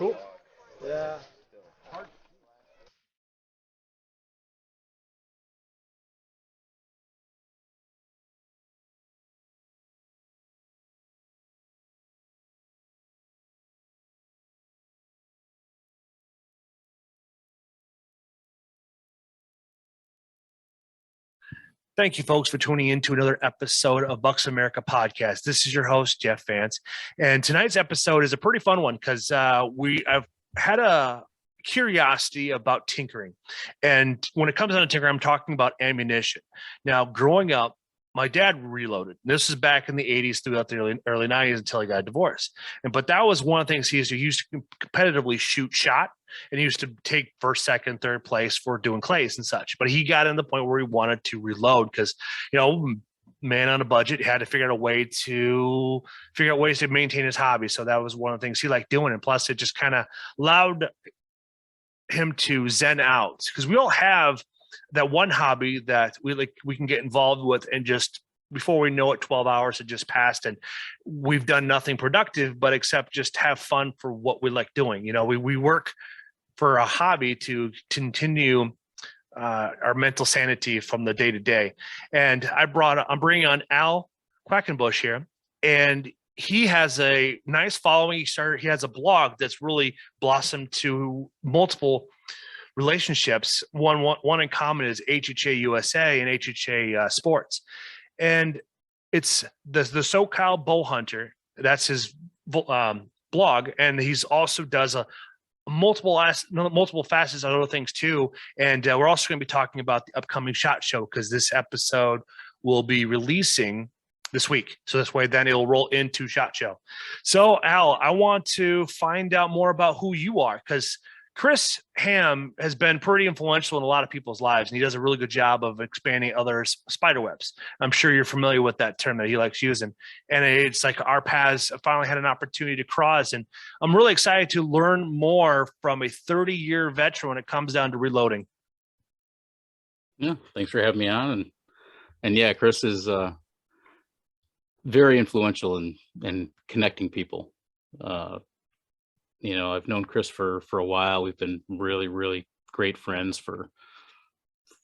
Cool. Yeah. Thank you, folks, for tuning in to another episode of Bucks America Podcast. This is your host, Jeff Vance. And tonight's episode is a pretty fun one because I've had a curiosity about tinkering. And when it comes down to tinkering, I'm talking about ammunition. Now, growing up, my dad reloaded. This is back in the 80s throughout the early 90s until he got divorced. But that was one of the things he used to competitively shoot shot, and he used to take first, second, third place for doing clays and such. But he got in the point where he wanted to reload because, man on a budget, had to figure out ways to maintain his hobby. So that was one of the things he liked doing. And plus, it just kind of allowed him to zen out, because we all have that one hobby that we can get involved with, and just before we know it, 12 hours had just passed and we've done nothing productive but except just have fun for what we like doing. We work for a hobby to continue our mental sanity from the day to day. And I'm bringing on Al Quackenbush here, and he has a nice following. He has a blog that's really blossomed to multiple relationships. One in common is HHA USA and HHA Sports. And it's the SoCal Bow Hunter. That's his blog. And he's also does multiple facets of other things too. And we're also going to be talking about the upcoming SHOT Show, because this episode will be releasing this week. So this way, then it'll roll into SHOT Show. So Al, I want to find out more about who you are, because Chris Ham has been pretty influential in a lot of people's lives, and he does a really good job of expanding others' spider webs. I'm sure you're familiar with that term that he likes using. And it's like our paths finally had an opportunity to cross. And I'm really excited to learn more from a 30-year veteran when it comes down to reloading. Yeah, thanks for having me on. And yeah, Chris is very influential in connecting people. I've known Chris for a while. We've been really, really great friends for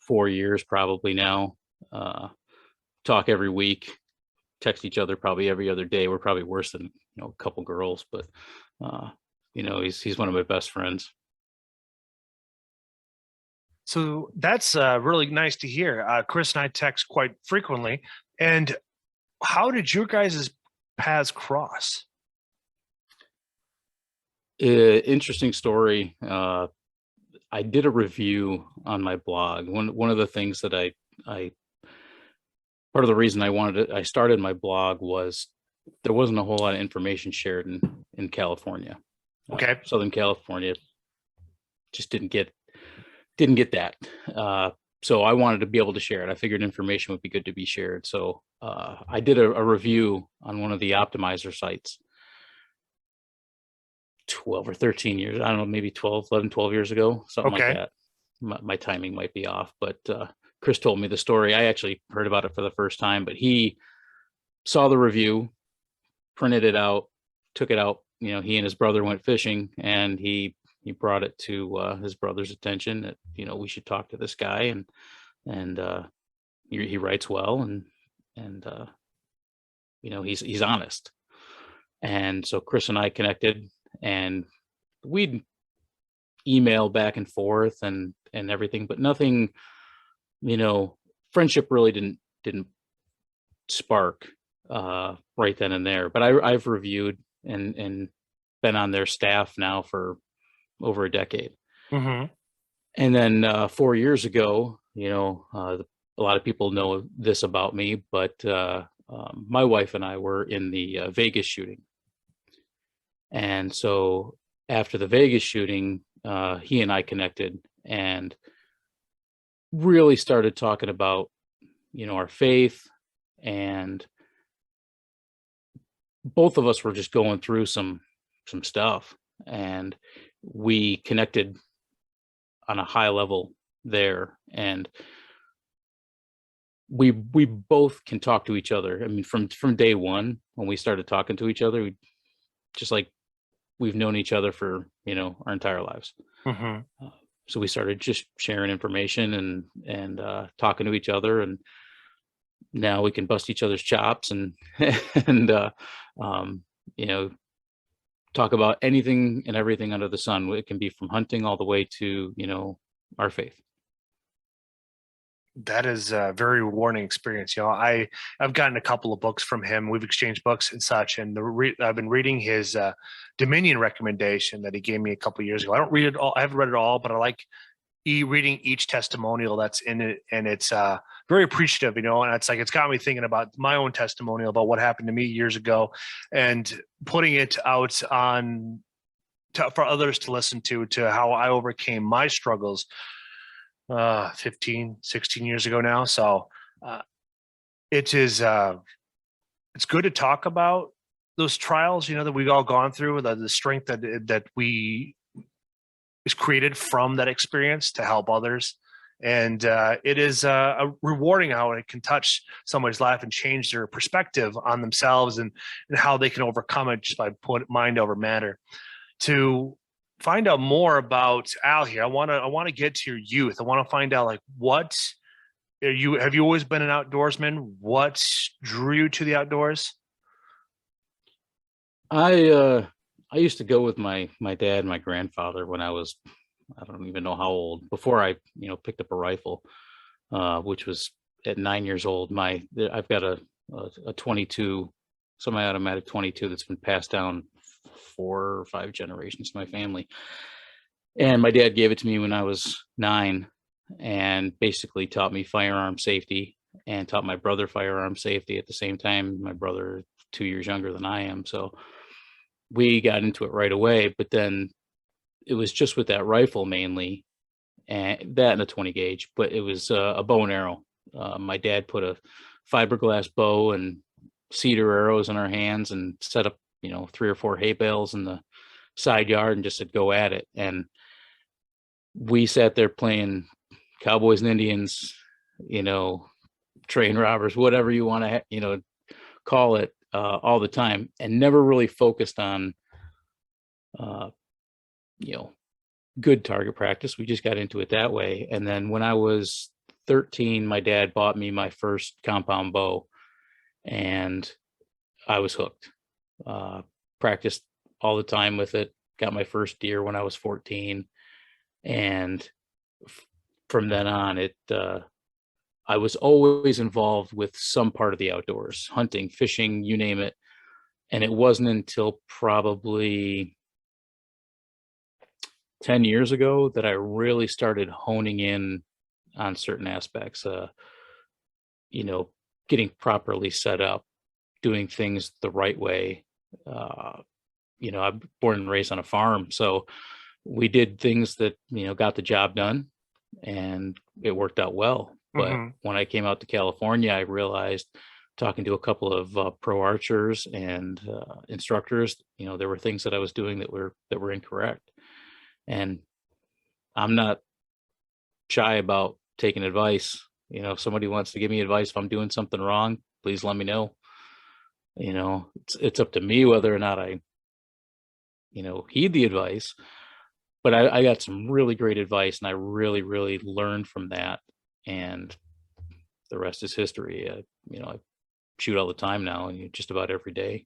4 years probably now. Talk every week, text each other probably every other day. We're probably worse than a couple girls, but he's one of my best friends. So that's really nice to hear. Chris and I text quite frequently. And how did your guys' paths cross? Interesting story. I did a review on my blog. One of the things that I part of the reason I started my blog was there wasn't a whole lot of information shared in California. Okay. Southern California just didn't get that. So I wanted to be able to share it. I figured information would be good to be shared. So I did a review on one of the optimizer sites 12 or 13 years. I don't know, maybe 11, 12 years ago, something like that. My timing might be off, but Chris told me the story. I actually heard about it for the first time, but he saw the review, printed it out, took it out. He and his brother went fishing, and he brought it to his brother's attention that, we should talk to this guy, and he writes well, and he's honest. And so Chris and I connected, and we'd email back and forth and everything, but nothing, friendship really didn't spark right then and there. But I've reviewed and been on their staff now for over a decade. Mm-hmm. And then 4 years ago, a lot of people know this about me, but my wife and I were in the Vegas shooting. And so after the Vegas shooting, he and I connected and really started talking about, our faith. And both of us were just going through some stuff, and we connected on a high level there. And we both can talk to each other. I mean, from day one, when we started talking to each other, we just like we've known each other for, our entire lives. Mm-hmm. So we started just sharing information and talking to each other, and now we can bust each other's chops and and you know talk about anything and everything under the sun. It can be from hunting all the way to our faith. That is a very rewarding experience. I've gotten a couple of books from him. We've exchanged books and such, and I've been reading his Dominion recommendation that he gave me a couple of years ago. I don't read it all. I haven't read it all, but I like reading each testimonial that's in it, and it's very appreciative. And it's got me thinking about my own testimonial about what happened to me years ago, and putting it out for others to listen to how I overcame my struggles 15, 16 years ago now. So it's good to talk about those trials, that we've all gone through, the strength that we is created from that experience to help others. And it is rewarding how it can touch somebody's life and change their perspective on themselves and how they can overcome it just by putting mind over matter. To find out more about Al here, I want to get to your youth. I want to find out, what have you always been an outdoorsman? What drew you to the outdoors? I used to go with my dad and my grandfather when I don't even know how old, before I picked up a rifle, which was at 9 years old. I've got a 22, semi-automatic 22 that's been passed down 4 or 5 generations to my family. And my dad gave it to me when I was 9, and basically taught me firearm safety and taught my brother firearm safety at the same time. My brother 2 years younger than I am. So we got into it right away, but then it was just with that rifle mainly, and that and a 20 gauge, but it was a bow and arrow. My dad put a fiberglass bow and cedar arrows in our hands and set up 3 or 4 hay bales in the side yard and just said, go at it. And we sat there playing cowboys and Indians, train robbers, whatever you want to, call it, all the time, and never really focused on, good target practice. We just got into it that way. And then when I was 13, my dad bought me my first compound bow, and I was hooked. Practiced all the time with it. Got my first deer when I was 14, and from then on, I was always involved with some part of the outdoors, hunting, fishing, you name it. And it wasn't until probably 10 years ago that I really started honing in on certain aspects, getting properly set up, doing things the right way. I'm born and raised on a farm, so we did things that, got the job done, and it worked out well. But when I came out to California, I realized, talking to a couple of pro archers and instructors, there were things that I was doing that were incorrect. And I'm not shy about taking advice. If somebody wants to give me advice, if I'm doing something wrong, please let me know. It's up to me whether or not I, heed the advice. But I got some really great advice, and I really, really learned from that. And the rest is history. I shoot all the time now, and just about every day.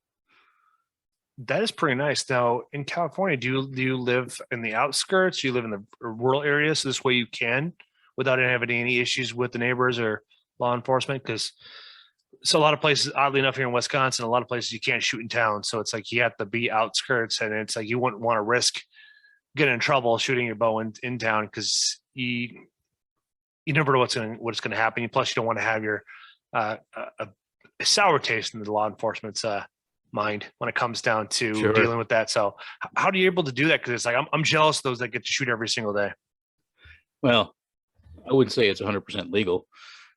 That is pretty nice. Now, in California, do you live in the outskirts? Do you live in the rural areas, so this way you can, without having any issues with the neighbors or law enforcement? Because a lot of places, oddly enough, here in Wisconsin, a lot of places you can't shoot in town. So it's like you have to be outskirts, and it's like you wouldn't want to risk getting in trouble shooting your bow in town, because you never know what's going to happen. Plus, you don't want to have your a sour taste in the law enforcement's mind when it comes down to dealing with that. So how are you able to do that? Because it's like I'm jealous of those that get to shoot every single day. Well, I wouldn't say it's 100% legal,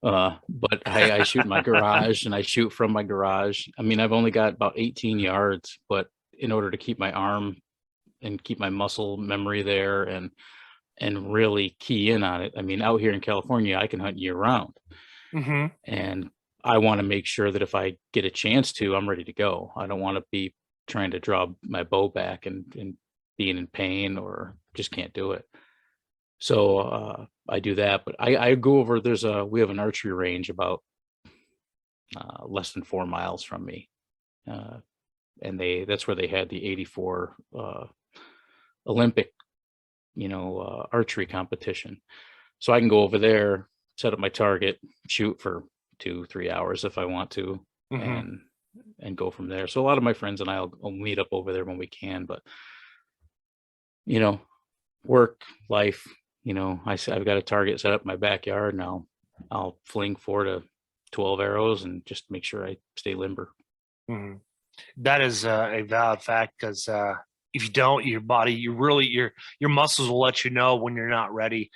but I shoot in my garage, and I shoot from my garage. I mean, I've only got about 18 yards, but in order to keep my arm and keep my muscle memory there and really key in on it. I mean, out here in California, I can hunt year round. And I want to make sure that if I get a chance to, I'm ready to go. I don't want to be trying to draw my bow back and being in pain or just can't do it. So I do that, but I go over, we have an archery range about less than 4 miles from me. And that's where they had the 84 Olympic, archery competition. So I can go over there, set up my target, shoot for 2-3 hours if I want to, and go from there. So a lot of my friends and I'll meet up over there when we can, but work, life, I've got a target set up in my backyard, and I'll fling 4 to 12 arrows and just make sure I stay limber. That is a valid fact, because if you don't, your body, your muscles will let you know when you're not ready.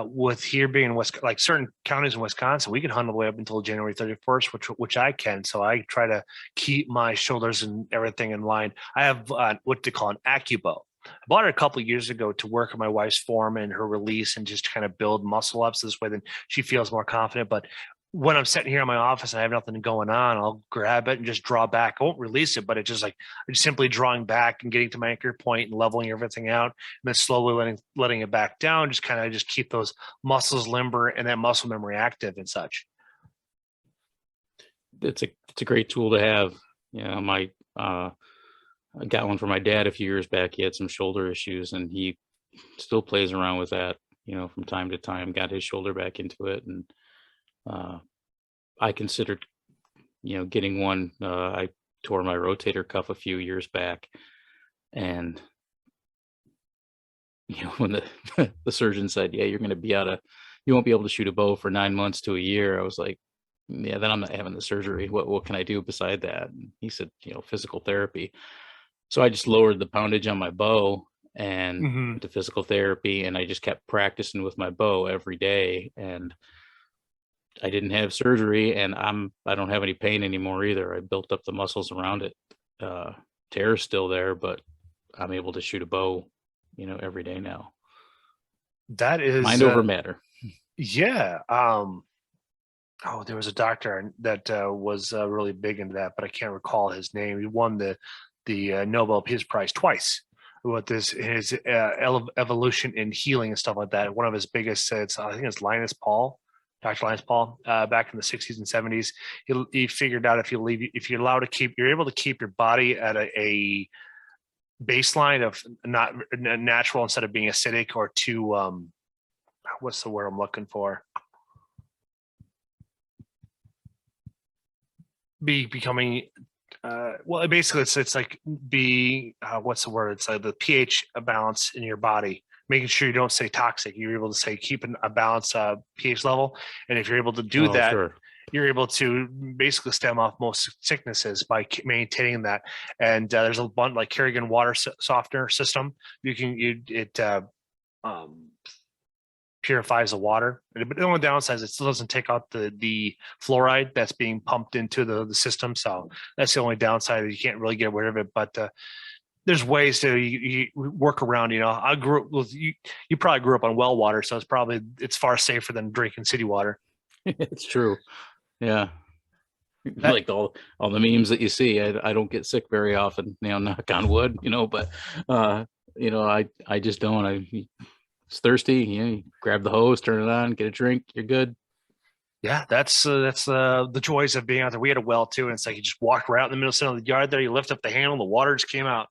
With here being like certain counties in Wisconsin, we can hunt all the way up until January 31st, which I can. So I try to keep my shoulders and everything in line. I have what they call an AccuBow. I bought it a couple of years ago to work on my wife's form and her release and just kind of build muscle up. So this way, then she feels more confident. But when I'm sitting here in my office and I have nothing going on, I'll grab it and just draw back. I won't release it, but it's just like I'm simply drawing back and getting to my anchor point and leveling everything out, and then slowly letting it back down. Just kind of just keep those muscles limber and that muscle memory active and such. It's a great tool to have. I got one for my dad a few years back. He had some shoulder issues, and he still plays around with that, from time to time. Got his shoulder back into it, and I considered, getting one. I tore my rotator cuff a few years back, and when the surgeon said, "Yeah, you're going to be you won't be able to shoot a bow for 9 months to a year," I was like, "Yeah, then I'm not having the surgery. What can I do beside that?" And he said, "Physical therapy." So I just lowered the poundage on my bow and went to physical therapy, and I just kept practicing with my bow every day, and I didn't have surgery, and I don't have any pain anymore either. I built up the muscles around it. Tear's still there, but I'm able to shoot a bow, every day now. That is mind over matter. Yeah. There was a doctor that was really big into that, but I can't recall his name. He won the Nobel Peace Prize twice with his evolution in healing and stuff like that. One of his biggest, I think it's Dr. Linus Paul, back in the 60s and 70s. He figured out if you're able to keep your body at a baseline of not natural instead of being acidic or too, what's the word I'm looking for? Becoming basically it's like what's the word? It's like the pH balance in your body, making sure you don't stay toxic. You're able to say keeping a balanced pH level, and if you're able to do that, sure, you're able to basically stem off most sicknesses by maintaining that. And there's a bunch like Kerrigan water softener system. It purifies the water, but the only downside is it still doesn't take out the fluoride that's being pumped into the system. So that's the only downside, that you can't really get rid of it. But there's ways to you work around. I grew up with you probably grew up on well water, so it's far safer than drinking city water. It's true. Yeah. Like all the memes that you see, I don't get sick very often, knock on wood, but I just don't. It's thirsty, you grab the hose, turn it on, get a drink, you're good. Yeah, that's the joys of being out there. We had a well too, and it's like you just walk right out in the middle of the yard there, you lift up the handle, the water just came out,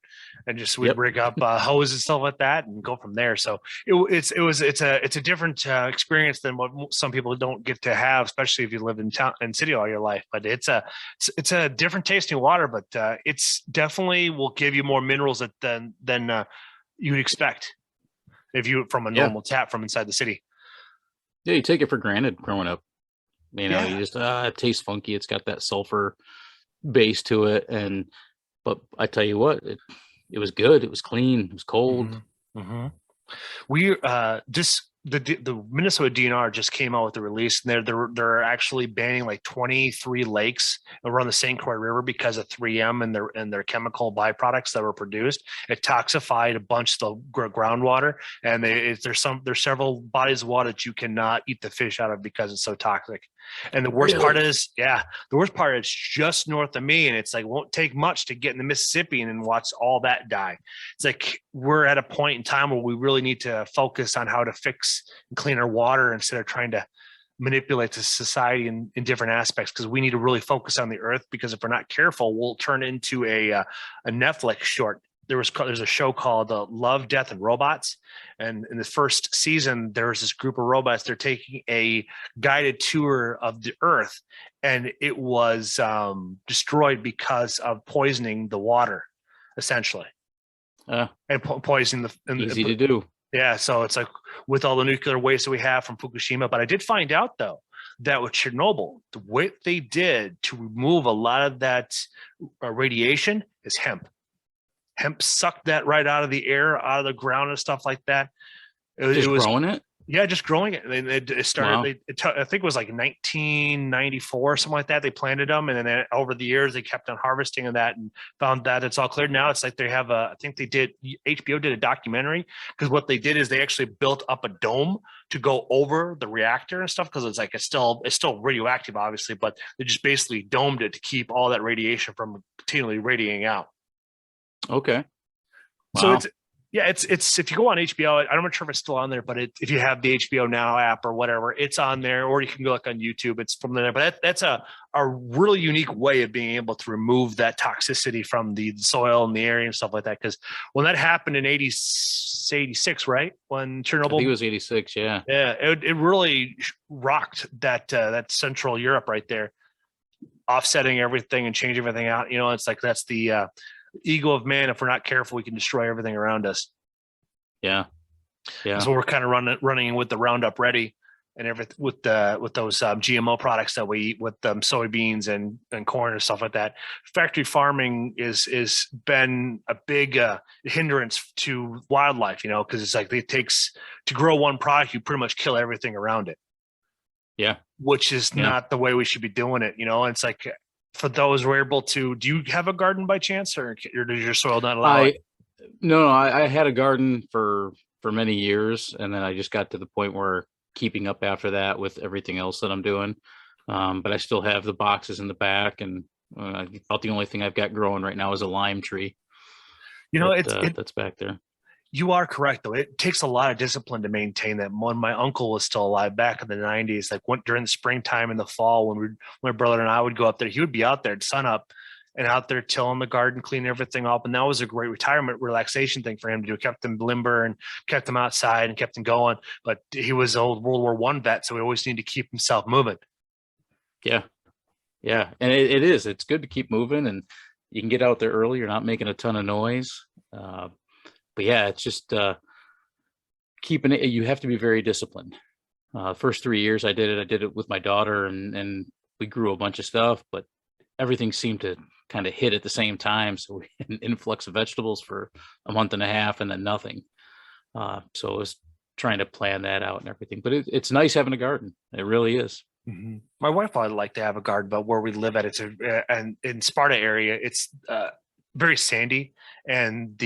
and just we'd rig up hose and stuff like that and go from there. So it's a different experience than what some people don't get to have, especially if you live in town and city all your life. But it's a different tasting water, but it's definitely will give you more minerals than you'd expect if you from a normal tap from inside the city. Yeah, you take it for granted growing up. You just it tastes funky. It's got that sulfur base to it, but I tell you what, it was good. It was clean. It was cold. We this the Minnesota DNR just came out with a release, and they're actually banning like 23 lakes around the St. Croix River because of 3M and their chemical byproducts that were produced. It toxified a bunch of the groundwater, and there's several bodies of water that you cannot eat the fish out of because it's so toxic. And the worst part is, the worst part is just north of me, and it's like won't take much to get in the Mississippi and watch all that die. It's like we're at a point in time where we really need to focus on how to fix and clean our water instead of trying to manipulate the society in different aspects, because we need to really focus on the earth, because if we're not careful, we'll turn into a Netflix short. There's a show called Love, Death, and Robots. And in the first season, there was this group of robots. They're taking a guided tour of the earth, and it was destroyed because of poisoning the water, essentially. And poisoning easy to do. Yeah. So it's like with all the nuclear waste that we have from Fukushima. But I did find out, though, that with Chernobyl, the way they did to remove a lot of that radiation is hemp. Hemp sucked that right out of the air, out of the ground and stuff like that. It was growing it? Yeah, just growing it. It started, wow. I think it was like 1994 or something like that. They planted them, and then over the years, they kept on harvesting of that and found that it's all cleared. Now it's like they have I think HBO did a documentary, because what they did is they actually built up a dome to go over the reactor and stuff, because it's still radioactive, obviously, but they just basically domed it to keep all that radiation from continually radiating out. Okay. Wow. So it's if you go on HBO, I'm not sure if it's still on there, but if you have the HBO Now app or whatever, it's on there, or you can go on YouTube. It's from there, but that's a really unique way of being able to remove that toxicity from the soil and the area and stuff like that. Because when that happened in 86, right? When Chernobyl, I think it was 86. Yeah. Yeah. It really rocked that Central Europe right there, offsetting everything and changing everything out. It's like, that's the, ego of man. If we're not careful, we can destroy everything around us. Yeah. So we're kind of running with the Roundup Ready and everything with those GMO products that we eat, with soybeans and corn and stuff like that. Factory farming is been a big hindrance to wildlife, because it's like it takes to grow one product, you pretty much kill everything around it. Yeah. Which is not the way we should be doing it. It's like, for those who are able to, do you have a garden by chance, or does your soil not allow it? No, I had a garden for many years, and then I just got to the point where keeping up after that with everything else that I'm doing. But I still have the boxes in the back, and about the only thing I've got growing right now is a lime tree. That's back there. You are correct, though. It takes a lot of discipline to maintain that. When my uncle was still alive back in the 90s, like during the springtime and the fall, when my brother and I would go up there, he would be out there at sunup and out there tilling the garden, cleaning everything up. And that was a great retirement relaxation thing for him to do. It kept him limber and kept him outside and kept him going. But he was an old World War I vet, so he always needed to keep himself moving. Yeah. Yeah. And it's good to keep moving, and you can get out there early. You're not making a ton of noise. But yeah, it's just keeping it. You have to be very disciplined. First 3 years I did it with my daughter, and we grew a bunch of stuff, but everything seemed to kind of hit at the same time. So we had an influx of vegetables for a month and a half, and then nothing. So it was trying to plan that out and everything. But it's nice having a garden. It really is. Mm-hmm. My wife would like to have a garden, but where we live at, and in Sparta area, it's very sandy, and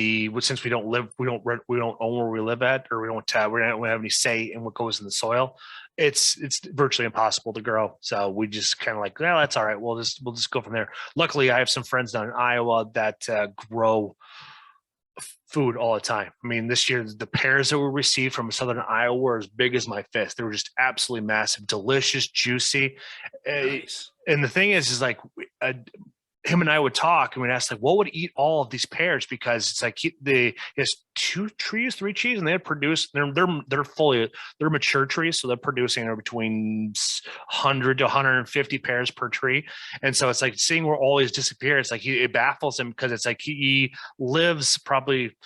since we don't own where we live at, or we don't have any say in what goes in the soil, it's virtually impossible to grow. So we just kind of like, well, that's all right. We'll just go from there. Luckily, I have some friends down in Iowa that grow food all the time. I mean, this year the pears that we received from southern Iowa were as big as my fist. They were just absolutely massive, delicious, juicy. Nice. And the thing is like, him and I would talk, and we'd ask like, what would eat all of these pears? Because it's like he has 3 trees, and they produce. They're mature trees, so they're producing between 100 to 150 pears per tree. And so it's like seeing where all these disappear. It's like it baffles him, because it's like he lives probably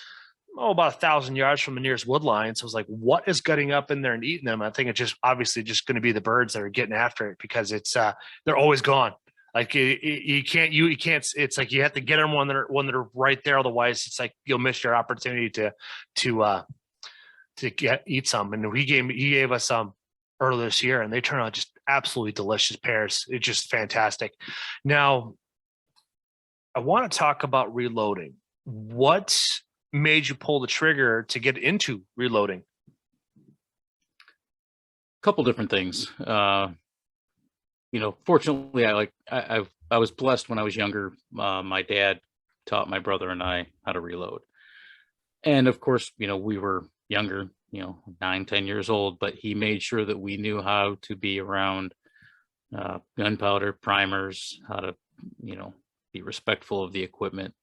about 1,000 yards from the nearest wood line. So it's like, what is getting up in there and eating them? I think it's just obviously just going to be the birds that are getting after it, because it's they're always gone. Like you can't. It's like you have to get them when they're right there. Otherwise, it's like you'll miss your opportunity to eat some, and he gave us some earlier this year, and they turn out just absolutely delicious pears. It's just fantastic. Now, I want to talk about reloading. What made you pull the trigger to get into reloading? A couple different things. Fortunately, I was blessed when I was younger. My dad taught my brother and I how to reload. And of course, we were younger, 9-10 years old, but he made sure that we knew how to be around gunpowder, primers, how to, be respectful of the equipment,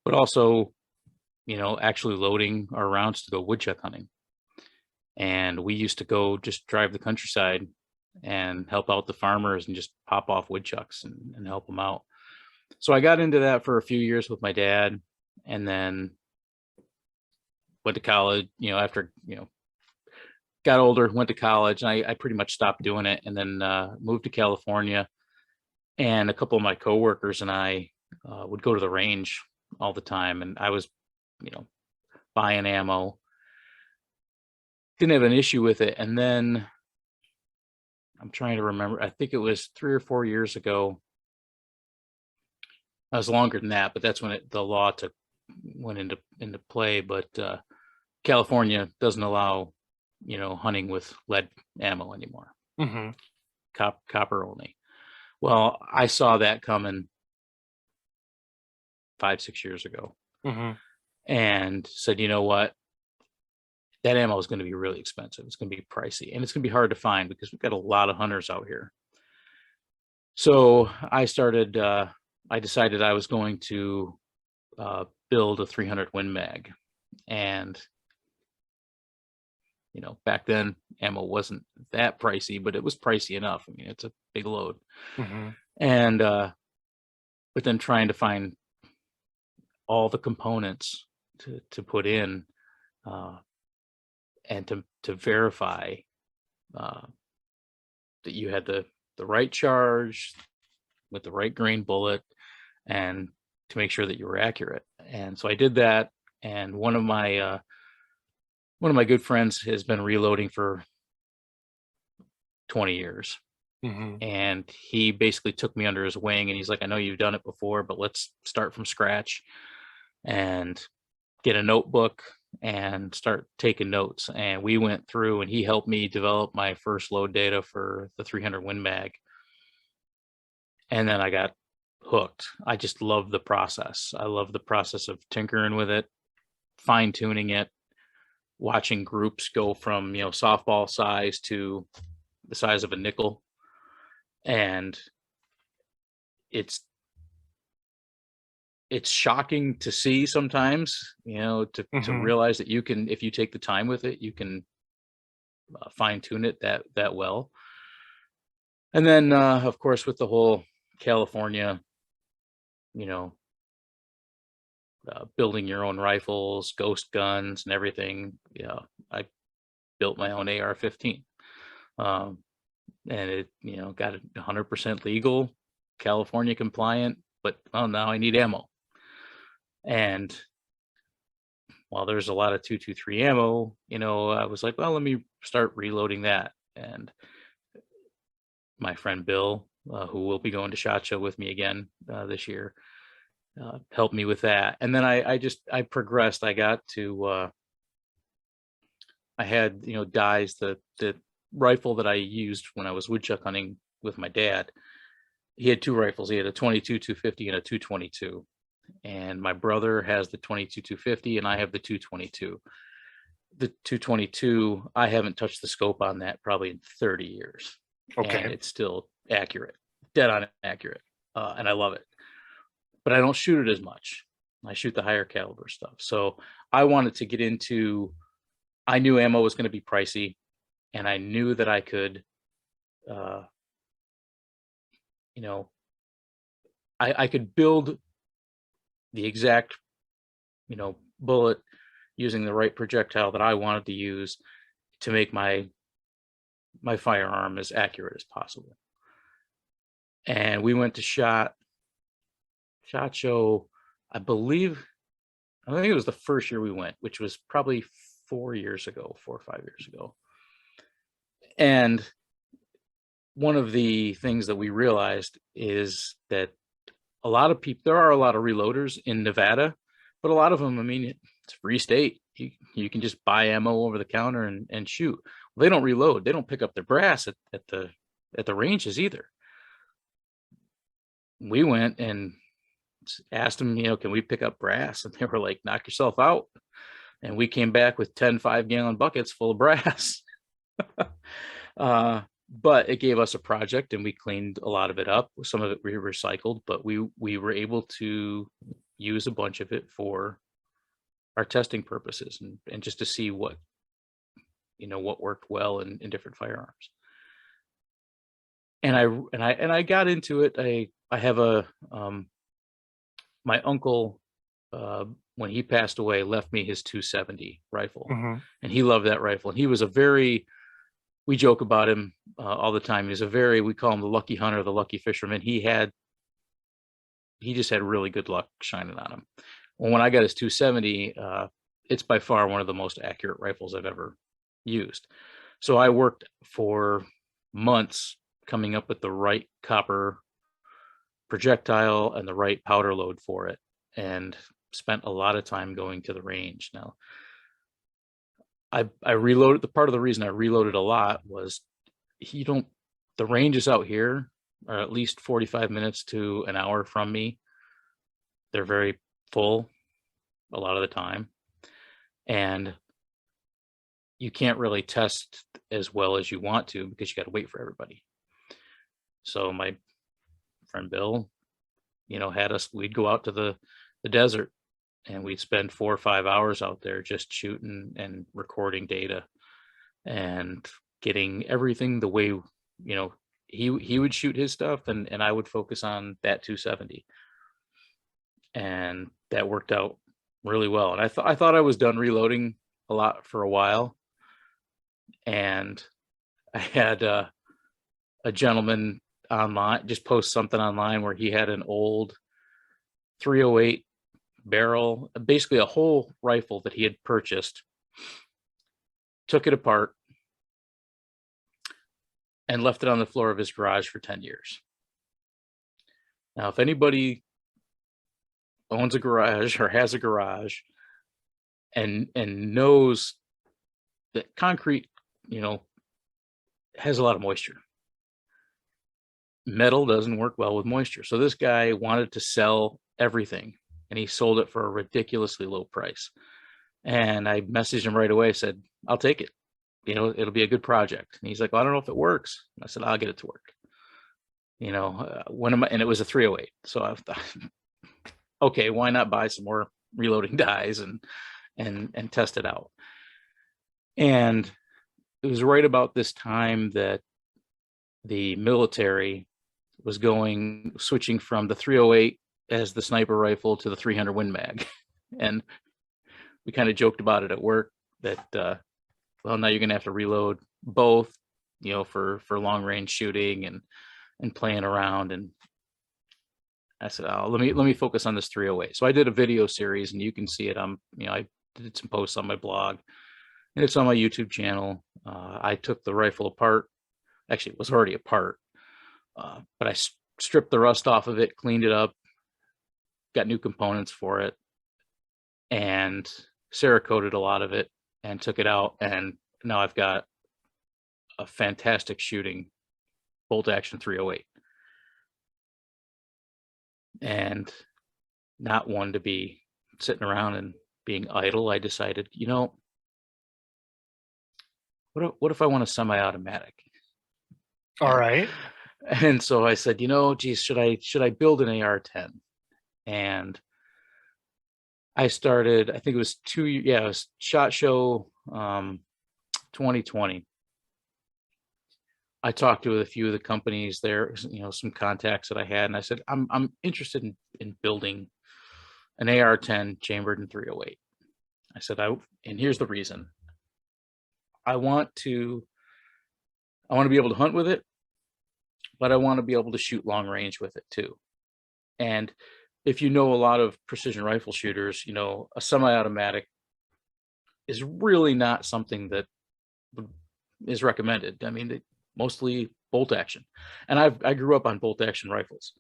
but also, actually loading our rounds to go woodchuck hunting. And we used to go just drive the countryside and help out the farmers and just pop off woodchucks and help them out. So I got into that for a few years with my dad, and then went to college, after, got older, went to college, and I pretty much stopped doing it, and then moved to California. And a couple of my coworkers and I would go to the range all the time, and I was, buying ammo. Didn't have an issue with it. And then I'm trying to remember, I think it was 3 or 4 years ago. It was longer than that, but that's when the law went into play. But California doesn't allow, hunting with lead ammo anymore. Mm-hmm. Copper only. Well, I saw that coming 5-6 years ago, and said, you know what? That ammo is going to be really expensive. It's going to be pricey, and it's going to be hard to find because we've got a lot of hunters out here. So I decided I was going to build a 300 Win Mag. And, back then ammo wasn't that pricey, but it was pricey enough. I mean, it's a big load. And, but then trying to find all the components to put in, and to verify that you had the right charge with the right grain bullet, and to make sure that you were accurate. And so I did that. And one of my good friends has been reloading for 20 years. And he basically took me under his wing, and he's like, I know you've done it before, but let's start from scratch and get a notebook and start taking notes. And we went through, and he helped me develop my first load data for the 300 Win Mag. And then I got hooked. I just love the process. I love the process of tinkering with it, fine tuning it, watching groups go from, softball size to the size of a nickel. And it's shocking to see sometimes, to realize that you can, if you take the time with it, you can fine tune it that well. And then, of course, with the whole California, building your own rifles, ghost guns, and everything, I built my own AR-15, and it, got it 100% legal, California compliant. But now I need ammo. And while there's a lot of 223 ammo, I was like, well, let me start reloading that. And my friend Bill, who will be going to SHOT Show with me again this year, helped me with that. And then I progressed. I got to, I had, dies. The rifle that I used when I was woodchuck hunting with my dad, he had 2 rifles. He had a 22 250 and a 222. And my brother has the 22 250, and I have the 222. The 222, I haven't touched the scope on that probably in 30 years. Okay. And it's still accurate, dead on accurate. And I love it. But I don't shoot it as much. I shoot the higher caliber stuff. So I wanted to get into, I knew ammo was going to be pricey, and I knew that I could, I could build the exact, bullet using the right projectile that I wanted to use to make my firearm as accurate as possible. And we went to SHOT Show, I think it was the first year we went, which was probably 4 or 5 years ago. And one of the things that we realized is that a lot of people, there are a lot of reloaders in Nevada, but a lot of them, I mean, it's a free state. You can just buy ammo over the counter and shoot. Well, they don't reload. They don't pick up their brass at the ranges either. We went and asked them, can we pick up brass? And they were like, knock yourself out. And we came back with 10 5-gallon buckets full of brass. But it gave us a project, and we cleaned a lot of it up. Some of it we recycled, but we were able to use a bunch of it for our testing purposes and just to see what worked well in different firearms. And I got into it. I have my uncle, when he passed away, left me his 270 rifle, and he loved that rifle. And he was we joke about him all the time. We call him the lucky hunter, the lucky fisherman. He just had really good luck shining on him. Well, when I got his 270, it's by far one of the most accurate rifles I've ever used. So I worked for months coming up with the right copper projectile and the right powder load for it, and spent a lot of time going to the range. Now, I reloaded. The part of the reason I reloaded a lot was the ranges out here are at least 45 minutes to an hour from me. They're very full a lot of the time, and you can't really test as well as you want to because you got to wait for everybody. So my friend Bill, we'd go out to the desert, and we'd spend 4 or 5 hours out there just shooting and recording data and getting everything the way, he would shoot his stuff, and I would focus on that 270. And that worked out really well. And I thought I was done reloading a lot for a while. And I had a gentleman online just post something online where he had an old 308 barrel, basically a whole rifle that he had purchased, took it apart, and left it on the floor of his garage for 10 years. Now, if anybody owns a garage or has a garage and knows that concrete, has a lot of moisture, metal doesn't work well with moisture. So this guy wanted to sell everything, and he sold it for a ridiculously low price. And I messaged him right away, said, I'll take it. It'll be a good project. And he's like, well, I don't know if it works. And I said, I'll get it to work. And it was a 308. So I thought, okay, why not buy some more reloading dies and test it out? And it was right about this time that the military was switching from the 308 as the sniper rifle to the 300 Win Mag. And we kind of joked about it at work that, now you're going to have to reload both, for long range shooting and playing around. And I said, let me focus on this 308. So I did a video series, and you can see it. I did some posts on my blog, and it's on my YouTube channel. I took the rifle apart. Actually, it was already apart, but I stripped the rust off of it, cleaned it up, got new components for it, and Cerakoted a lot of it and took it out. And now I've got a fantastic shooting bolt action 308, and not one to be sitting around and being idle. I decided, what if I want a semi-automatic? All right. And so I said, geez, should I build an AR-10? And I started, I think it was it was SHOT Show 2020. I talked to a few of the companies there, some contacts that I had, and I said, I'm interested in building an AR-10 chambered in 308. I said, and here's the reason. I want to be able to hunt with it, but I want to be able to shoot long range with it too. And if a lot of precision rifle shooters, a semi-automatic is really not something that is recommended. I mean, mostly bolt action, and I grew up on bolt action rifles,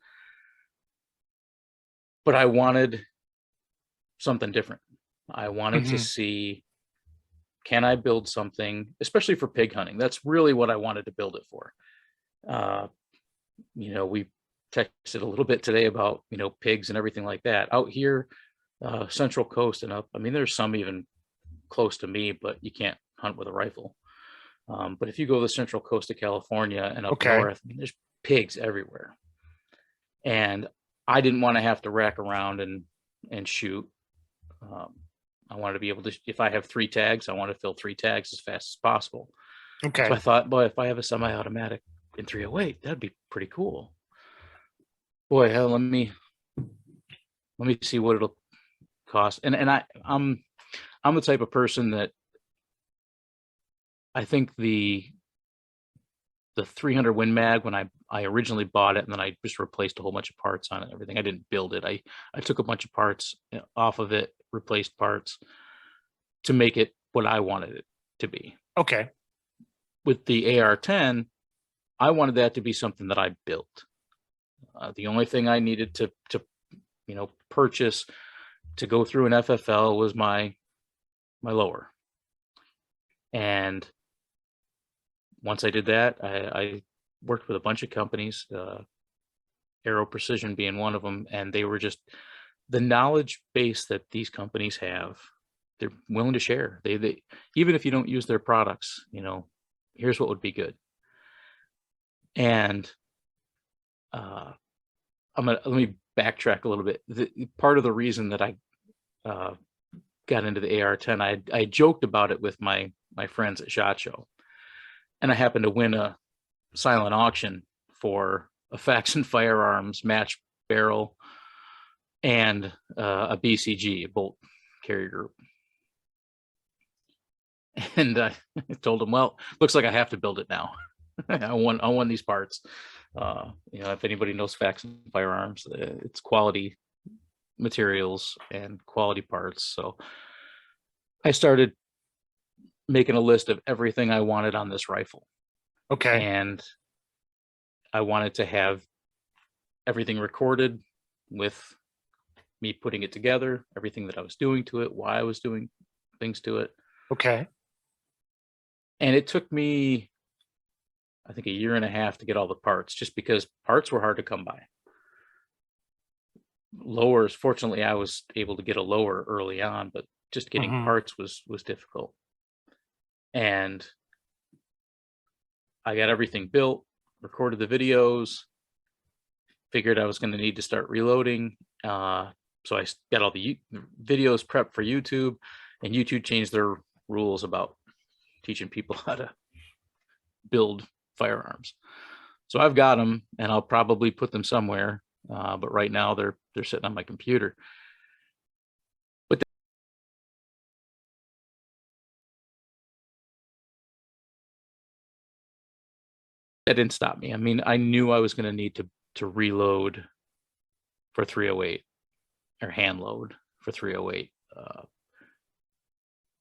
but I wanted something different. I wanted to see, can I build something, especially for pig hunting? That's really what I wanted to build it for. We texted a little bit today about, pigs and everything like that out here, Central Coast and up. I mean, there's some even close to me, but you can't hunt with a rifle. But if you go to the Central Coast of California and up north, I mean, there's pigs everywhere. And I didn't want to have to rack around and shoot. I wanted to be able to, if I have 3 tags, I want to fill 3 tags as fast as possible. Okay. So I thought, boy, if I have a semi-automatic in 308, that'd be pretty cool. Boy, hell, let me see what it'll cost. And I'm the type of person that I think the 300 Win Mag, when I originally bought it, and then I just replaced a whole bunch of parts on it and everything. I didn't build it. I took a bunch of parts off of it, replaced parts to make it what I wanted it to be. Okay. With the AR-10, I wanted that to be something that I built. The only thing I needed to purchase to go through an FFL was my lower. And once I did that, I worked with a bunch of companies, Aero Precision being one of them, and they were just the knowledge base that these companies have. They're willing to share. They even if you don't use their products, here's what would be good. And let me backtrack a little bit. Part of the reason that I got into the AR-10, I joked about it with my friends at SHOT Show, and I happened to win a silent auction for a Faxon Firearms match barrel and a BCG, a bolt carrier group. And I told them, well, looks like I have to build it now. I won these parts. If anybody knows Faxon Firearms, it's quality materials and quality parts. So I started making a list of everything I wanted on this rifle. Okay. And I wanted to have everything recorded with me putting it together, everything that I was doing to it, why I was doing things to it. Okay. And it took me, I think, 1.5 years to get all the parts, just because parts were hard to come by. Lowers, fortunately, I was able to get a lower early on, but just getting parts was difficult. And I got everything built, recorded the videos, figured I was going to need to start reloading. So I got all the videos prepped for YouTube, and YouTube changed their rules about teaching people how to build firearms. So I've got them, and I'll probably put them somewhere. But right now they're sitting on my computer. But that didn't stop me. I mean, I knew I was going to need to reload for 308 or hand load for 308.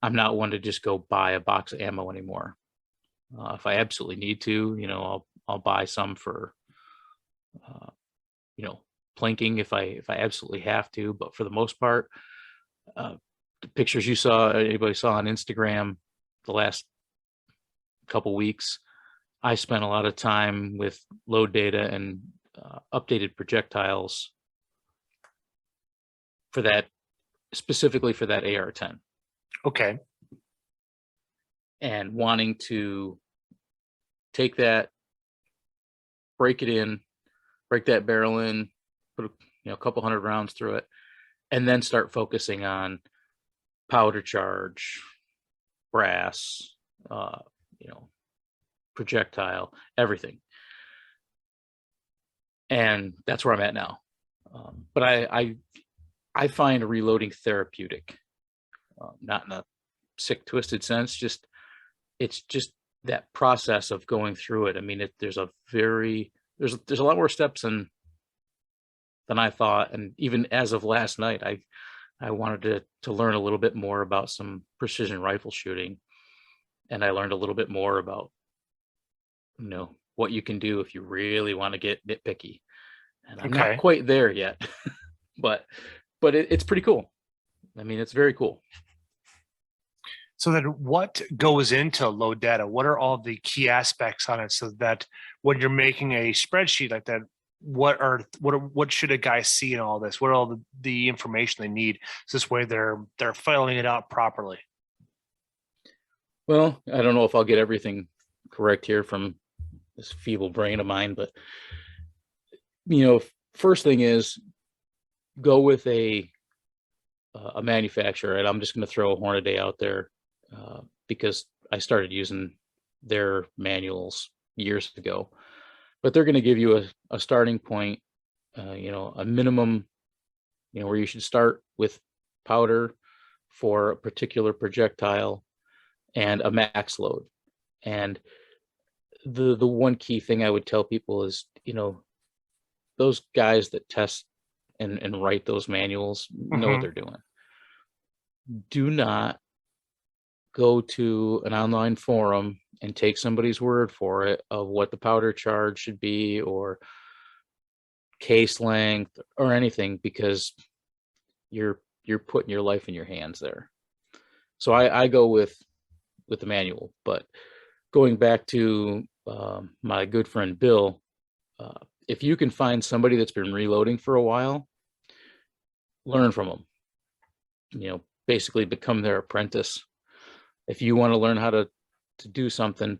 I'm not one to just go buy a box of ammo anymore. If I absolutely need to, I'll buy some for, plinking if I absolutely have to. But for the most part, the pictures anybody saw on Instagram the last couple weeks, I spent a lot of time with load data and updated projectiles for that, specifically for that AR-10. Okay. And wanting to take that, break that barrel in, put a couple hundred rounds through it, and then start focusing on powder charge, brass, projectile, everything. And that's where I'm at now. But I find reloading therapeutic, not in a sick, twisted sense. It's just that process of going through it. I mean, there's a lot more steps than I thought. And even as of last night, I wanted to learn a little bit more about some precision rifle shooting. And I learned a little bit more about, what you can do if you really want to get nitpicky. And I'm not Okay. quite there yet, but it's pretty cool. I mean, it's very cool. So then what goes into load data? What are all the key aspects on it so that when you're making a spreadsheet like that, what should a guy see in all this? What are all the information they need? So this way they're filling it out properly. Well, I don't know if I'll get everything correct here from this feeble brain of mine, but first thing is go with a manufacturer, and I'm just going to throw Hornady out there because I started using their manuals years ago. But they're going to give you a starting point, a minimum, where you should start with powder for a particular projectile and a max load. And the one key thing I would tell people is, those guys that test and write those manuals know what they're doing. Do not go to an online forum and take somebody's word for it of what the powder charge should be or case length or anything, because you're putting your life in your hands there. So I go with the manual. But going back to my good friend Bill, if you can find somebody that's been reloading for a while, learn from them. Basically become their apprentice. If you want to learn how to do something,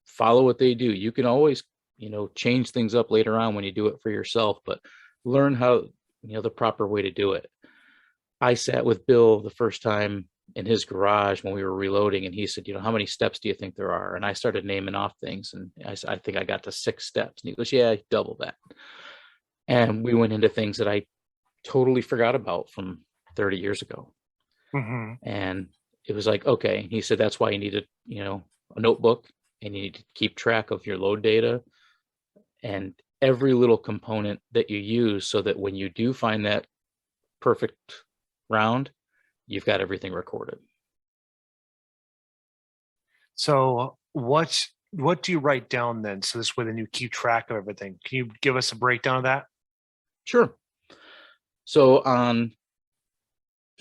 follow what they do. You can always, change things up later on when you do it for yourself, but learn how, the proper way to do it. I sat with Bill the first time in his garage when we were reloading, and he said, how many steps do you think there are? And I started naming off things, and I think I got to 6 steps. And he goes, yeah, double that. And we went into things that I totally forgot about from 30 years ago. And it was like, okay. He said, that's why you need a notebook, and you need to keep track of your load data and every little component that you use, so that when you do find that perfect round, you've got everything recorded. So what do you write down then? So this way then you keep track of everything. Can you give us a breakdown of that? Sure. So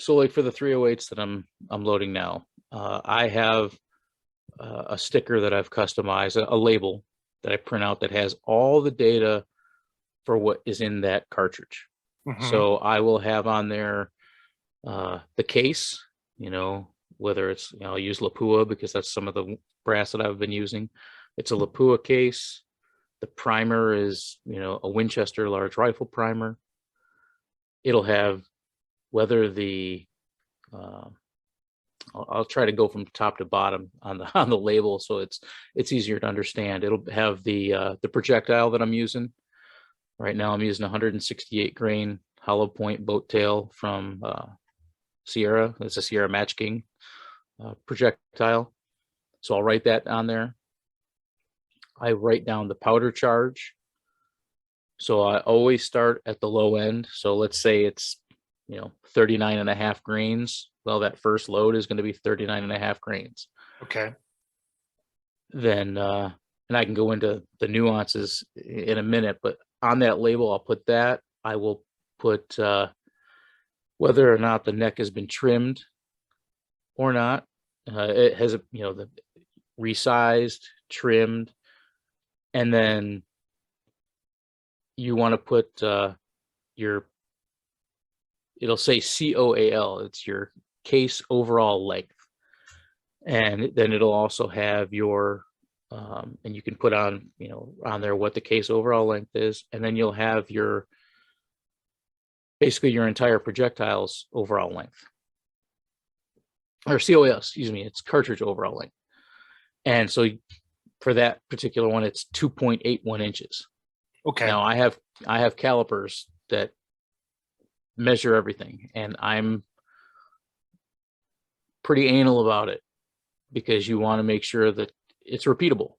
like for the 308s that I'm loading now, I have a sticker that I've customized, a label that I print out that has all the data for what is in that cartridge. So I will have on there the case, whether it's, I'll use Lapua because that's some of the brass that I've been using. It's a Lapua case. The primer is, a Winchester large rifle primer. It'll have whether the I'll try to go from top to bottom on the label, so it's easier to understand. It'll have the projectile that I'm using. Right now I'm using 168 grain hollow point boat tail from Sierra. It's a Sierra Match King projectile. So I'll write that on there. I write down the powder charge. So I always start at the low end. So let's say it's 39.5 grains. Well, that first load is going to be 39.5 grains. Okay. Then and I can go into the nuances in a minute, but on that label I'll put that. I will put whether or not the neck has been trimmed or not. It has the resized, trimmed, and then you want to put it'll say COAL. It's your case overall length. And then it'll also have your, and you can put on, on there what the case overall length is. And then you'll have basically your entire projectile's overall length. Or COAL, excuse me, it's cartridge overall length. And so for that particular one, it's 2.81 inches. Okay. Now I have calipers that measure everything, and I'm pretty anal about it because you want to make sure that it's repeatable.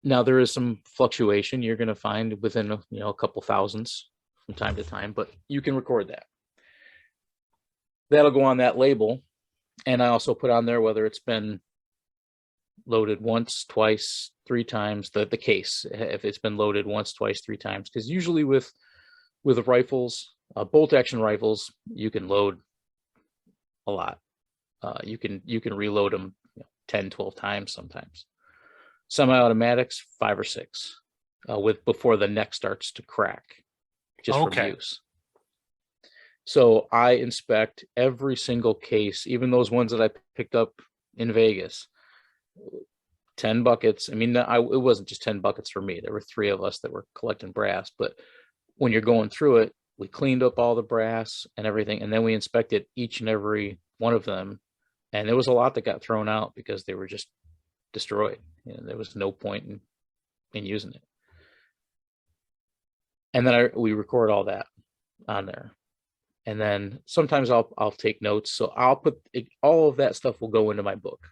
Now there is some fluctuation you're going to find within a couple thousandths from time to time, but you can record that. that'll go on that label. And I also put on there whether it's been loaded once, twice, 3 times, the case, if it's been loaded once, twice, 3 times. Because usually with rifles, bolt action rifles, you can load a lot. You can reload them 10, 12 times sometimes. Semi-automatics, 5 or 6, before the neck starts to crack, just from use. So I inspect every single case, even those ones that I picked up in Vegas. 10 buckets. I mean, it wasn't just 10 buckets for me. There were 3 of us that were collecting brass. But when you're going through it, we cleaned up all the brass and everything, and then we inspected each and every one of them. And there was a lot that got thrown out because they were just destroyed. There was no point in using it. And then we record all that on there. And then sometimes I'll take notes. So I'll put all of that stuff will go into my book.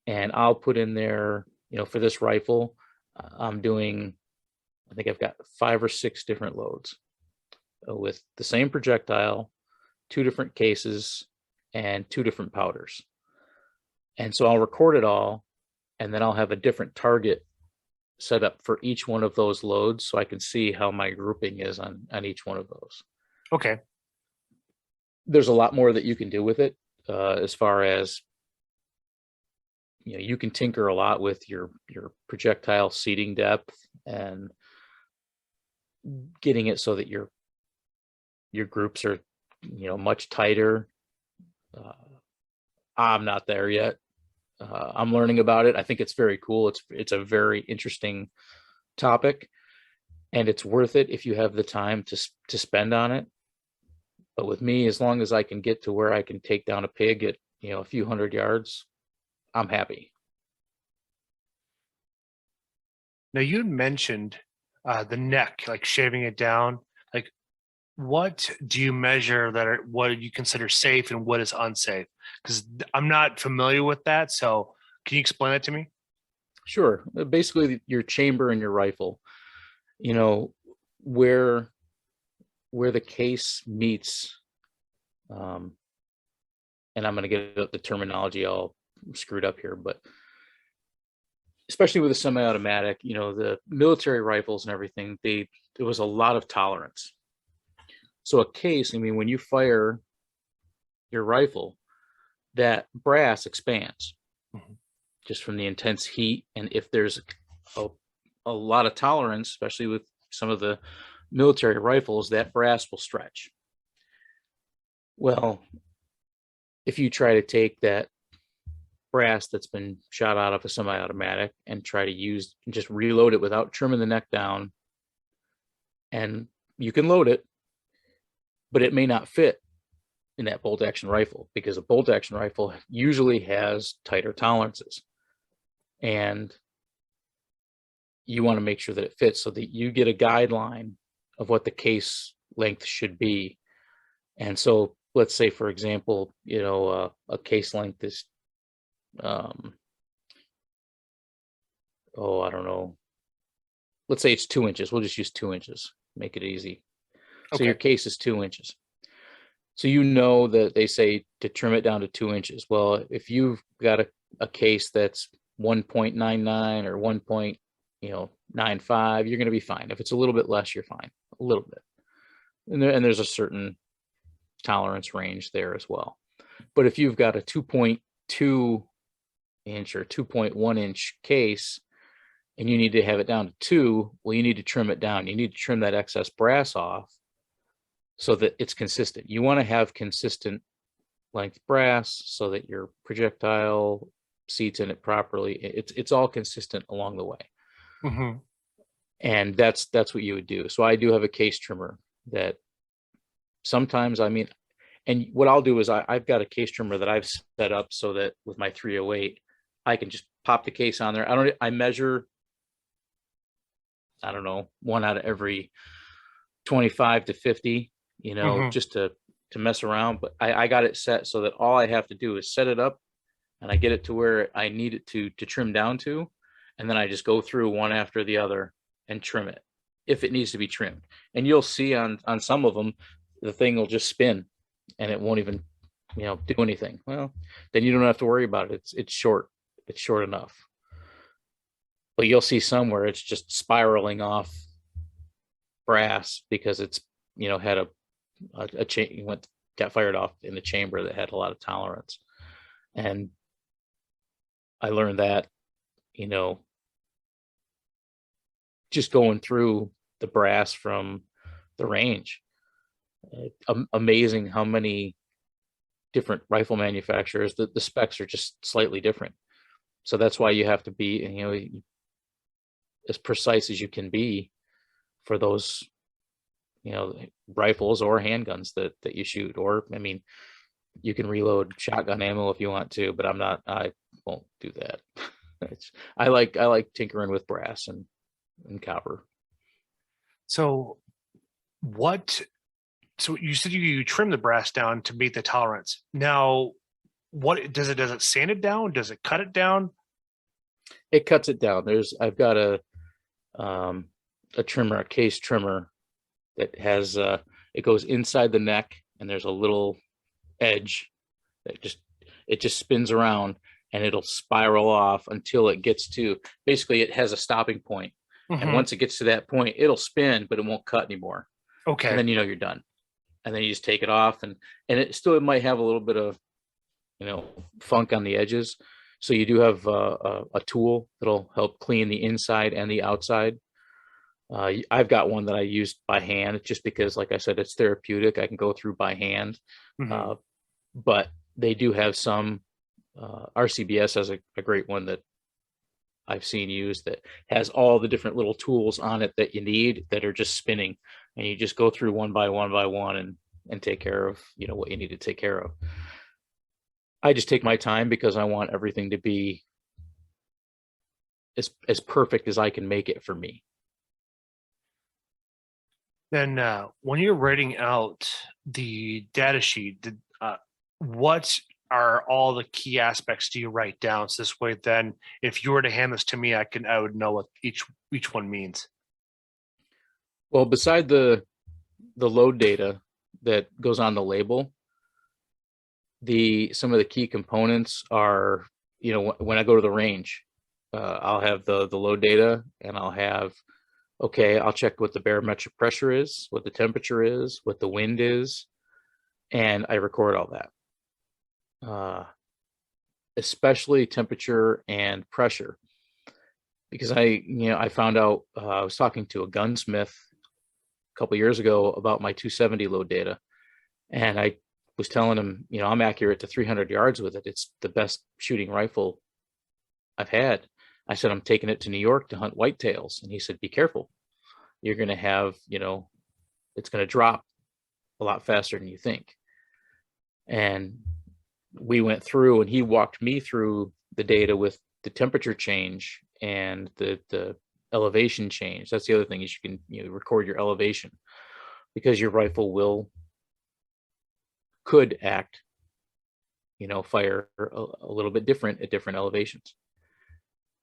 And I'll put in there, for this rifle, I'm doing, I think I've got 5 or 6 different loads with the same projectile, 2 different cases, and 2 different powders. And so I'll record it all, and then I'll have a different target set up for each one of those loads so I can see how my grouping is on each one of those. Okay. There's a lot more that you can do with it, as far as, you can tinker a lot with your projectile seating depth and getting it so that your groups are, much tighter. I'm not there yet. I'm learning about it. I think it's very cool. It's a very interesting topic, and it's worth it if you have the time to spend on it. But with me, as long as I can get to where I can take down a pig at, a few 100 yards, I'm happy. Now, you mentioned the neck, like shaving it down. Like, what do you measure what you consider safe and what is unsafe? Because I'm not familiar with that. So can you explain that to me? Sure. Basically, your chamber and your rifle, where the case meets, and I'm going to get the terminology all screwed up here, but especially with a semi-automatic, the military rifles and everything, there was a lot of tolerance. So a case, when you fire your rifle, that brass expands just from the intense heat. And if there's a lot of tolerance, especially with some of the military rifles, that brass will stretch. Well, if you try to take that brass that's been shot out of a semi-automatic and try to just reload it without trimming the neck down, and you can load it, but it may not fit in that bolt action rifle, because a bolt action rifle usually has tighter tolerances, and you want to make sure that it fits so that you get a guideline of what the case length should be. And so let's say, for example, a case length is I don't know, let's say it's 2 inches. We'll just use 2 inches, make it easy. So your case is 2 inches. So that they say to trim it down to 2 inches. Well, if you've got a case that's 1.99 or 1.95, you're going to be fine. If it's a little bit less, you're fine, a little bit. And there's a certain tolerance range there as well. But if you've got a 2.2 inch or 2.1 inch case and you need to have it down to 2, well, you need to trim it down. You need to trim that excess brass off so that it's consistent. You want to have consistent length brass so that your projectile seats in it properly. It's all consistent along the way. Mm-hmm. And that's what you would do. So I do have a case trimmer that sometimes, and what I'll do is I've got a case trimmer that I've set up so that with my 308, I can just pop the case on there. I measure, one out of every 25 to 50, just to mess around. But I got it set so that all I have to do is set it up, and I get it to where I need it to trim down to. And then I just go through one after the other and trim it if it needs to be trimmed. And you'll see on some of them, the thing will just spin and it won't even, do anything. Well, then you don't have to worry about it. It's short. It's short enough. But you'll see some where it's just spiraling off brass because it's, had a chain got fired off in the chamber that had a lot of tolerance. And I learned that, just going through the brass from the range. Amazing how many different rifle manufacturers, the specs are just slightly different. So that's why you have to be, as precise as you can be for those, rifles or handguns that you shoot. Or, you can reload shotgun ammo if you want to, but I won't do that. I like tinkering with brass and copper. So you said you trim the brass down to meet the tolerance. Now, what does it sand it down? Does it cut it down? It cuts it down. I've got a trimmer, a case trimmer that has it goes inside the neck, and there's a little edge that just spins around, and it'll spiral off until it gets to, basically it has a stopping point. Mm-hmm. And once it gets to that point, it'll spin, but it won't cut anymore. Okay. And then you're done. And then you just take it off, and it might have a little bit of funk on the edges. So you do have a tool that'll help clean the inside and the outside. I've got one that I use by hand just because, like I said, it's therapeutic. I can go through by hand. Mm-hmm. But they do have some, RCBS has a great one that I've seen used that has all the different little tools on it that you need that are just spinning, and you just go through one by one and take care of, what you need to take care of. I just take my time because I want everything to be as perfect as I can make it for me. Then when you're writing out the data sheet, what are all the key aspects do you write down? So this way, then if you were to hand this to me, I would know what each one means. Well, beside the load data that goes on the label, some of the key components are, when I go to the range, I'll have the load data, and I'll check what the barometric pressure is, what the temperature is, what the wind is, and I record all that. Especially temperature and pressure, because I found out, I was talking to a gunsmith a couple years ago about my 270 load data, and I was telling him, I'm accurate to 300 yards with it. It's the best shooting rifle I've had. I said, I'm taking it to New York to hunt whitetails. And he said, be careful. You're going to have, it's going to drop a lot faster than you think. And we went through, and he walked me through the data with the temperature change and the elevation change. That's the other thing, is you can record your elevation, because your rifle could act, fire a little bit different at different elevations.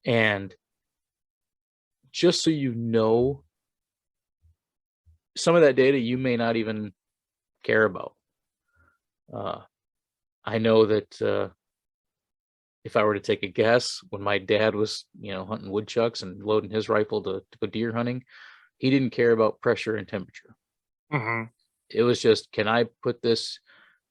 And just so some of that data you may not even care about. I know that if I were to take a guess, when my dad was, hunting woodchucks and loading his rifle to go deer hunting, he didn't care about pressure and temperature. Mm-hmm. It was just, can I put this,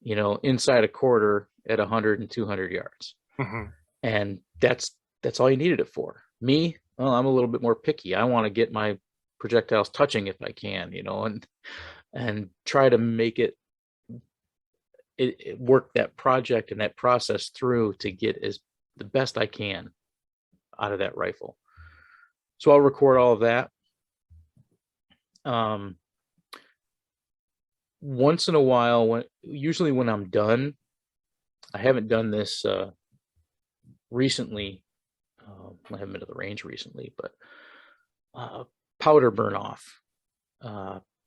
inside a quarter at 100 and 200 yards? Mm-hmm. And that's all you needed it for. Me, well, I'm a little bit more picky. I want to get my projectiles touching if I can, and try to make it work that project and that process through to get the best I can out of that rifle. So I'll record all of that. Once in a while, usually when I'm done, I haven't done this recently. I haven't been to the range recently, but powder burn off.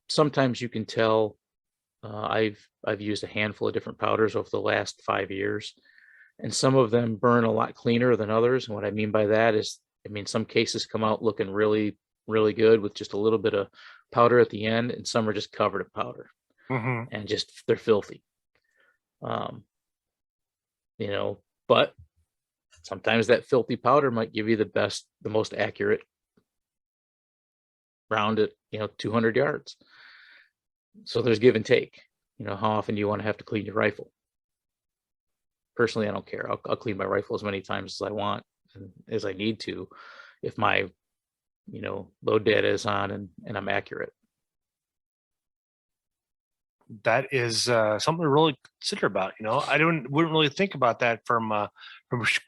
Sometimes you can tell. I've used a handful of different powders over the last 5 years, and some of them burn a lot cleaner than others. And what I mean by that is, some cases come out looking really, really good with just a little bit of powder at the end, and some are just covered in powder. Mm-hmm. And they're filthy. You know, but sometimes that filthy powder might give you the most accurate round at, 200 yards. So there's give and take. How often do you want to have to clean your rifle? Personally, I don't care. I'll clean my rifle as many times as I want and as I need to, if my, load data is on and I'm accurate. That is something to really consider about. I wouldn't really think about that from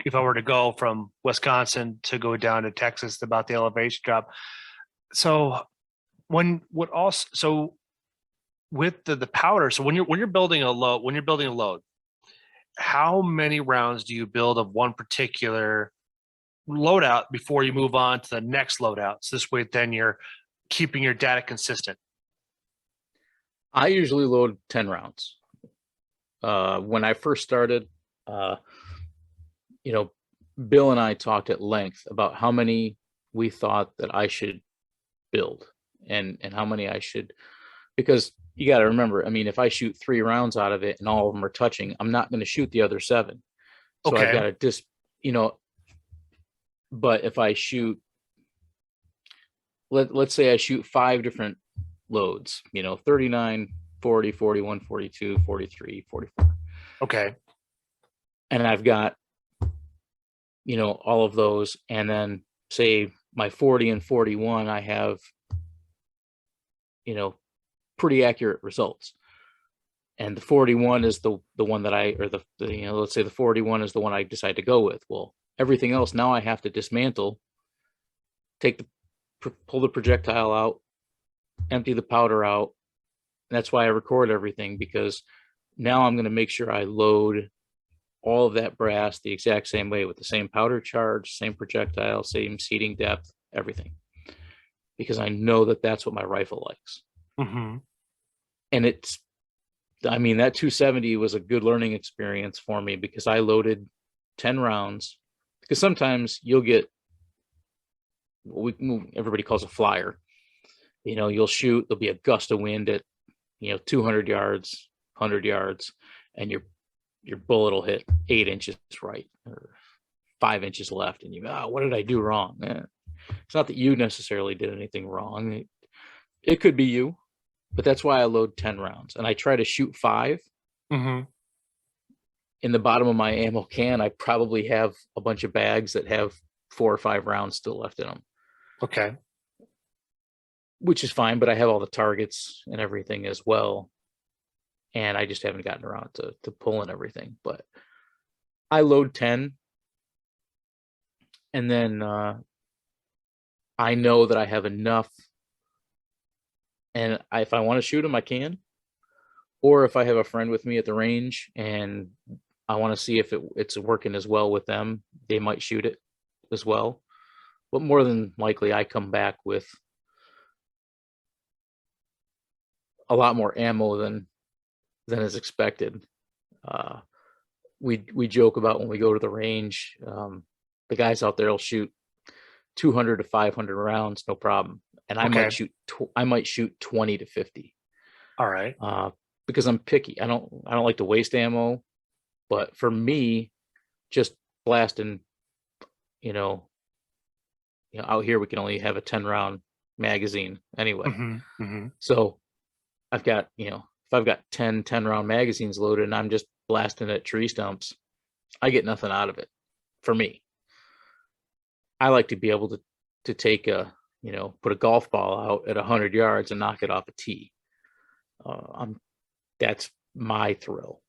if I were to go from Wisconsin to go down to Texas, about the elevation drop. So with the powder, so when you're building a load, how many rounds do you build of one particular loadout before you move on to the next loadout? So this way, then you're keeping your data consistent. I usually load 10 rounds. When I first started, Bill and I talked at length about how many we thought that I should build and how many I should, because you got to remember, if I shoot 3 rounds out of it and all of them are touching, I'm not going to shoot the other 7. So okay. I've got to but if I shoot, let's say I shoot 5 different loads, 39, 40, 41, 42, 43, 44. Okay. And I've got, all of those. And then say my 40 and 41, I have, pretty accurate results. And the 41 is the one that let's say the 41 is the one I decide to go with. Well, everything else now I have to dismantle, pull the projectile out, empty the powder out. And that's why I record everything, because now I'm going to make sure I load all of that brass the exact same way, with the same powder charge, same projectile, same seating depth, everything, because I know that that's what my rifle likes. Mm-hmm. And that 270 was a good learning experience for me, because I loaded 10 rounds, because sometimes you'll get what everybody calls a flyer. You'll shoot, there'll be a gust of wind at 200 yards, 100 yards, and your bullet will hit 8 inches right or 5 inches left, and what did I do wrong? It's not that you necessarily did anything wrong. It could be you, but that's why I load 10 rounds, and I try to shoot 5. Mm-hmm. In the bottom of my ammo can, I probably have a bunch of bags that have 4 or 5 rounds still left in them. Okay. Which is fine, but I have all the targets and everything as well. And I just haven't gotten around to pulling everything. But I load 10. And then I know that I have enough. And if I want to shoot them, I can. Or if I have a friend with me at the range and I want to see if it's working as well with them, they might shoot it as well. But more than likely, I come back with a lot more ammo than is expected. We joke about when we go to the range, the guys out there will shoot 200 to 500 rounds, no problem, and I might shoot 20 to 50. All right. Because I'm picky. I don't like to waste ammo, but for me, just blasting, out here we can only have a 10 round magazine anyway. Mm-hmm. Mm-hmm. So I've got, if I've got 10 round magazines loaded and I'm just blasting at tree stumps, I get nothing out of it. For me, I like to be able to take put a golf ball out at 100 yards and knock it off a tee. That's my thrill.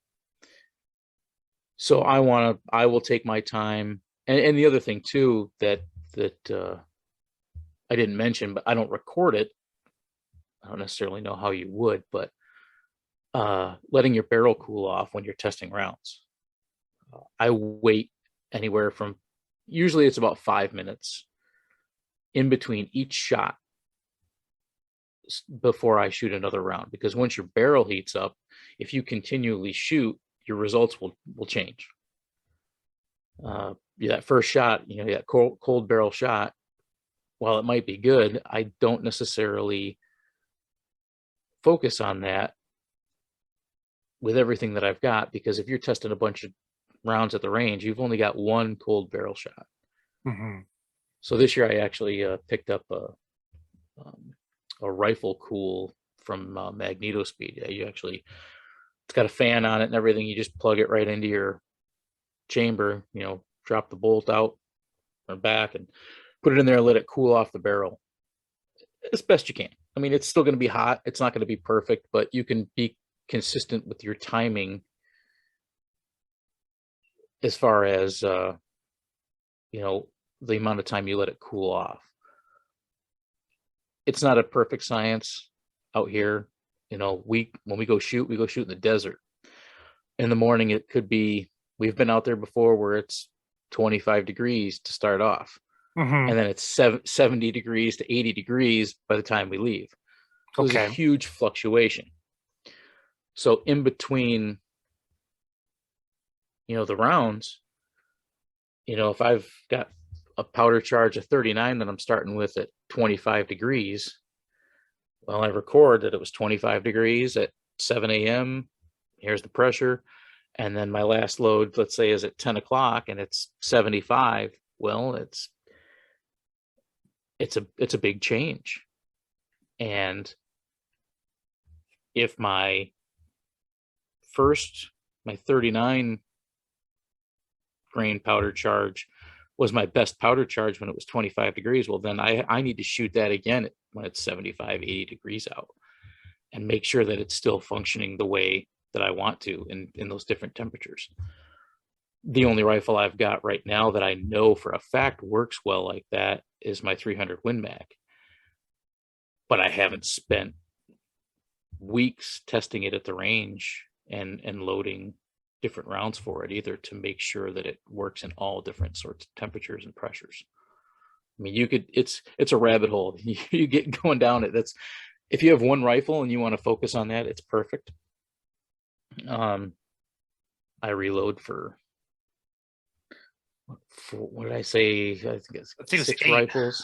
So I will take my time. And the other thing too, that I didn't mention, but I don't record it. I don't necessarily know how you would, but letting your barrel cool off when you're testing rounds. I wait anywhere from, usually it's about 5 minutes in between each shot before I shoot another round, because once your barrel heats up, if you continually shoot, your results will change. That first shot, that cold barrel shot, while it might be good, I don't necessarily focus on that with everything that I've got, because if you're testing a bunch of rounds at the range, you've only got one cold barrel shot. Mm-hmm. So this year I actually picked up a rifle cool from Magneto Speed. You actually, it's got a fan on it and everything. You just plug it right into your chamber, drop the bolt out or back and put it in there and let it cool off the barrel as best you can. I mean, it's still going to be hot. It's not going to be perfect, but you can be consistent with your timing as far as, the amount of time you let it cool off. It's not a perfect science out here. When we go shoot in the desert. In the morning, it could be, we've been out there before where it's 25 degrees to start off. Mm-hmm. And then it's 70 degrees to 80 degrees by the time we leave. So there's a huge fluctuation. So in between, the rounds, if I've got a powder charge of 39 that I'm starting with at 25 degrees, well, I record that it was 25 degrees at 7 a.m. Here's the pressure. And then my last load, let's say, is at 10 o'clock and it's 75. Well, it's a big change. And if my 39 grain powder charge was my best powder charge when it was 25 degrees, well, then I need to shoot that again when it's 75, 80 degrees out and make sure that it's still functioning the way that I want to in those different temperatures. The only rifle I've got right now that I know for a fact works well like that is my 300 Win Mag. But I haven't spent weeks testing it at the range and loading different rounds for it either to make sure that it works in all different sorts of temperatures and pressures. I mean, it's a rabbit hole. You get going down it. That's, if you have one rifle and you want to focus on that, it's perfect. I reload for what did I say? I think it's 6 rifles.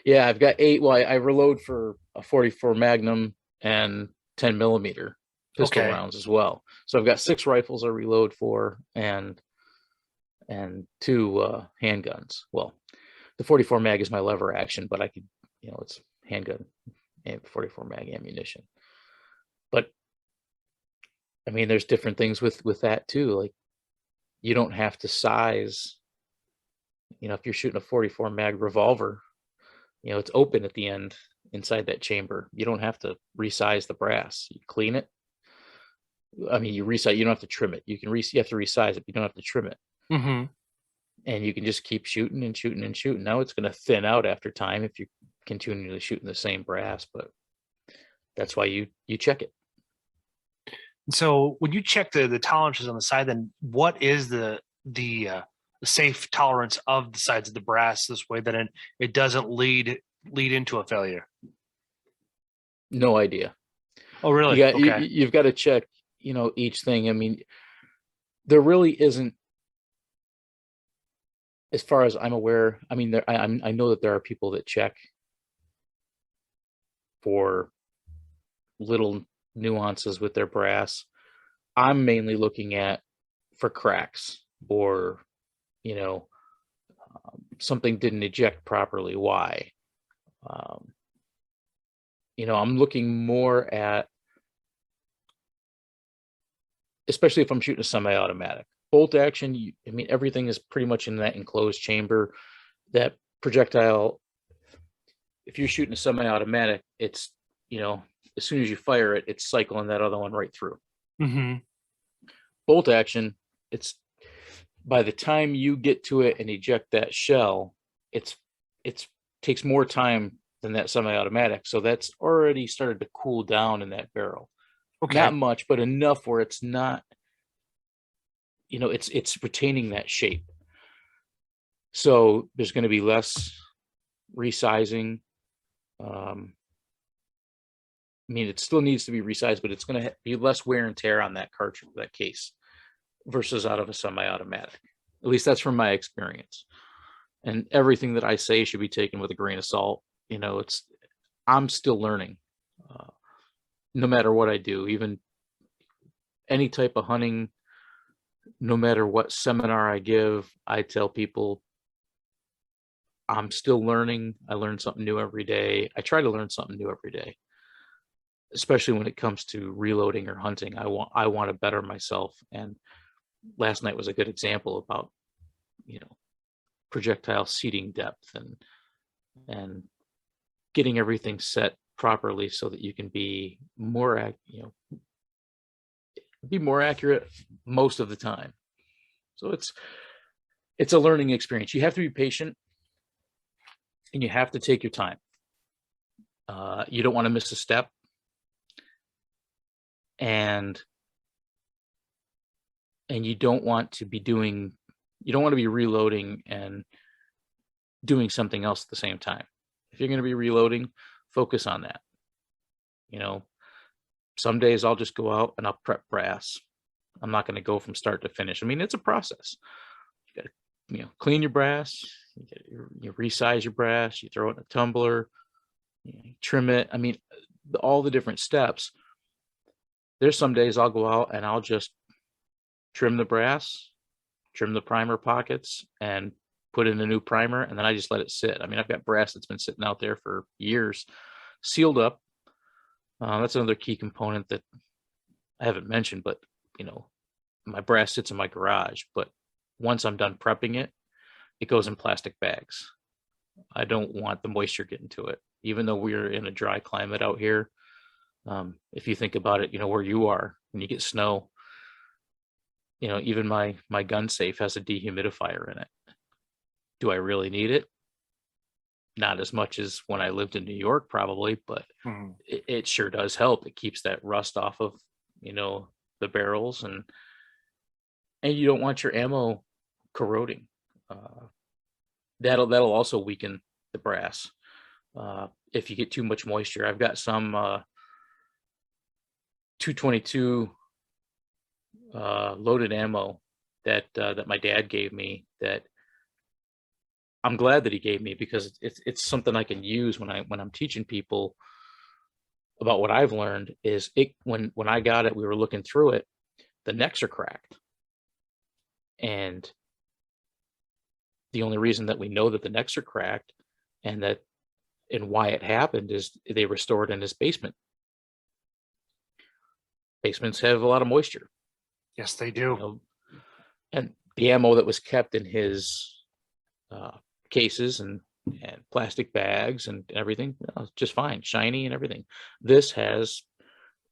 Yeah, I've got 8. Well, I reload for a 44 Magnum and 10 millimeter pistol rounds as well. So I've got 6 rifles I reload for and 2 handguns. Well, the 44 mag is my lever action, but I could, it's handgun and 44 mag ammunition. But I mean, there's different things with that too. Like, you don't have to size, if you're shooting a 44 mag revolver, it's open at the end inside that chamber. You don't have to resize the brass. You clean it. I mean, you resize, you don't have to trim it. You have to resize it, but you don't have to trim it. Mm-hmm. And you can just keep shooting and shooting and shooting. Now it's going to thin out after time if you continually shooting the same brass, but that's why you check it. So when you check the tolerances on the side, then what is the safe tolerance of the sides of the brass this way that it doesn't lead into a failure? No idea. Oh, really? You've got to check, each thing. I mean, there really isn't, as far as I'm aware. I mean, I know that there are people that check for little nuances with their brass. I'm mainly looking at for cracks or, something didn't eject properly. Why? I'm looking more at, especially if I'm shooting a semi-automatic. Bolt action, I mean, everything is pretty much in that enclosed chamber. That projectile, if you're shooting a semi-automatic, it's, as soon as you fire it, it's cycling that other one right through. Mm-hmm. Bolt action, it's, by the time you get to it and eject that shell, it's takes more time than that semi-automatic. So that's already started to cool down in that barrel. Okay. Not much, but enough where it's not, it's retaining that shape. So there's going to be less resizing. I mean, it still needs to be resized, but it's going to be less wear and tear on that cartridge, that case, versus out of a semi-automatic. At least that's from my experience. And everything that I say should be taken with a grain of salt. I'm still learning, no matter what I do. Even any type of hunting, no matter what seminar I give, I tell people I'm still learning. I learn something new every day. I try to learn something new every day, especially when it comes to reloading or hunting. I want to better myself. And last night was a good example about, projectile seating depth and getting everything set properly so that you can be more accurate most of the time. So it's a learning experience. You have to be patient and you have to take your time. You don't want to miss a step, and you don't want to be reloading and doing something else at the same time. If you're going to be reloading, focus on that. Some days I'll just go out and I'll prep brass. I'm not going to go from start to finish. I mean, it's a process. You got to, clean your brass, you resize your brass, you throw it in a tumbler, you trim it. I mean, all the different steps. There's some days I'll go out and I'll just trim the brass, trim the primer pockets, and put in a new primer, and then I just let it sit. I mean, I've got brass that's been sitting out there for years, sealed up. That's another key component that I haven't mentioned, but my brass sits in my garage, but once I'm done prepping it, it goes in plastic bags. I don't want the moisture getting to it, even though we're in a dry climate out here. If you think about it, where you are, when you get snow, even my gun safe has a dehumidifier in it. Do I really need it? Not as much as when I lived in New York, probably, but it sure does help. It keeps that rust off of, the barrels, and you don't want your ammo corroding. That'll also weaken the brass. If you get too much moisture. I've got some 222 loaded ammo that my dad gave me, that I'm glad that he gave me, because it's something I can use when I'm teaching people about what I've learned. Is it when I got it, we were looking through it, the necks are cracked, and the only reason that we know that the necks are cracked and why it happened is they were stored in his basement. Basements have a lot of moisture. Yes, they do. And the ammo that was kept in his cases and plastic bags and everything, just fine, shiny and everything. This has,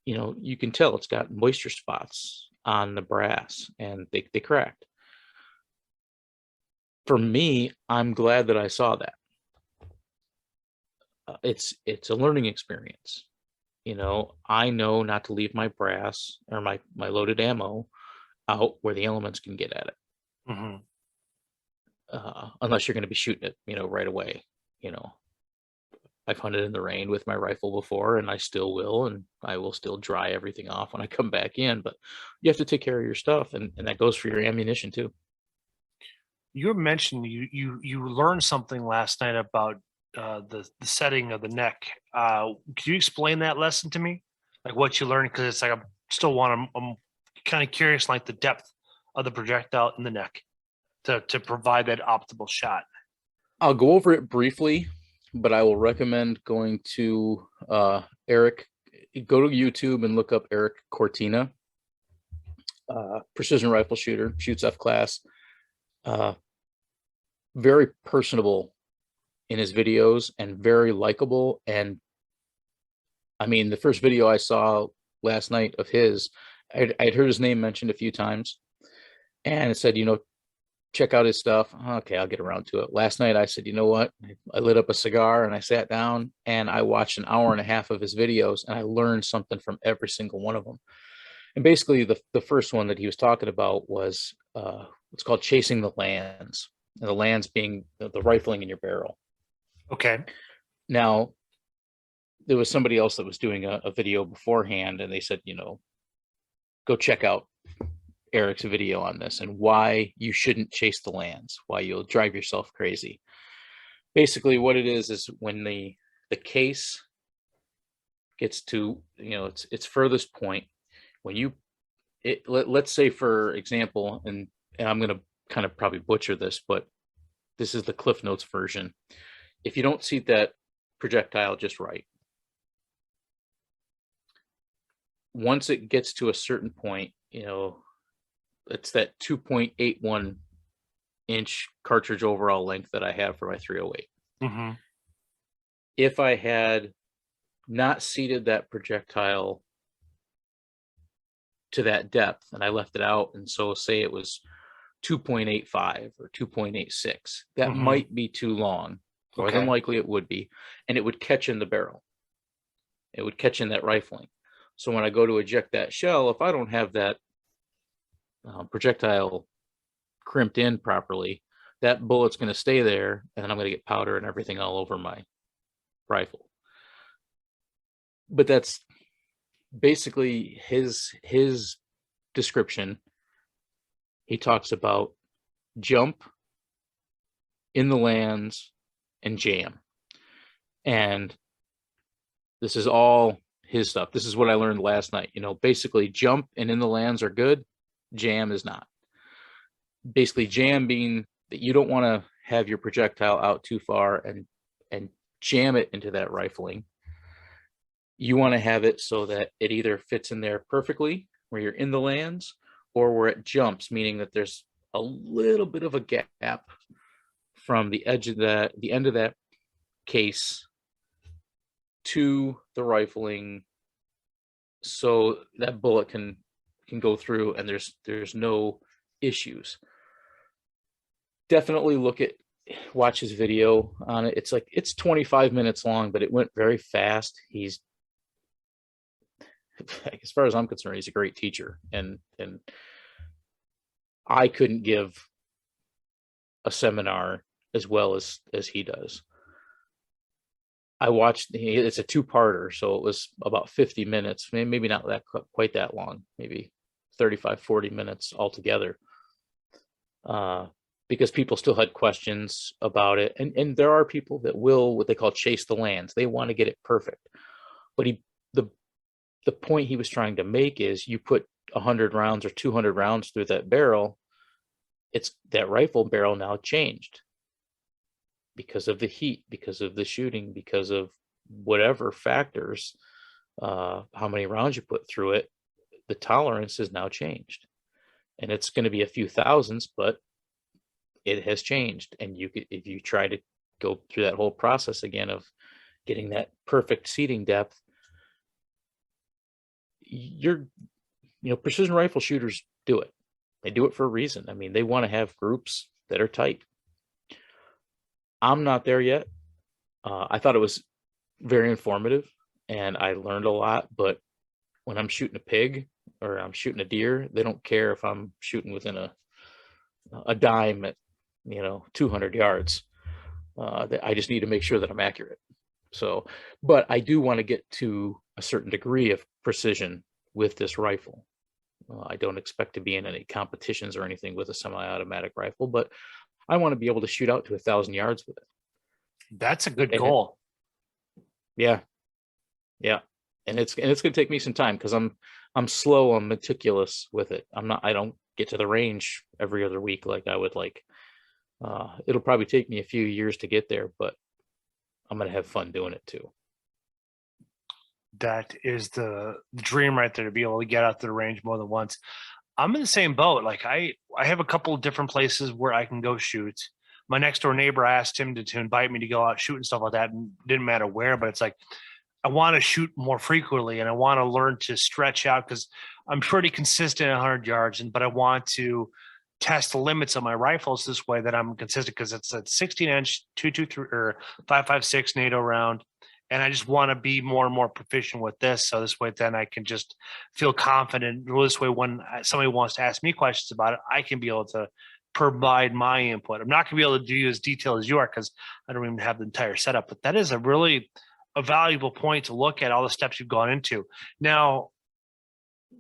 you can tell it's got moisture spots on the brass, and they cracked. For me, I'm glad that I saw that. It's a learning experience. I know not to leave my brass or my loaded ammo out where the elements can get at it. Unless you're going to be shooting it, right away. I've hunted in the rain with my rifle before, and I still will, and I will still dry everything off when I come back in. But you have to take care of your stuff, and that goes for your ammunition too. You mentioned you learned something last night about the setting of the neck. Could you explain that lesson to me, like what you learned? Because it's like I'm kind of curious, like the depth of the projectile in the neck to provide that optimal shot. I'll go over it briefly, but I will recommend going to Eric. Go to YouTube and look up Eric Cortina, precision rifle shooter, shoots F-class. Very personable in his videos and very likable. And I mean, the first video I saw last night of his, I'd heard his name mentioned a few times, and it said, check out his stuff. Okay, I'll get around to it. Last night I said, you know what? I lit up a cigar and I sat down and I watched an hour and a half of his videos, and I learned something from every single one of them. And basically the first one that he was talking about was what's called chasing the lands, and the lands being the rifling in your barrel. Okay. Now, there was somebody else that was doing a video beforehand, and they said, go check out Eric's video on this and why you shouldn't chase the lands, why you'll drive yourself crazy. Basically what it is when the case gets to its furthest point, when you let's say, for example, and I'm going to kind of probably butcher this, but this is the Cliff Notes version. If you don't seat that projectile just right, once it gets to a certain point, it's that 2.81 inch cartridge overall length that I have for my 308. Mm-hmm. If I had not seated that projectile to that depth and I left it out, and so say it was 2.85 or 2.86, that Mm-hmm. might be too long. More than likely it would be, and it would catch in the barrel. It would catch in that rifling. So when I go to eject that shell, if I don't have that projectile crimped in properly, that bullet's going to stay there, and then I'm going to get powder and everything all over my rifle. But that's basically his description. He talks about jump, in the lands, and jam. And this is all his stuff. This is what I learned last night. Basically jump and in the lands are good. Jam is not. Basically jam being that you don't want to have your projectile out too far and jam it into that rifling. You want to have it so that it either fits in there perfectly where you're in the lands, or where it jumps, meaning that there's a little bit of a gap from the edge of the end of that case to the rifling, so that bullet can go through and there's no issues. Definitely watch his video on it. It's 25 minutes long, but it went very fast. He's, as far as I'm concerned, he's a great teacher, and I couldn't give a seminar as well as he does. I watched, it's a two-parter, so it was about 50 minutes, maybe not quite that long, maybe 35, 40 minutes altogether, because people still had questions about it. And there are people that will, what they call, chase the lands. They want to get it perfect. But the point he was trying to make is, you put 100 rounds or 200 rounds through that barrel, it's that rifle barrel now changed because of the heat, because of the shooting, because of whatever factors, how many rounds you put through it, the tolerance is now changed. And it's going to be a few thousands, but it has changed. And if you try to go through that whole process again of getting that perfect seating depth, precision rifle shooters do it. They do it for a reason. I mean, they want to have groups that are tight. I'm not there yet. I thought it was very informative and I learned a lot, but when I'm shooting a pig or I'm shooting a deer, they don't care if I'm shooting within a dime at 200 yards. I just need to make sure that I'm accurate. So, but I do want to get to a certain degree of precision with this rifle. I don't expect to be in any competitions or anything with a semi-automatic rifle, but I want to be able to shoot out to 1,000 yards with it. That's a good goal. Yeah. And it's going to take me some time, because I'm slow, I'm meticulous with it. I don't get to the range every other week like I would like. It'll probably take me a few years to get there, but I'm going to have fun doing it too. That is the dream right there, to be able to get out to the range more than once. I'm in the same boat. Like I have a couple of different places where I can go shoot. My next door neighbor, I asked him to invite me to go out shoot and stuff like that, and didn't matter where, but it's like, I want to shoot more frequently and I want to learn to stretch out, because I'm pretty consistent at 100 yards, but I want to test the limits of my rifles this way that I'm consistent, because it's a 16-inch 223 or 5.56 NATO round. And I just want to be more and more proficient with this. So this way, then I can just feel confident. This way, when somebody wants to ask me questions about it, I can be able to provide my input. I'm not going to be able to do as detailed as you are, because I don't even have the entire setup. But that is a valuable point to look at, all the steps you've gone into. Now,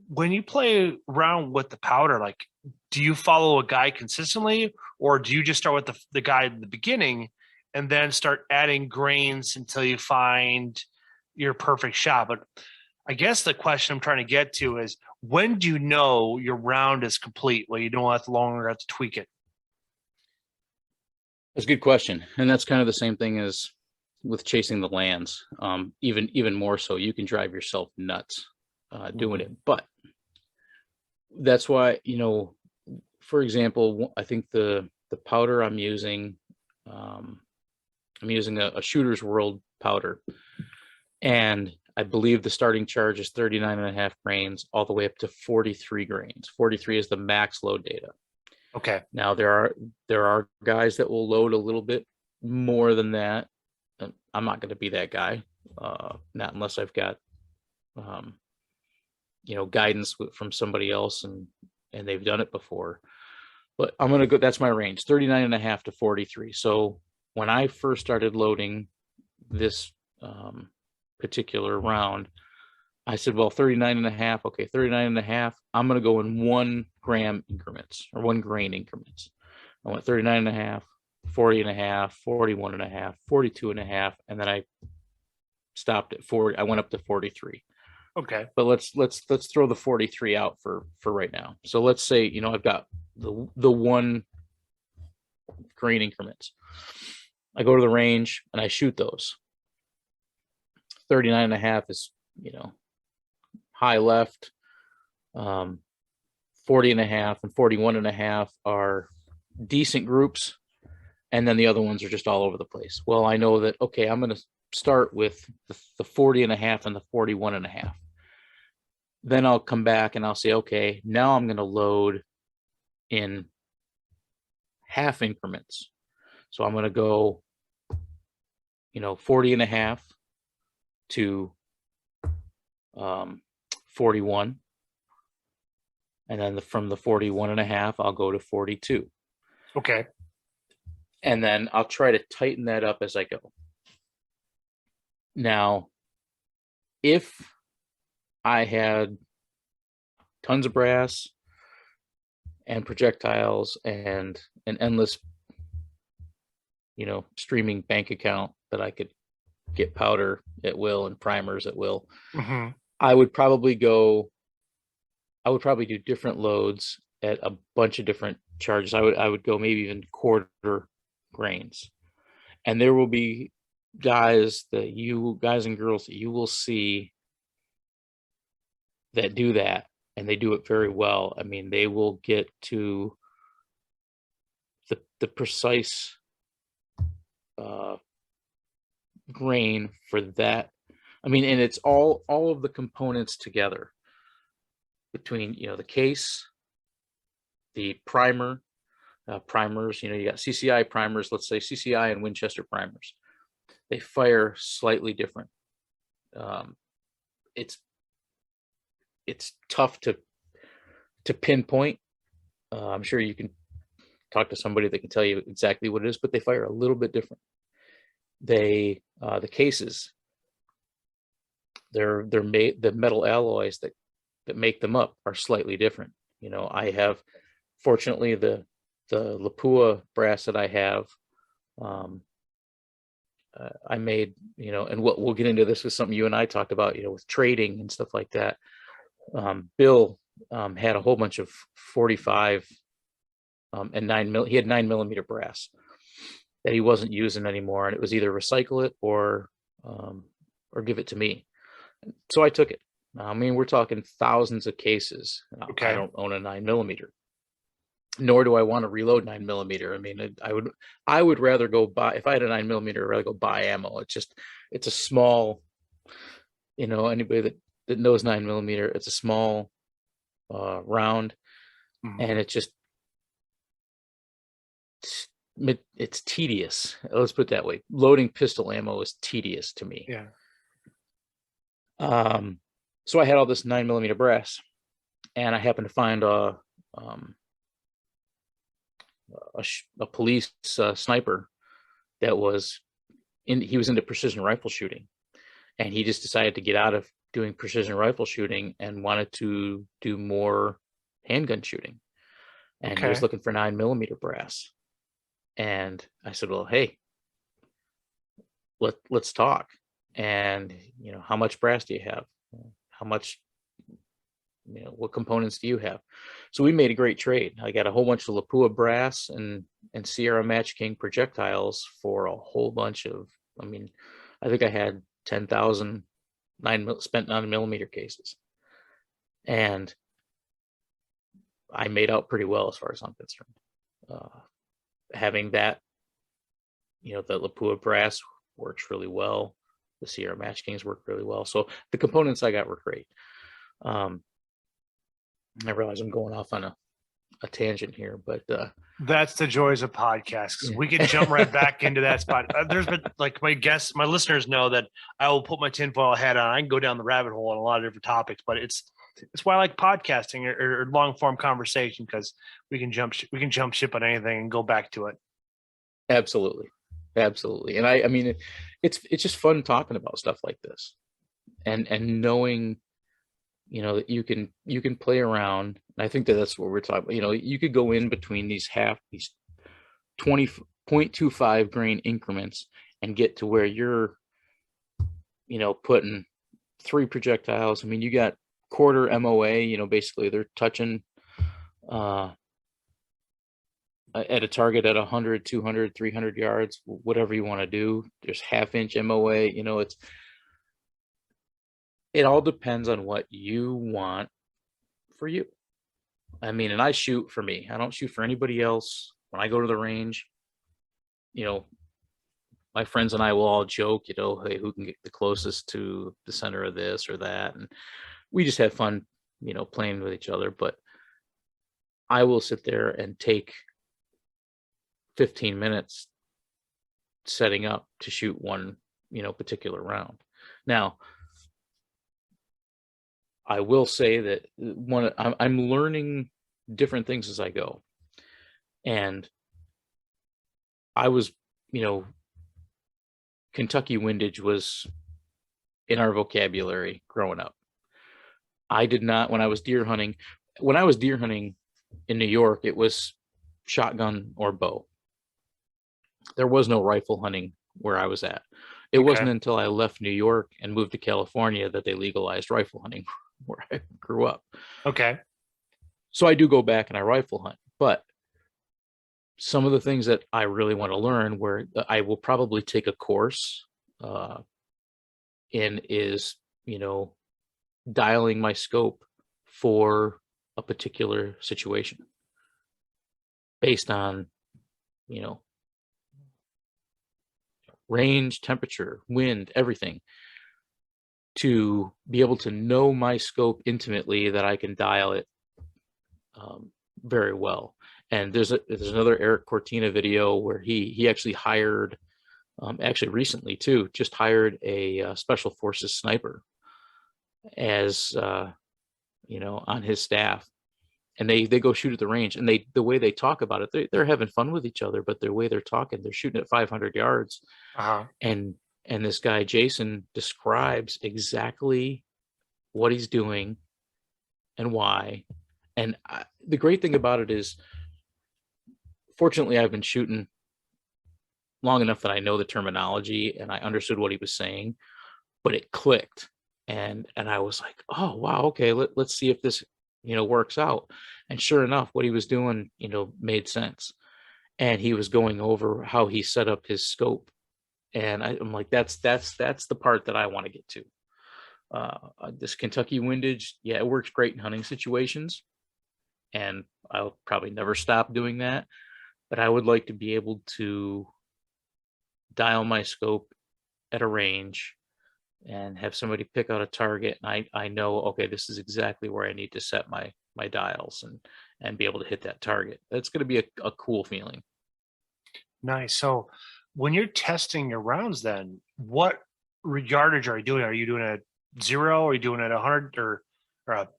when you play around with the powder, like, do you follow a guide consistently, or do you just start with the guide in the beginning and then start adding grains until you find your perfect shot? But I guess the question I'm trying to get to is, when do you know your round is complete? Well, you don't have to longer have to tweak it. That's a good question. And that's kind of the same thing as with chasing the lands. Even more so, you can drive yourself nuts doing it. But that's why, for example, I think the powder I'm using a Shooter's World powder, and I believe the starting charge is 39.5 grains all the way up to 43 grains. 43 is the max load data. Okay. Now there are guys that will load a little bit more than that. I'm not going to be that guy, not unless I've got guidance from somebody else and they've done it before. But I'm going to go, that's my range, 39.5 to 43. So when I first started loading this particular round, I said, well, 39.5, okay, 39.5, I'm going to go in 1 gram increments or 1 grain increments. I went 39.5, 40.5, 41.5, 42.5, and then I stopped at 40. I went up to 43. Okay. But let's throw the 43 out for right now. So let's say, I've got the 1 grain increments. I go to the range and I shoot those. 39.5 is, high left. 40.5 and 41.5 are decent groups. And then the other ones are just all over the place. Well, I know that, okay, I'm going to start with the 40.5 and the 41.5. Then I'll come back and I'll say, okay, now I'm going to load in half increments. So I'm going to go, 40.5 to 41. And then from the 41.5, I'll go to 42. Okay. And then I'll try to tighten that up as I go. Now, if I had tons of brass and projectiles and an endless, streaming bank account that I could get powder at will and primers at will, I would probably do different loads at a bunch of different charges. I would go maybe even quarter grains. And there will be guys and girls that you will see that do that, and they do it very well. I mean, they will get to the precise grain for that. I mean, and it's all of the components together between, the case, the primers, you got CCI primers, let's say CCI and Winchester primers. They fire slightly different. It's tough to pinpoint. I'm sure you can talk to somebody that can tell you exactly what it is, but they fire a little bit different. The cases, they're made, the metal alloys that make them up are slightly different. I have, fortunately, the Lapua brass that I have, I made, and we'll get into this with something you and I talked about, with trading and stuff like that. Bill had a whole bunch of 45 and 9mm. He had 9mm brass that he wasn't using anymore, and it was either recycle it or give it to me. So I took it. I mean, we're talking thousands of cases. Okay. I don't own a 9mm, nor do I want to reload 9mm. I mean, I would rather go buy, if I had a 9mm, I'd rather go buy ammo. It's a small, anybody that knows 9mm, it's a small round, and it's tedious. Let's put it that way. Loading pistol ammo is tedious to me. Yeah. So I had all this 9mm brass, and I happened to find a police sniper that he was into precision rifle shooting, and he just decided to get out of doing precision rifle shooting and wanted to do more handgun shooting. And he was looking for 9mm brass. And I said, well, hey, let's talk. And, how much brass do you have? how much, what components do you have? So we made a great trade. I got a whole bunch of Lapua brass and Sierra Match King projectiles for a whole bunch of, I think I had 10,000 spent 9mm cases, and I made out pretty well as far as I'm concerned. Having that, the Lapua brass works really well. The Sierra Match Kings work really well. So the components I got were great. I realize I'm going off on a tangent here, but that's the joys of podcasts, because we can jump right back into that spot. There's been, like, my listeners know that I will put my tinfoil hat on. I can go down the rabbit hole on a lot of different topics, but it's why I like podcasting or long form conversation, because we can jump ship on anything and go back to it. Absolutely. And I mean, it's just fun talking about stuff like this, and knowing, that you can play around. And I think that's what we're talking about. You could go in between these 20.25 grain increments and get to where you're, putting 3 projectiles. I mean, you got quarter MOA, basically they're touching at a target at 100, 200, 300 yards, whatever you want to do. There's 1/2 inch MOA, it all depends on what you want for you. I mean, and I shoot for me. I don't shoot for anybody else. When I go to the range, my friends and I will all joke, hey, who can get the closest to the center of this or that? And we just have fun, playing with each other. But I will sit there and take 15 minutes setting up to shoot one, particular round. Now, I will say that I'm learning different things as I go. And I was, Kentucky windage was in our vocabulary growing up. I did not, when I was deer hunting in New York, it was shotgun or bow. There was no rifle hunting where I was at. It wasn't until I left New York and moved to California that they legalized rifle hunting where I grew up. Okay. So I do go back and I rifle hunt, but some of the things that I really want to learn, where I will probably take a course in, is, dialing my scope for a particular situation based on, range, temperature, wind, everything, to be able to know my scope intimately, that I can dial it very well. And there's another Eric Cortina video where he actually hired, actually recently too, just hired a special forces sniper as on his staff, and they go shoot at the range, and the way they talk about it, they're having fun with each other, but the way they're talking, they're shooting at 500 yards. And this guy Jason describes exactly what he's doing and why. And the great thing about it is, fortunately, I've been shooting long enough that I know the terminology and I understood what he was saying, but it clicked. And I was like, oh, wow, okay, let's see if this, works out. And sure enough, what he was doing, made sense. And he was going over how he set up his scope. And I'm like, that's the part that I want to get to. This Kentucky windage, yeah, it works great in hunting situations, and I'll probably never stop doing that. But I would like to be able to dial my scope at a range and have somebody pick out a target, and I know, okay, this is exactly where I need to set my dials and be able to hit that target. That's going to be a cool feeling. Nice. So when you're testing your rounds, then what yardage are you doing? Are you doing a 0? Are you doing it 100, or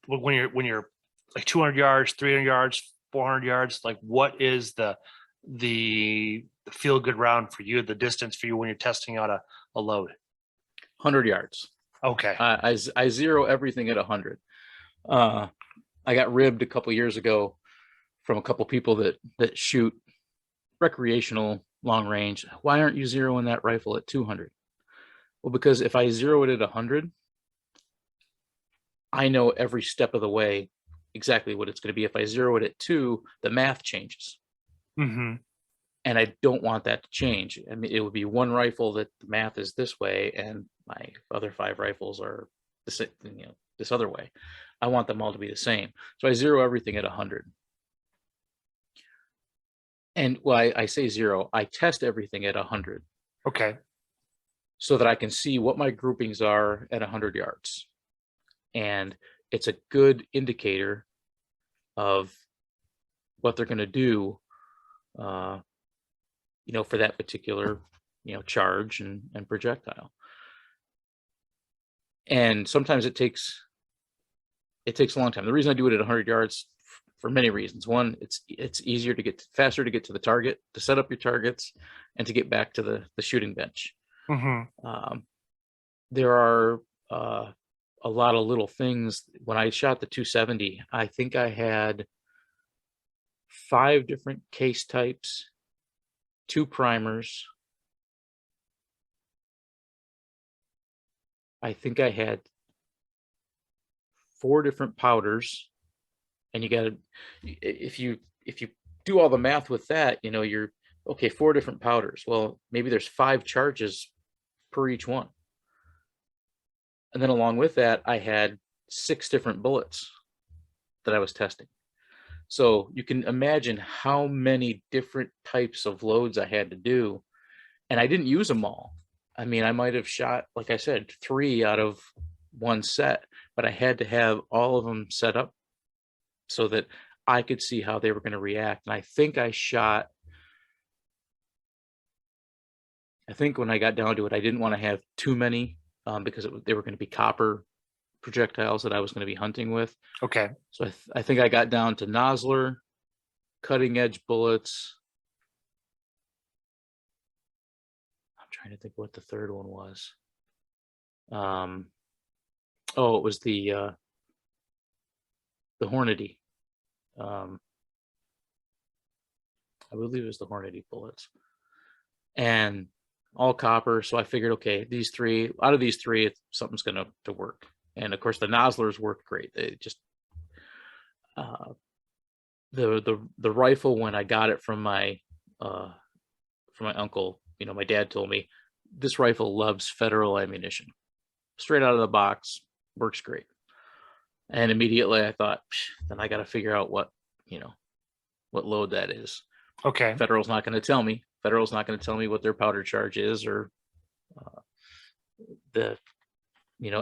when you're like 200 yards, 300 yards, 400 yards? Like, what is the feel good round for you, the distance for you when you're testing out a load? 100 yards. Okay. I zero everything at 100. I got ribbed a couple years ago from a couple people that shoot recreational long range. Why aren't you zeroing that rifle at 200? Well, because if I zero it at 100, I know every step of the way exactly what it's going to be. If I zero it at 2, the math changes. Mm-hmm. And I don't want that to change. I mean, it would be one rifle that the math is this way, and my other 5 rifles are this, this other way. I want them all to be the same. So I zero everything at 100. And I say zero, I test everything at 100. Okay. So that I can see what my groupings are at 100 yards. And it's a good indicator of what they're going to do, for that particular, charge and projectile. And sometimes it takes a long time. The reason I do it at 100 yards for many reasons. One, it's easier to faster to get to the target, to set up your targets, and to get back to the shooting bench. Mm-hmm. There are a lot of little things. When I shot the 270, I think I had 5 different case types, 2 primers. I think I had 4 different powders, and you got to, if you do all the math with that, you're okay, 4 different powders. Well, maybe there's 5 charges per each one. And then along with that, I had 6 different bullets that I was testing. So you can imagine how many different types of loads I had to do. And I didn't use them all. I mean, I might have shot, like I said, 3 out of 1 set, but I had to have all of them set up so that I could see how they were going to react. And I think when I got down to it, I didn't want to have too many because they were going to be copper projectiles that I was going to be hunting with. Okay. So I think I got down to Nosler, cutting edge bullets. I'm trying to think what the third one was. It was the Hornady. I believe it was the Hornady bullets, and all copper. So I figured, okay, out of these three, something's going to work. And of course, the Noslers worked great. They just the rifle, when I got it from my uncle, my dad told me this rifle loves Federal ammunition. Straight out of the box, works great. And immediately I thought, then I got to figure out what load that is. Okay. Federal's not going to tell me. Federal's not going to tell me what their powder charge is, or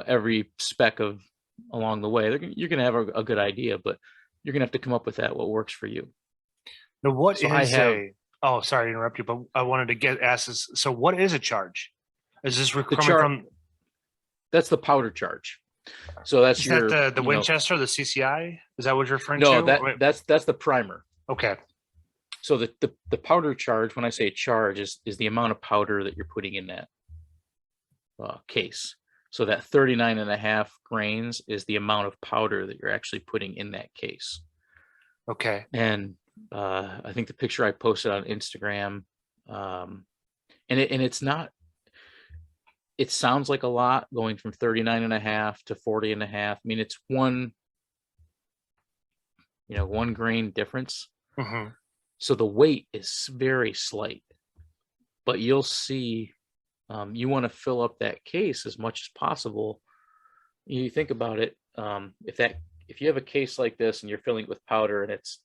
every spec of along the way. You're going to have a good idea, but you're going to have to come up with what works for you. Now, oh, sorry to interrupt you, but I wanted to ask this. So what is a charge? Is this coming from? That's the powder charge. So that's that the Winchester, the CCI? Is that what you're referring to? No, that's the primer. Okay. So the powder charge, when I say charge, is the amount of powder that you're putting in that case. So that 39.5 grains is the amount of powder that you're actually putting in that case. Okay. And I think the picture I posted on Instagram, and it's not. It sounds like a lot going from 39.5 to 40.5. I mean, it's one grain difference. Mm-hmm. So the weight is very slight, but you'll see, you want to fill up that case as much as possible. You think about it. If you have a case like this and you're filling it with powder and it's,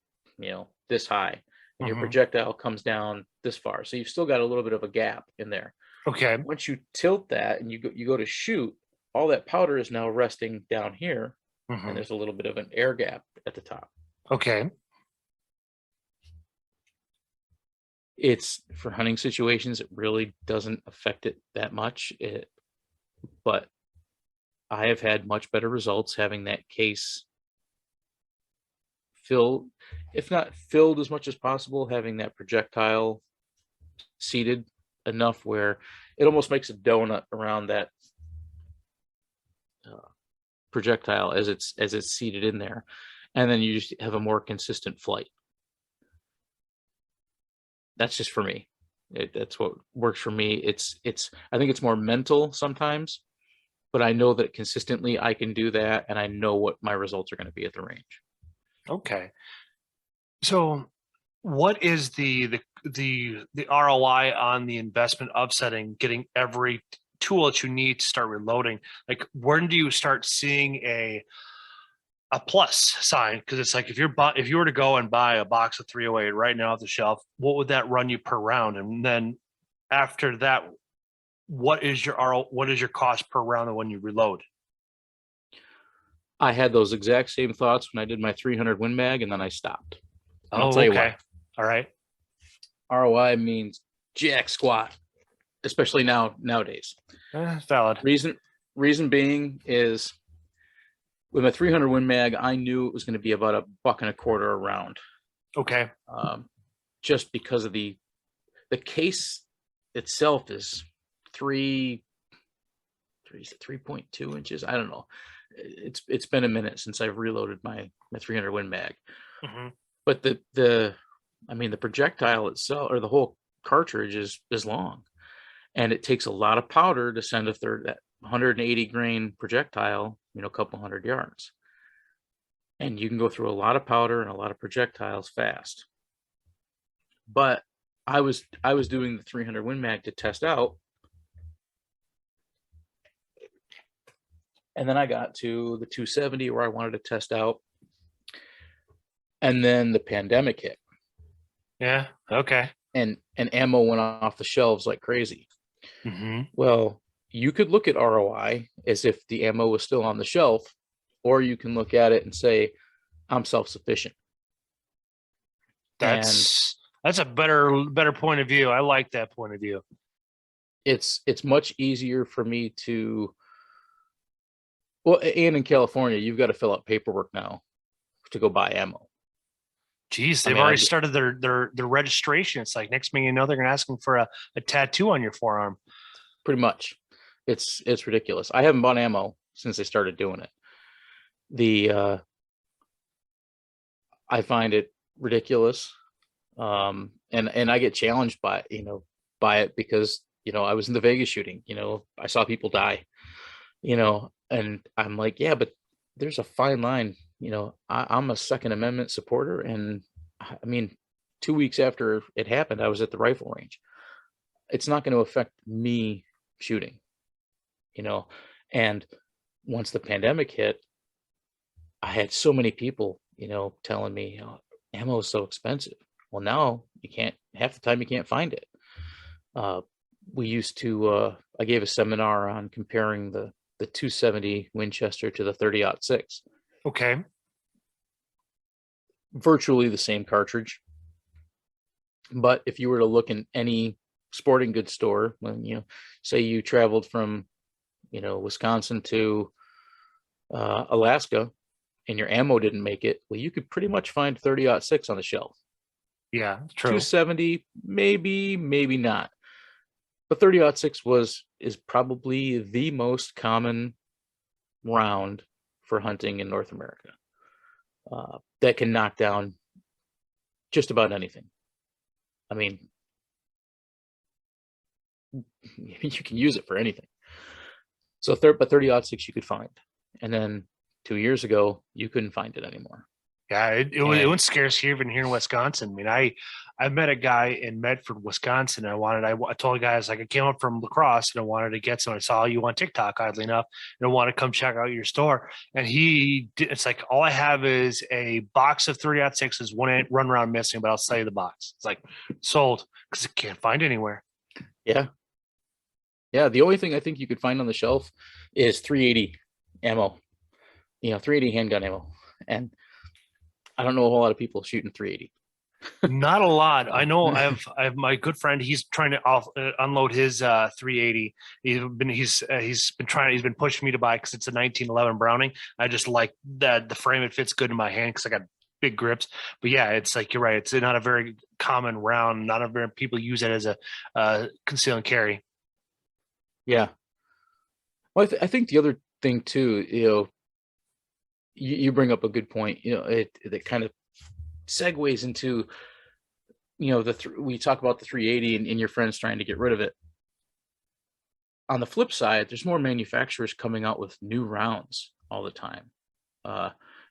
this high, and your projectile comes down this far, so you've still got a little bit of a gap in there. Okay. Once you tilt that and you go to shoot, all that powder is now resting down here, and there's a little bit of an air gap at the top. Okay. It's for hunting situations, it really doesn't affect it that much. But I have had much better results having that case filled, if not filled as much as possible, having that projectile seated enough where it almost makes a donut around that projectile as it's seated in there, and then you just have a more consistent flight. That's just for me. That's what works for me. I think it's more mental sometimes, but I know that consistently I can do that, and I know what my results are going to be at the range. Okay. So what is the ROI on the investment of getting every tool that you need to start reloading? Like, when do you start seeing a plus sign? Because it's like, if you were to go and buy a box of 308 right now off the shelf, what would that run you per round? And then after that, what is your cost per round when you reload? I had those exact same thoughts when I did my 300 Win Mag, and then I stopped. And I'll Oh, tell you okay. All right. why. ROI means jack squat, especially nowadays. Valid. Reason being is, with my 300 Win Mag, I knew it was going to be about $1.25 a round. Okay. Just because of the case itself is 3.2 inches. I don't know. It's been a minute since I've reloaded my 300 Win Mag. Mm-hmm. But the projectile itself, or the whole cartridge, is long, and it takes a lot of powder to send that 180 grain projectile, a couple hundred yards. And you can go through a lot of powder and a lot of projectiles fast. But I was doing the 300 Win Mag to test out, and then I got to the 270 where I wanted to test out, and then the pandemic hit. Yeah. Okay. And ammo went off the shelves like crazy. Mm-hmm. Well, you could look at ROI as if the ammo was still on the shelf, or you can look at it and say, I'm self-sufficient. That's a better point of view. I like that point of view. It's much easier for me to, well, and in California, you've got to fill out paperwork now to go buy ammo. Geez, they've already started their registration. It's like, next thing you know, they're going to ask them for a tattoo on your forearm. Pretty much. It's ridiculous. I haven't bought ammo since they started doing it. I find it ridiculous. And I get challenged by it because, I was in the Vegas shooting, I saw people die, and I'm like, yeah, but there's a fine line. I'm a Second Amendment supporter. And I mean, 2 weeks after it happened, I was at the rifle range. It's not going to affect me shooting, and once the pandemic hit, I had so many people, telling me, ammo is so expensive. Well, now half the time you can't find it. We used to, I gave a seminar on comparing the 270 Winchester to the 30-06. Okay. Virtually the same cartridge. But if you were to look in any sporting goods store, when, say you traveled from, Wisconsin to Alaska, and your ammo didn't make it, well, you could pretty much find 30-06 on the shelf. Yeah, true. 270, maybe not. But 30-06 is probably the most common round for hunting in North America. That can knock down just about anything. I mean, you can use it for anything. So, but 30-06 you could find, and then 2 years ago you couldn't find it anymore. Yeah, it was scarce here, even here in Wisconsin. I mean, I met a guy in Medford, Wisconsin. I told the guy, I was like, I came up from La Crosse and I wanted to get some. I saw you on TikTok, oddly enough, and I want to come check out your store. And it's like, all I have is a box of 30-06s, one run around missing, but I'll sell you the box. It's like, sold, because I can't find anywhere. Yeah. The only thing I think you could find on the shelf is 380 ammo, 380 handgun ammo, and I don't know a whole lot of people shooting 380. Not a lot. I know I have my good friend. He's trying to unload his 380. He's been pushing me to buy, because it's a 1911 Browning. I just like that the frame. It fits good in my hand because I got big grips. But yeah, it's like, you're right. It's not a very common round. Not a very people use it as a conceal and carry. Yeah. Well, I think the other thing too, you bring up a good point. It kind of segues into, we talk about the 380 and your friends trying to get rid of it. on the flip side, there's more manufacturers coming out with new rounds all the time.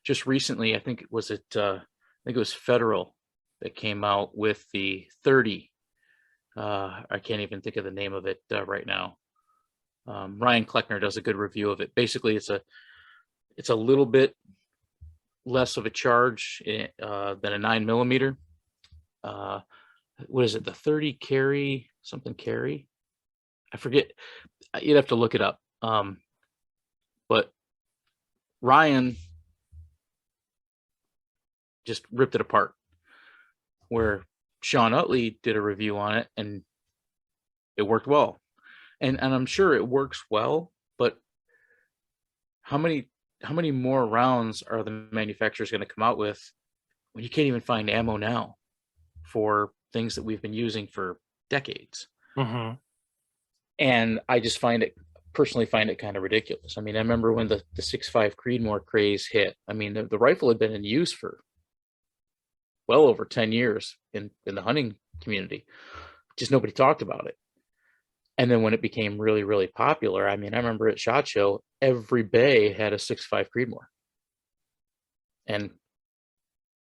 Just recently, I think it was Federal that came out with the 30. I can't even think of the name of it right now. Ryan Kleckner does a good review of it. Basically, it's a little bit less of a charge than a 9mm. What is it? The 30 carry something carry? I forget. You'd have to look it up. But Ryan just ripped it apart. Where Sean Utley did a review on it, and it worked well. And I'm sure it works well, but how many more rounds are the manufacturers going to come out with when you can't even find ammo now for things that we've been using for decades? Mm-hmm. And I just personally find it kind of ridiculous. I mean, I remember when the 6.5 Creedmoor craze hit. I mean, the rifle had been in use for well over 10 years in the hunting community. Just nobody talked about it. And then when it became really, really popular, I mean, I remember at SHOT Show, every bay had a 6.5 Creedmoor. And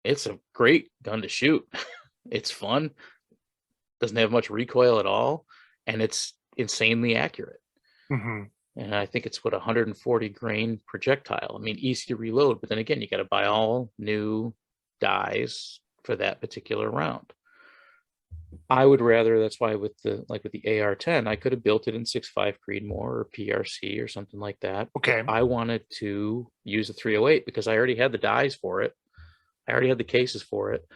it's a great gun to shoot. It's fun. Doesn't have much recoil at all. And it's insanely accurate. Mm-hmm. And I think it's 140 grain projectile. I mean, easy to reload, but then again, you got to buy all new dies for that particular round. I would rather, that's why with the AR-10, I could have built it in 6.5 Creedmoor or PRC or something like that. Okay. But I wanted to use a 308 because I already had the dies for it. I already had the cases for it.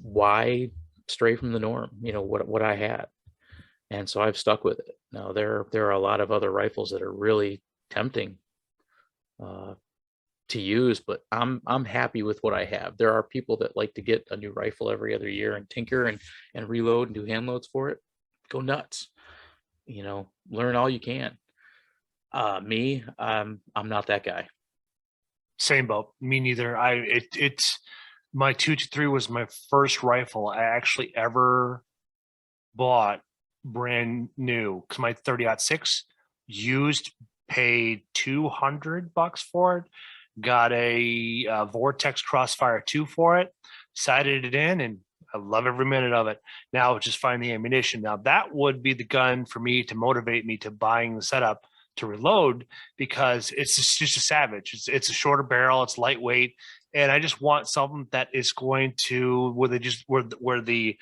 Why stray from the norm? You know, what I had. And so I've stuck with it. Now there are a lot of other rifles that are really tempting to use, but I'm happy with what I have. There are people that like to get a new rifle every other year and tinker and reload and do hand loads for it. Go nuts. You know, learn all you can. Me, I'm not that guy. Same boat. Me neither. It's my 223 was my first rifle I actually ever bought brand new, because my 30-06 used, paid $200 for it, got a Vortex Crossfire 2 for it, sighted it in, and I love every minute of it. Now just find the ammunition. Now that would be the gun for me to motivate me to buying the setup to reload, because it's just a Savage. It's a shorter barrel, it's lightweight, and I just want something that is going to where the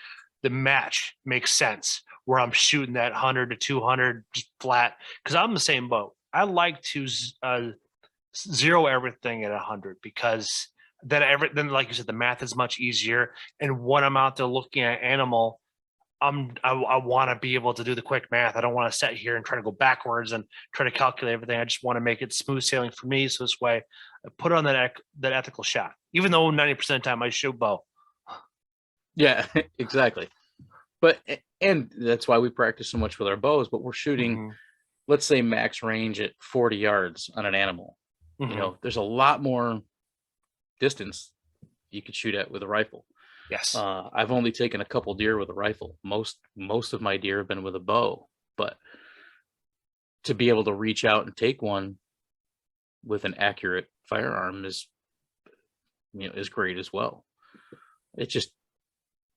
match makes sense, where I'm shooting that 100 to 200 just flat, because I'm the same boat. I like to zero everything at 100, because then like you said, the math is much easier. And when I'm out there looking at animal, I want to be able to do the quick math. I don't want to sit here and try to go backwards and try to calculate everything. I just want to make it smooth sailing for me. So this way, I put on that ethical shot, even though 90% of the time I shoot bow. Yeah, exactly. But and that's why we practice so much with our bows. But we're shooting, let's say, max range at 40 yards on an animal. You know, there's a lot more distance you could shoot at with a rifle. Yes. I've only taken a couple deer with a rifle. Most of my deer have been with a bow, but to be able to reach out and take one with an accurate firearm is great as well. It's just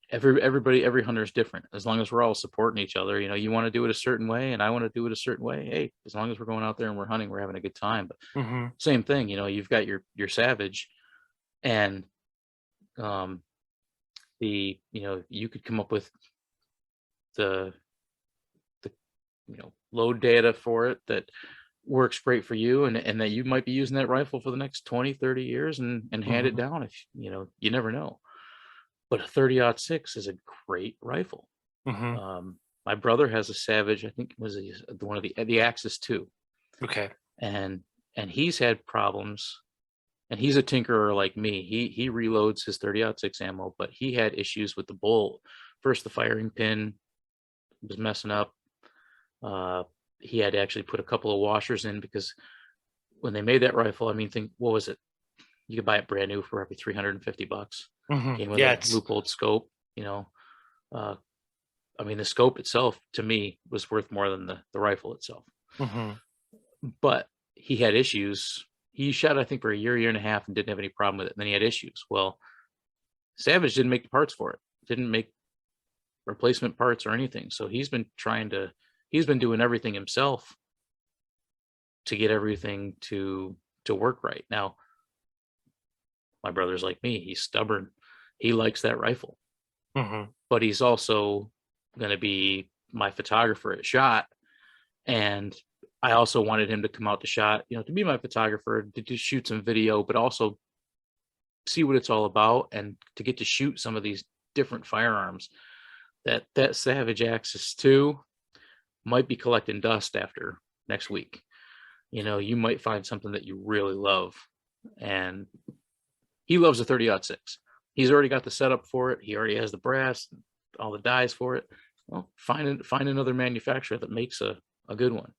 every hunter is different. As long as we're all supporting each other, you know, you want to do it a certain way and I want to do it a certain way. Hey, as long as we're going out there and we're hunting, we're having a good time. But same thing, you know, you've got your Savage, and you could come up with the load data for it that works great for you, and that you might be using that rifle for the next 20-30 years and hand it down, if you never know. But a 30-06 is a great rifle. My brother has a Savage, I think it was one of the Axis 2. Okay. And he's had problems, and he's a tinkerer like me. He reloads his 30-06 ammo, but he had issues with the bolt. First, the firing pin was messing up. He had to actually put a couple of washers in, because when they made that rifle, I mean, what was it? You could buy it brand new for probably $350. Came with a loop-holed scope, I mean, the scope itself to me was worth more than the rifle itself. Mm-hmm. But he had issues. He shot, I think, for a year and a half and didn't have any problem with it. And then he had issues. Well, Savage didn't make the parts for it, didn't make replacement parts or anything. So he's been doing everything himself to get everything to work right. Now, my brother's like me. He's stubborn. He likes that rifle, Mm-hmm. but he's also going to be my photographer at SHOT. And I also wanted him to come out to SHOT, to be my photographer, to just shoot some video, but also see what it's all about and to get to shoot some of these different firearms. That Savage Axis 2 might be collecting dust after next week. You might find something that you really love. And he loves a 30-06. He's already got the setup for it. He already has the brass, all the dies for it. Well, find another manufacturer that makes a good one.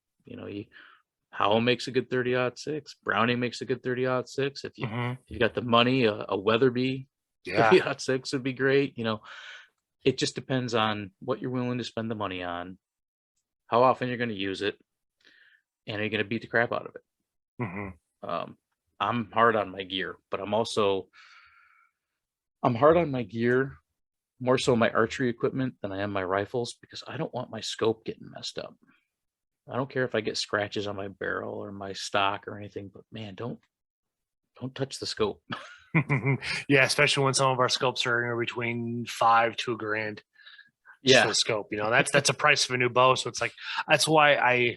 Howell makes a good 30-06. Browning makes a good 30-06. If you got the money, a Weatherby 30-06 would be great. It just depends on what you're willing to spend the money on, how often you're going to use it, and are you going to beat the crap out of it. Mm-hmm. I'm hard on my gear, but I'm hard on my gear, more so my archery equipment than I am my rifles, because I don't want my scope getting messed up. I don't care if I get scratches on my barrel or my stock or anything, but man, don't touch the scope. Yeah, especially when some of our scopes are between $5,000 to $1,000. Yeah, for the scope. That's a price of a new bow. So it's like, that's why I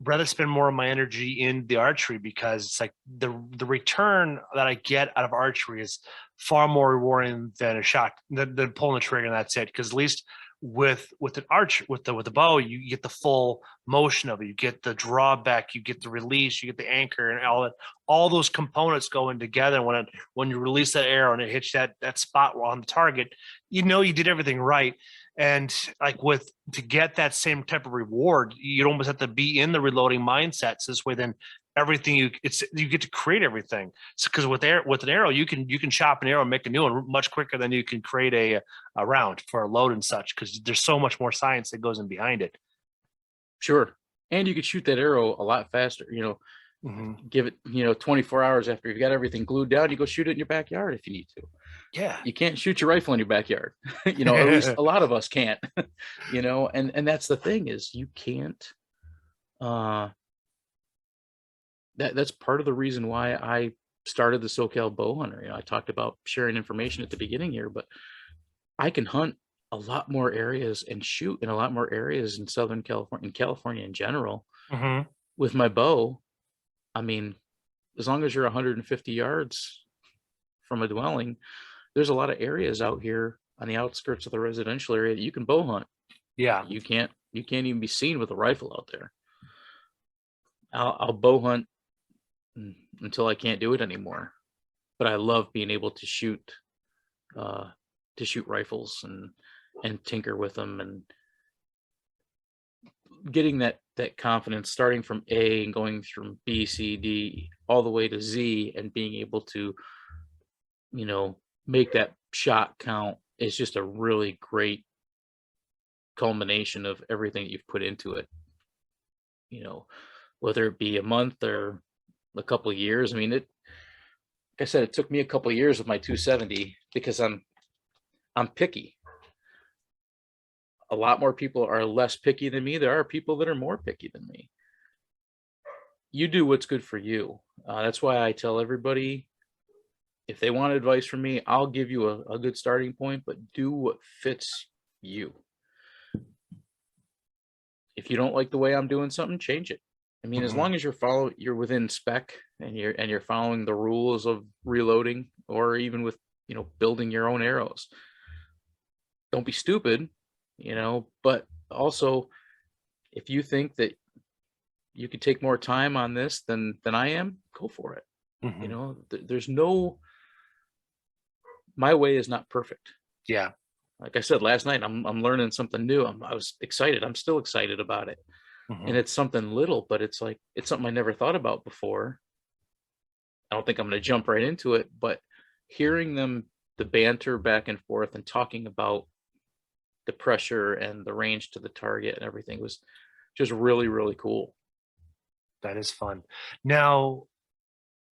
rather spend more of my energy in the archery, because it's like the return that I get out of archery is far more rewarding than a shot, than pulling the trigger and that's it. Because at least with an with the bow, you get the full motion of it. You get the drawback, you get the release, you get the anchor, and all those components going together. When you release that arrow and it hits that spot on the target, you did everything right. And like to get that same type of reward, you'd almost have to be in the reloading mindset. So this way, then everything you get to create everything. So because with an arrow, you can chop an arrow and make a new one much quicker than you can create a round for a load and such, because there's so much more science that goes in behind it. Sure. And you could shoot that arrow a lot faster. Give it 24 hours after you've got everything glued down. You go shoot it in your backyard if you need to. Yeah, you can't shoot your rifle in your backyard. At least a lot of us can't. And that's the thing, is you can't. That's part of the reason why I started the SoCal Bow Hunter. I talked about sharing information at the beginning here, but I can hunt a lot more areas and shoot in a lot more areas in Southern California, in California in general, with my bow. I mean, as long as you're 150 yards from a dwelling, there's a lot of areas out here on the outskirts of the residential area that you can bow hunt. Yeah. You can't even be seen with a rifle out there. I'll bow hunt until I can't do it anymore. But I love being able to shoot rifles and tinker with them, and getting that confidence, starting from A and going from B, C, D, all the way to Z, and being able to, make that shot count is just a really great culmination of everything you've put into it. Whether it be a month or a couple of years. I mean, like I said, it took me a couple of years with my 270 because I'm picky. A lot more people are less picky than me. There are people that are more picky than me. You do what's good for you. That's why I tell everybody, if they want advice from me, I'll give you a good starting point, but do what fits you. If you don't like the way I'm doing something, change it. I mean, as long as you're within spec and you're following the rules of reloading, or even with, building your own arrows. Don't be stupid, but also, if you think that you could take more time on this than I am, go for it. There's no, my way is not perfect. Yeah. Like I said last night, I'm learning something new. I was excited. I'm still excited about it. And it's something little, but it's something I never thought about before. I don't think I'm going to jump right into it, but hearing the banter back and forth and talking about the pressure and the range to the target and everything was just really, really cool. That is fun. Now,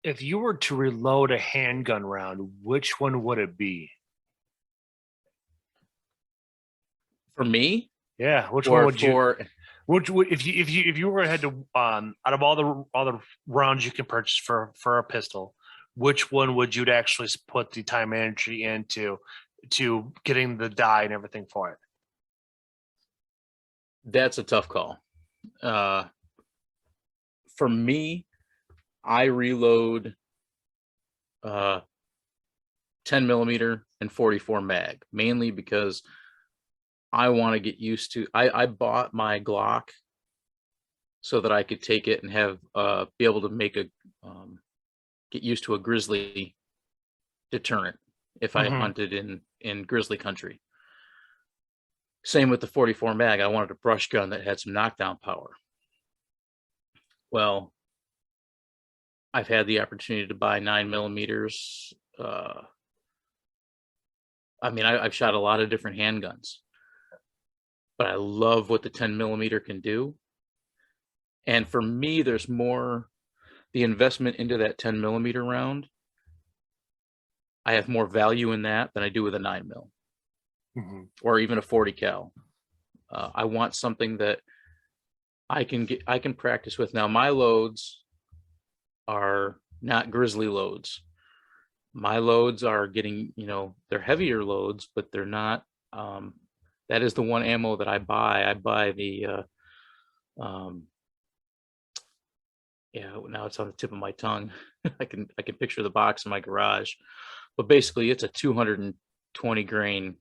if you were to reload a handgun round, which one would it be? For me, Yeah, which one or would you? for Which would if you were had to out of all the rounds you can purchase for a pistol, which one would you actually put the time and energy into to getting the die and everything for it? that's a tough call. For me, I reload 10 millimeter and 44 mag, mainly because I want to get used to, I bought my Glock so that I could take it and have, be able to make a, get used to a grizzly deterrent if I Mhm. hunted in grizzly country. Same with the 44 mag. I wanted a brush gun that had some knockdown power. Well, I've had the opportunity to buy 9 millimeters. I mean, I've shot a lot of different handguns, but I love what the 10 millimeter can do. And for me, there's more the investment into that 10 millimeter round. I have more value in that than I do with a 9 mil Mhm. or even a 40 cal. I want something that I can practice with. Now, my loads are not grizzly loads. My loads are getting, they're heavier loads, but they're not. That is the one ammo that I buy. I buy the, yeah, now it's on the tip of my tongue. I can picture the box in my garage, but basically it's a 220 grain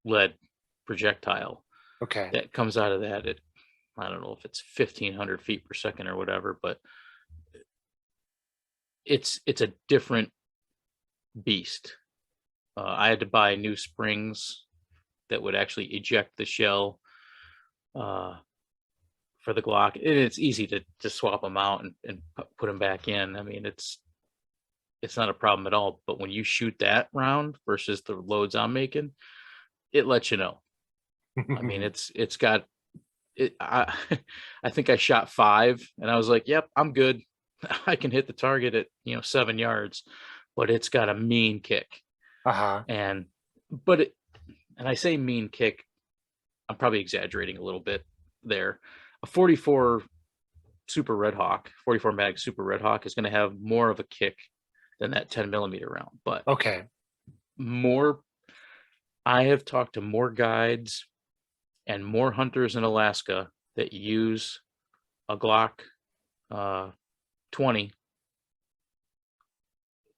lead projectile Okay. that comes out of that at, I don't know if it's 1500 feet per second or whatever, but it's a different beast. I had to buy new springs that would actually eject the shell for the Glock. And it's easy to swap them out and put them back in. I mean, it's not a problem at all. But when you shoot that round versus the loads I'm making, it lets you know. I mean, it's got it. I think I shot 5 and I was like, yep, I'm good. I can hit the target at 7 yards, but it's got a mean kick. Uh-huh. And I say mean kick, I'm probably exaggerating a little bit there. A 44 Super Red Hawk, 44 mag Super Red Hawk is going to have more of a kick than that 10 millimeter round. But Okay. I have talked to more guides and more hunters in Alaska that use a Glock 20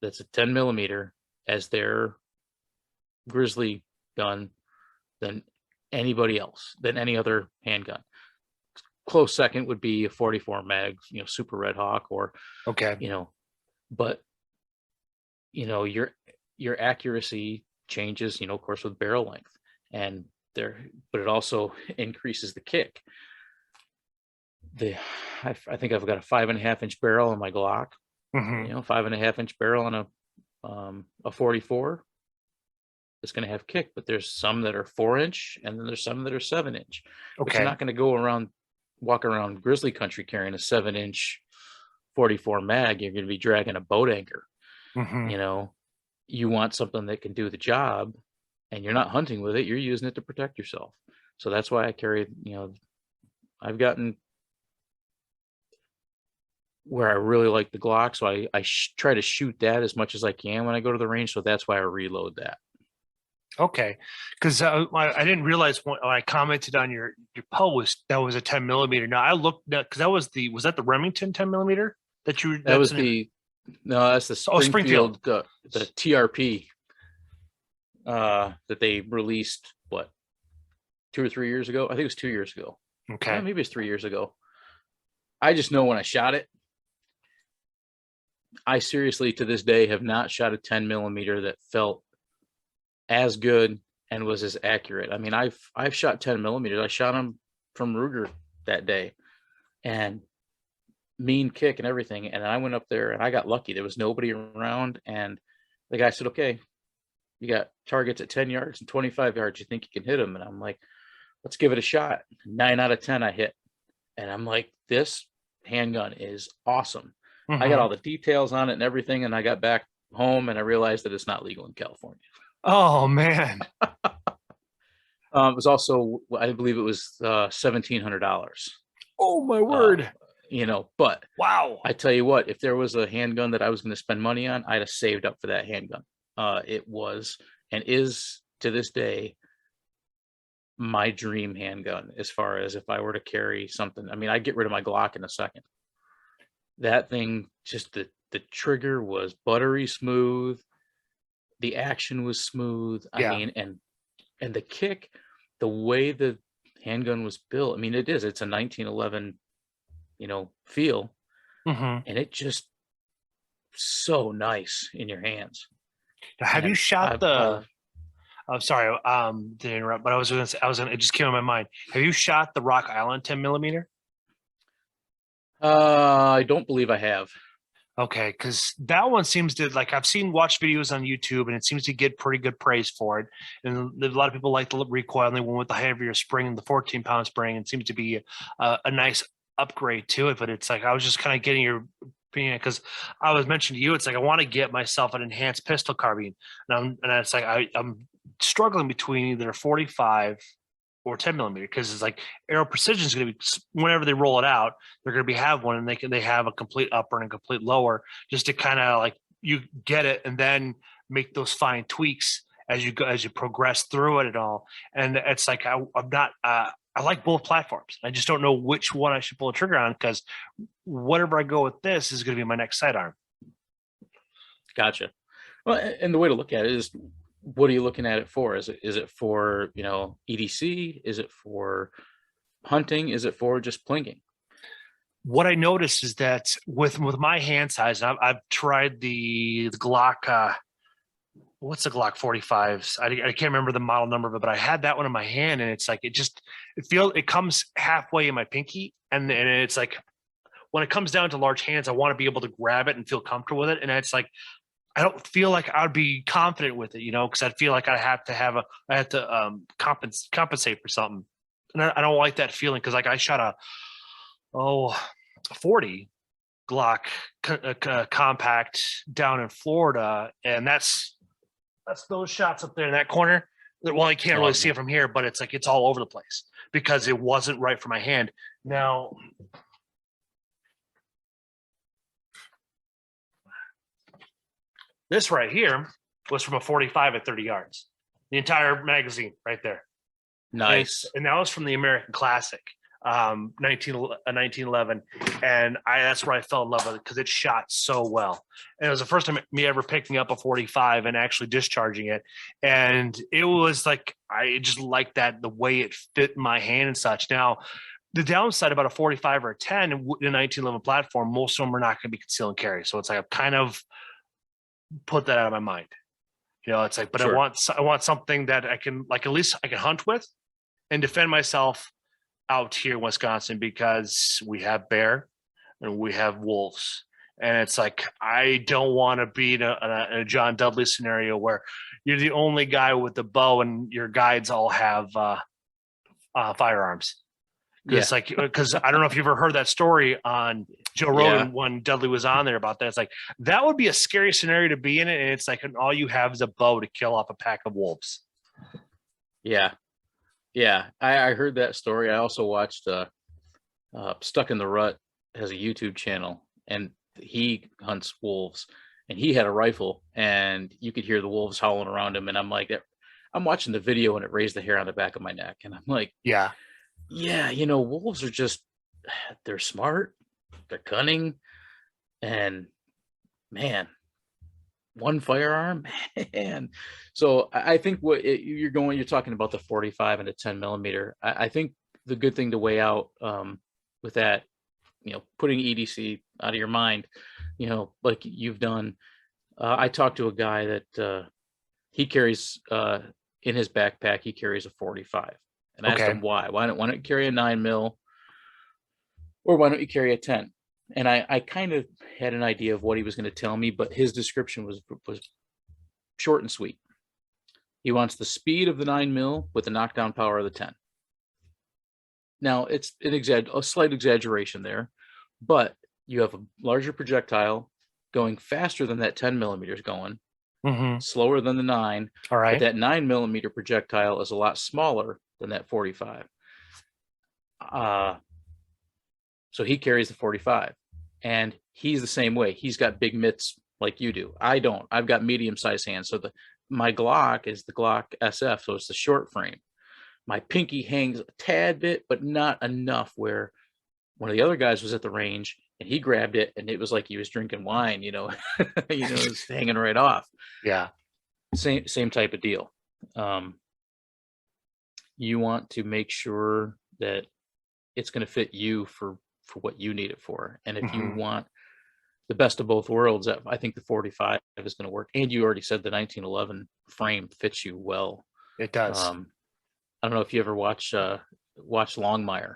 that's a 10 millimeter as their grizzly gun than anybody else, than any other handgun. Close second would be a 44 mag, Super Red Hawk, or Okay. but your accuracy changes, of course, with barrel length, and but it also increases the kick. I think I've got a 5.5-inch barrel on my Glock. Mhm. 5.5-inch barrel on a 44. It's going to have kick, but there's some that are 4-inch, and then there's some that are 7-inch. But you're Okay. not going to walk around grizzly country carrying a 7-inch 44 mag. You're going to be dragging a boat anchor. Mhm. You want something that can do the job, and you're not hunting with it. You're using it to protect yourself. So that's why I carry, I've gotten where I really like the Glock. So I try to shoot that as much as I can when I go to the range. So that's why I reload that. Okay, because I didn't realize when I commented on your post that was a 10 millimeter. Now I looked because was that the Remington 10 millimeter that you That was that's that's the Springfield. Springfield, the TRP that they released, what, 2 or 3 years ago? I think it was 2 years ago. Okay. Maybe it's 3 years ago. I just know when I shot it, I seriously to this day have not shot a 10 millimeter that felt as good and was as accurate. I mean, I've shot 10 millimeters. I shot them from Ruger that day, and mean kick and everything. And I went up there and I got lucky. There was nobody around, and the guy said, "Okay, You got targets at 10 yards and 25 yards. You think you can hit them. And I'm like, let's give it a shot. 9 out of 10 I hit. And I'm like, this handgun is awesome. I got all the details on it and everything. And I got back home and I realized that it's not legal in California. Oh man. It was also, I believe it was $1,700. Oh my word. But Wow. I tell you what, if there was a handgun that I was going to spend money on, I'd have saved up for that handgun. It was and is to this day my dream handgun, as far as if I were to carry something. I mean, I'd get rid of my Glock in a second. That thing, just the trigger was buttery smooth. The action was smooth. Yeah. I mean, and the kick, the way the handgun was built. I mean, it's a 1911, feel, and it just so nice in your hands. Have you shot I'm sorry, to interrupt, but it just came in my mind. Have you shot the Rock Island 10mm? I don't believe I have. Okay, because that one seems to, like, I've watched videos on YouTube, and it seems to get pretty good praise for it. And a lot of people like the recoil, and they went with the heavier spring and the 14-pound spring, and seems to be a nice upgrade to it. But it's like, I was just kind of getting your opinion, because I was mentioning to you, it's like I want to get myself an enhanced pistol carbine, and it's like I'm struggling between either 45 or 10mm, because it's like Arrow Precision is going to be, whenever they roll it out, they're going to have one, and they have a complete upper and a complete lower, just to kind of like you get it and then make those fine tweaks as you go, as you progress through it and all. And it's like I'm not I like both platforms. I just don't know which one I should pull the trigger on, because whatever I go with, this is going to be my next sidearm. Gotcha. Well, and the way to look at it is, what are you looking at it for? Is it for, EDC? Is it for hunting? Is it for just plinking? What I noticed is that with my hand size, I've tried the Glock. What's the Glock 45s? I can't remember the model number of it, but I had that one in my hand, and it's like it comes halfway in my pinky, and it's like when it comes down to large hands, I want to be able to grab it and feel comfortable with it, and it's like I don't feel like I'd be confident with it, because I'd feel like I have to compensate for something, and I don't like that feeling, because like I shot a 40 Glock compact down in Florida, and that's those shots up there in that corner. Well, I can't really see it from here, but it's like it's all over the place because it wasn't right for my hand. Now, this right here was from a 45 at 30 yards. The entire magazine right there. Nice. And that was from the American Classic, 1911. And that's where I fell in love with it, because it shot so well. And it was the first time me ever picking up a 45 and actually discharging it. And it was like, I just liked that, the way it fit my hand and such. Now, the downside about a 45 or a 10 in a 1911 platform, most of them are not going to be conceal and carry. So it's like I've kind of put that out of my mind. It's like, but sure. I want something that I can, like, at least I can hunt with and defend myself out here in Wisconsin, because we have bear and we have wolves. And it's like, I don't want to be in a John Dudley scenario where you're the only guy with the bow and your guides all have firearms. It's like, because I don't know if you've ever heard that story on Joe Rogan when Dudley was on there about that. It's like, that would be a scary scenario to be in it. And it's like, and all you have is a bow to kill off a pack of wolves. Yeah. Yeah. I heard that story. I also watched Stuck in the Rut has a YouTube channel, and he hunts wolves, and he had a rifle, and you could hear the wolves howling around him. And I'm like, I'm watching the video, and it raised the hair on the back of my neck. And I'm like, yeah, wolves are just, they're smart, they're cunning, and man, one firearm, man. So I think you're talking about the 45 and a 10mm. I think the good thing to weigh out with that, putting EDC out of your mind, like you've done. I talked to a guy that he carries in his backpack, he carries a 45. And I asked him why. Why don't you carry a 9mm, or why don't you carry a 10? And I kind of had an idea of what he was going to tell me, but his description was short and sweet. He wants the speed of the 9mm with the knockdown power of the 10. Now, it's a slight exaggeration there, but you have a larger projectile going faster than that 10mm is going, slower than the 9. All right. But that 9mm projectile is a lot smaller than that 45. So he carries the 45, and he's the same way. He's got big mitts like you do. I don't. I've got medium-sized hands. So my Glock is the Glock SF, so it's the short frame. My pinky hangs a tad bit, but not enough where one of the other guys was at the range and he grabbed it and it was like he was drinking wine, you know, it was hanging right off. Yeah. Same type of deal. You want to make sure that it's going to fit you for what you need it for. And if you want the best of both worlds, I think the 45 is going to work. And you already said the 1911 frame fits you well. It does. I don't know if you ever watch Longmire.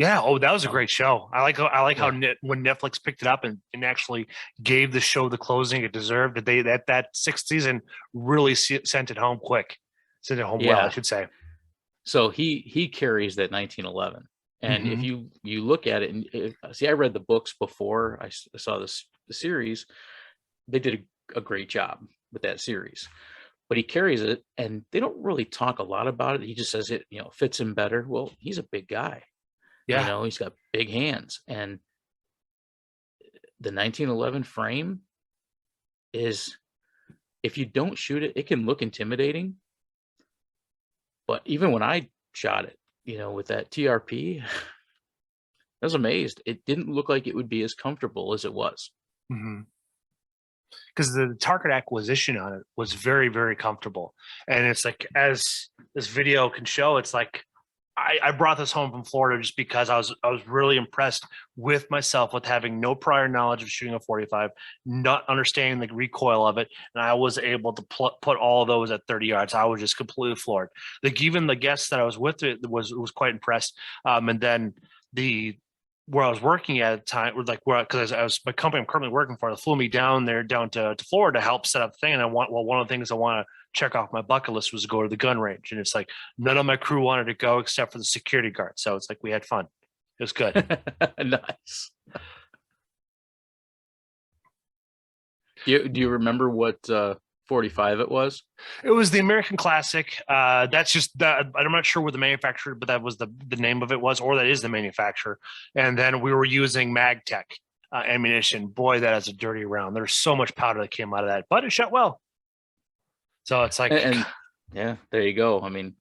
Yeah. Oh, that was a great show. I like how when Netflix picked it up and actually gave the show the closing it deserved. That sixth season really sent it home quick. Sent it home well, I should say. So he carries that 1911. And if you look at it and see, I read the books before I saw the series. They did a great job with that series. But he carries it, and they don't really talk a lot about it. He just says it, fits him better. Well, he's a big guy. Yeah. He's got big hands. And the 1911 frame is, if you don't shoot it, it can look intimidating. But even when I shot it, with that TRP, I was amazed. It didn't look like it would be as comfortable as it was. Because the target acquisition on it was very, very comfortable. And it's like, as this video can show, it's like I brought this home from Florida just because I was really impressed with myself with having no prior knowledge of shooting a 45, not understanding the recoil of it, and I was able to put all of those at 30 yards. I was just completely floored. Like, even the guests that I was with was quite impressed. And then where I was working at the time, because my company I'm currently working for, they flew me down to Florida to help set up the thing. And one of the things I want to check off my bucket list was to go to the gun range. And it's like, none of my crew wanted to go except for the security guard. So it's like, we had fun. It was good. Nice. Do you remember what 45 it was? It was the American Classic. That's just that. I'm not sure what the manufacturer, but that was the name of it was, or that is the manufacturer. And then we were using MagTech ammunition. Boy, that is a dirty round. There's so much powder that came out of that, but it shot well. So it's like, and yeah, there you go. I mean,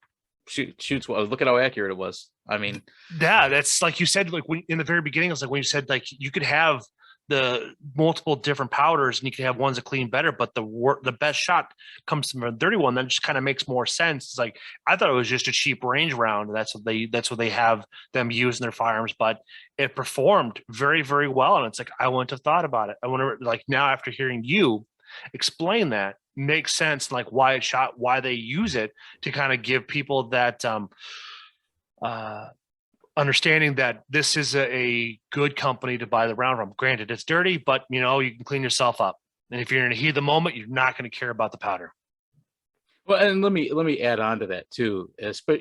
shoots well. Look at how accurate it was. I mean, yeah, that's like you said, like in the very beginning, it's like when you said, like, you could have the multiple different powders and you can have ones that clean better, but the best shot comes from a dirty one. That just kind of makes more sense. It's like, I thought it was just a cheap range round. That's what they have them use in their firearms, but it performed very, very well. And it's like, I wouldn't have thought about it. I wonder, like, now after hearing you explain that, makes sense, like why it shot, why they use it to kind of give people that understanding that this is a good company to buy the round from. Granted, it's dirty, but you can clean yourself up. And if you're in the heat of the moment, you're not going to care about the powder. Well, and let me add on to that too.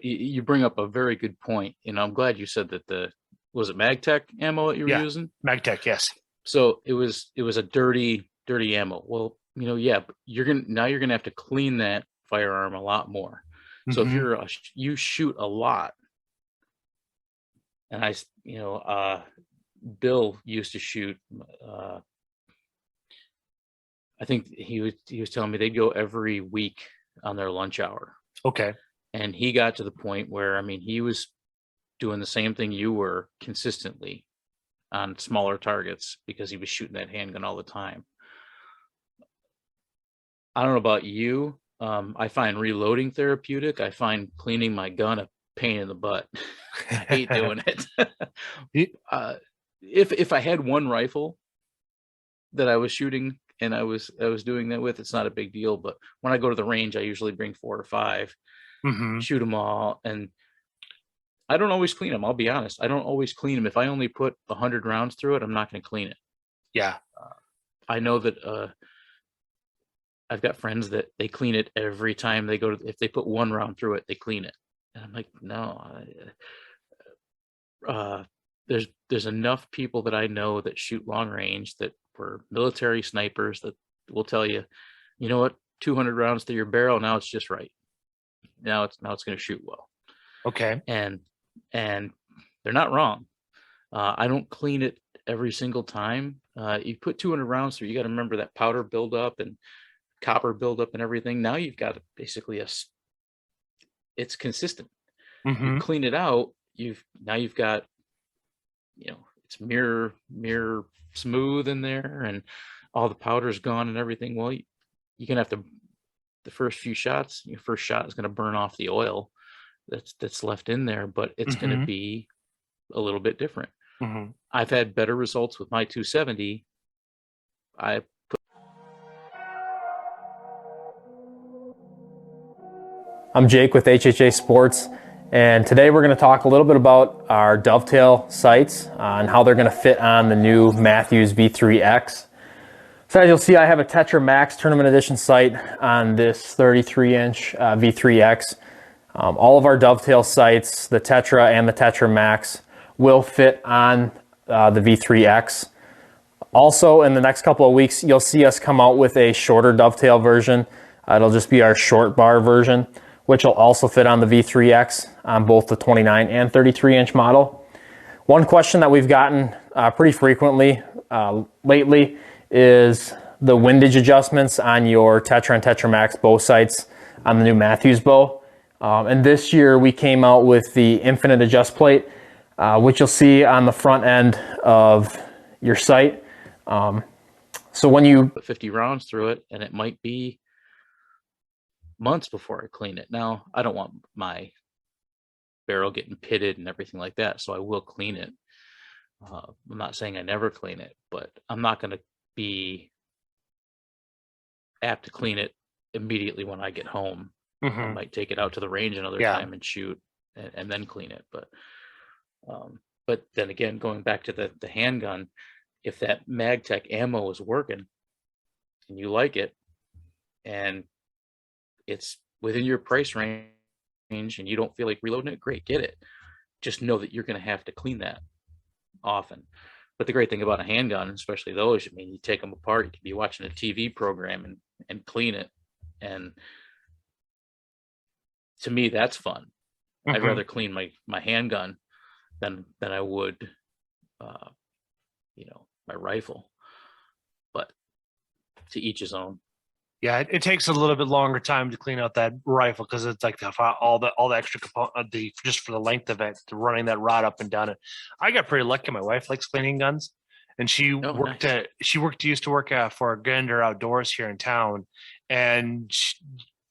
You bring up a very good point. I'm glad you said that was it MagTech ammo that you were using? MagTech, yes. So it was a dirty ammo. Well, yeah, but you're gonna have to clean that firearm a lot more. So if you shoot a lot, and Bill used to shoot. I think he was telling me they'd go every week on their lunch hour. Okay. And he got to the point where, I mean, he was doing the same thing you were consistently on smaller targets because he was shooting that handgun all the time. I don't know about you. I find reloading therapeutic. I find cleaning my gun a pain in the butt. I hate doing it. If I had one rifle that I was shooting and I was doing that with, it's not a big deal. But when I go to the range, I usually bring 4 or 5, shoot them all, and I don't always clean them. I'll be honest. I don't always clean them. If I only put 100 rounds through it, I'm not going to clean it. Yeah. I know that I've got friends that they clean it every time they go to, if they put one round through it, they clean it. And I'm like, no, there's enough people that I know that shoot long range that were military snipers that will tell you, you know what, 200 rounds through your barrel, now it's just right. Now it's going to shoot well. Okay. And they're not wrong. I don't clean it every single time. You put 200 rounds through, you got to remember that powder buildup and copper buildup and everything. Now you've got basically it's consistent. You clean it out, you've got, it's mirror smooth in there, and all the powder's gone and everything. Well, you're gonna have to, the first few shots, your first shot is going to burn off the oil that's left in there, but it's going to be a little bit different. I've had better results with my 270. I'm Jake with HHA Sports, and today we're going to talk a little bit about our Dovetail Sights and how they're going to fit on the new Mathews V3X. So as you'll see, I have a Tetra Max Tournament Edition sight on this 33-inch V3X. All of our Dovetail sights, the Tetra and the Tetra Max, will fit on the V3X. Also, in the next couple of weeks, you'll see us come out with a shorter Dovetail version. It'll just be our short bar version, which will also fit on the V3X on both the 29 and 33-inch model. One question that we've gotten pretty frequently lately is the windage adjustments on your Tetra and Tetra Max bow sights on the new Mathews bow. And this year we came out with the infinite adjust plate, which you'll see on the front end of your sight. So when you put 50 rounds through it, and it might be months before I clean it. Now, I don't want my barrel getting pitted and everything like that, so I will clean it. I'm not saying I never clean it, but I'm not going to be apt to clean it immediately when I get home. I might take it out to the range another time and shoot and then clean it. But then again, going back to the handgun, if that MagTech ammo is working and you like it and it's within your price range and you don't feel like reloading it, great, get it. Just know that you're going to have to clean that often. But the great thing about a handgun, especially those, I mean, you take them apart, you can be watching a TV program and clean it. And to me, that's fun. I'd rather clean my handgun than I would, my rifle. But to each his own. Yeah, it takes a little bit longer time to clean out that rifle because it's like all the extra component, just for the length of it, running that rod up and down it. I got pretty lucky. My wife likes cleaning guns, and she used to work for Gander Outdoors here in town, and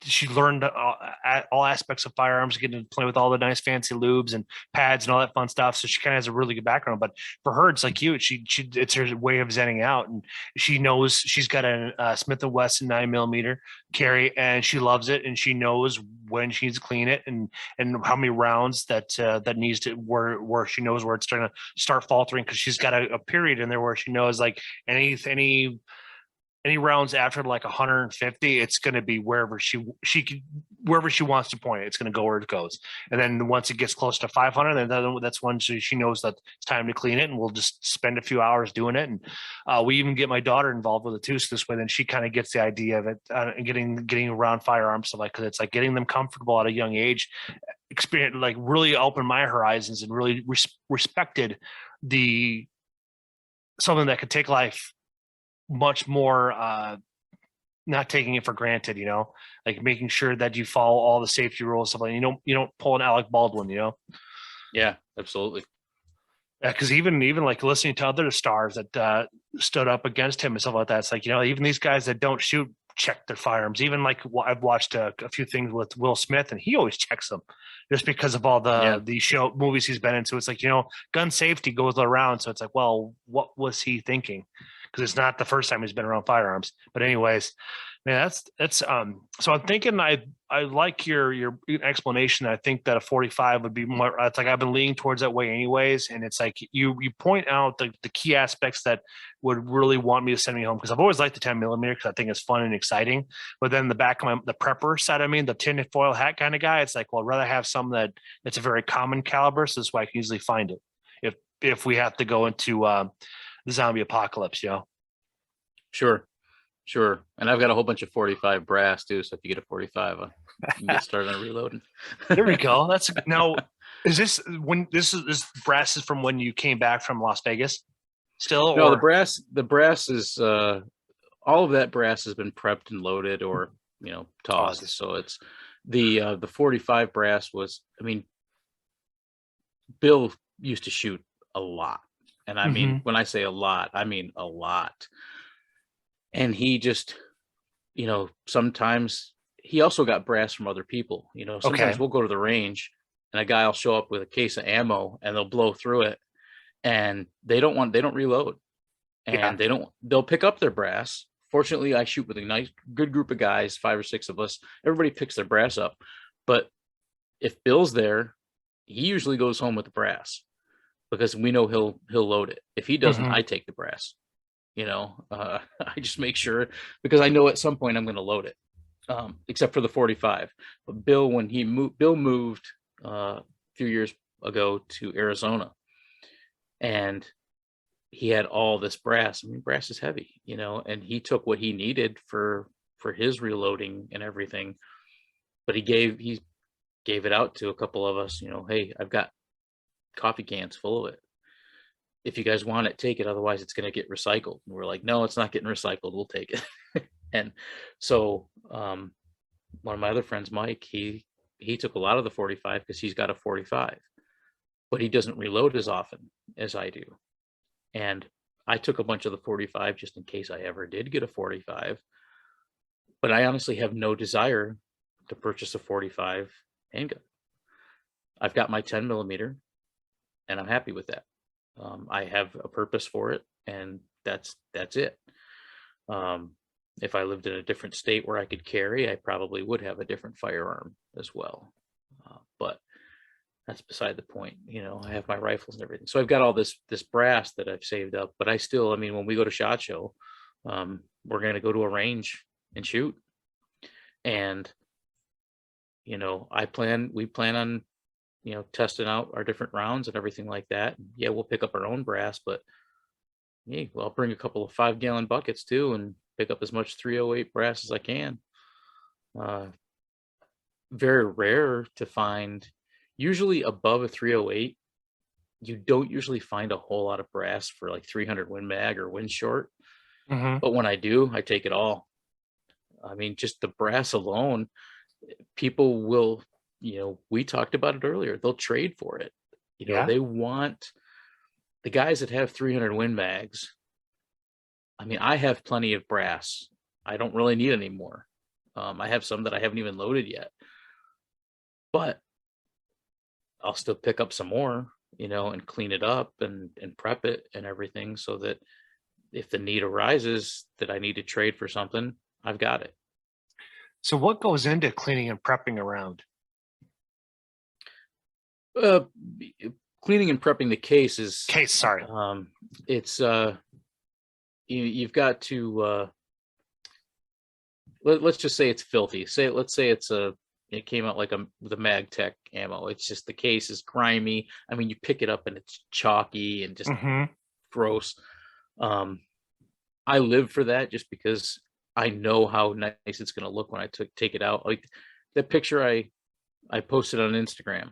she learned all aspects of firearms, getting to play with all the nice fancy lubes and pads and all that fun stuff. So she kind of has a really good background. But for her, it's like you. It's her way of zenning out, and she knows she's got a Smith & Wesson 9mm carry, and she loves it, and she knows when she needs to clean it and how many rounds that needs to where she knows where it's starting to start faltering, because she's got a period in there where she knows like any rounds after like 150, it's going to be wherever she wants to point it. It's going to go where it goes. And then once it gets close to 500, then that's when she knows that it's time to clean it, and we'll just spend a few hours doing it. And we even get my daughter involved with it too. So this way, then she kind of gets the idea of it and getting around firearms. So like, cause it's like getting them comfortable at a young age, experience, like really opened my horizons and really respected something that could take life much more, not taking it for granted, like making sure that you follow all the safety rules, stuff like you don't pull an Alec Baldwin, Yeah, absolutely. Yeah, because even like listening to other stars that stood up against him and stuff like that, it's like, even these guys that don't shoot check their firearms. Even like I've watched a few things with Will Smith, and he always checks them just because of all the show movies he's been in. So it's like, gun safety goes around. So it's like, well, what was he thinking? Because it's not the first time he's been around firearms. But anyways, Man, that's so I'm thinking I like your explanation. I think that a 45 would be more, it's like I've been leaning towards that way anyways. And it's like you point out the key aspects that would really want me to send me home, because I've always liked the 10 millimeter because I think it's fun and exciting. But then the back of the prepper side, I mean, the tinted foil hat kind of guy, it's like, well, I'd rather have some it's a very common caliber, so this way I can easily find it if we have to go into the zombie apocalypse, Sure. Sure. And I've got a whole bunch of 45 brass too. So if you get a 45, you can get started on reloading. There we go. That's now. Is this this brass is from when you came back from Las Vegas? Still, No, or? the brass is all of that brass has been prepped and loaded or tossed. So it's the 45 brass was, I mean, Bill used to shoot a lot. And I mean, when I say a lot, I mean a lot. And he just, sometimes he also got brass from other people. Sometimes we'll go to the range and a guy will show up with a case of ammo and they'll blow through it and they don't reload, and they'll pick up their brass. Fortunately, I shoot with a good group of guys, 5 or 6 of us. Everybody picks their brass up. But if Bill's there, he usually goes home with the brass because we know he'll load it. If he doesn't, I take the brass. I just make sure, because I know at some point I'm going to load it, except for the 45. But Bill, when Bill moved a few years ago to Arizona, and he had all this brass. I mean, brass is heavy, and he took what he needed for his reloading and everything. But he gave it out to a couple of us. Hey, I've got coffee cans full of it. If you guys want it, take it. Otherwise, it's going to get recycled. And we're like, no, it's not getting recycled. We'll take it. And so one of my other friends, Mike, he took a lot of the 45 because he's got a 45, but he doesn't reload as often as I do. And I took a bunch of the 45 just in case I ever did get a 45. But I honestly have no desire to purchase a 45 handgun. I've got my 10 millimeter and I'm happy with that. I have a purpose for it, and that's it. If I lived in a different state where I could carry, I probably would have a different firearm as well. But that's beside the point. I have my rifles and everything. So I've got all this brass that I've saved up, but I still, I mean, when we go to SHOT Show, we're going to go to a range and shoot. And, we plan on, testing out our different rounds and everything like that. Yeah, we'll pick up our own brass, but hey, well, I'll bring a couple of 5-gallon buckets too and pick up as much 308 brass as I can. Very rare to find. Usually above a 308, you don't usually find a whole lot of brass for like 300 Win Mag or Win Short. But when I do, I take it all. I mean, just the brass alone, people will, we talked about it earlier. They'll trade for it. They want the guys that have 300 Win Mags. I mean, I have plenty of brass. I don't really need any more. I have some that I haven't even loaded yet, but I'll still pick up some more, and clean it up and prep it and everything so that if the need arises that I need to trade for something, I've got it. So what goes into cleaning and prepping a round? Cleaning and prepping the case is sorry. It's you've got to let's just say it's filthy. Let's say it came out like with a MagTech ammo. It's just the case is grimy. I mean, you pick it up and it's chalky and just gross. I live for that just because I know how nice it's going to look when I take it out. Like the picture I posted on Instagram,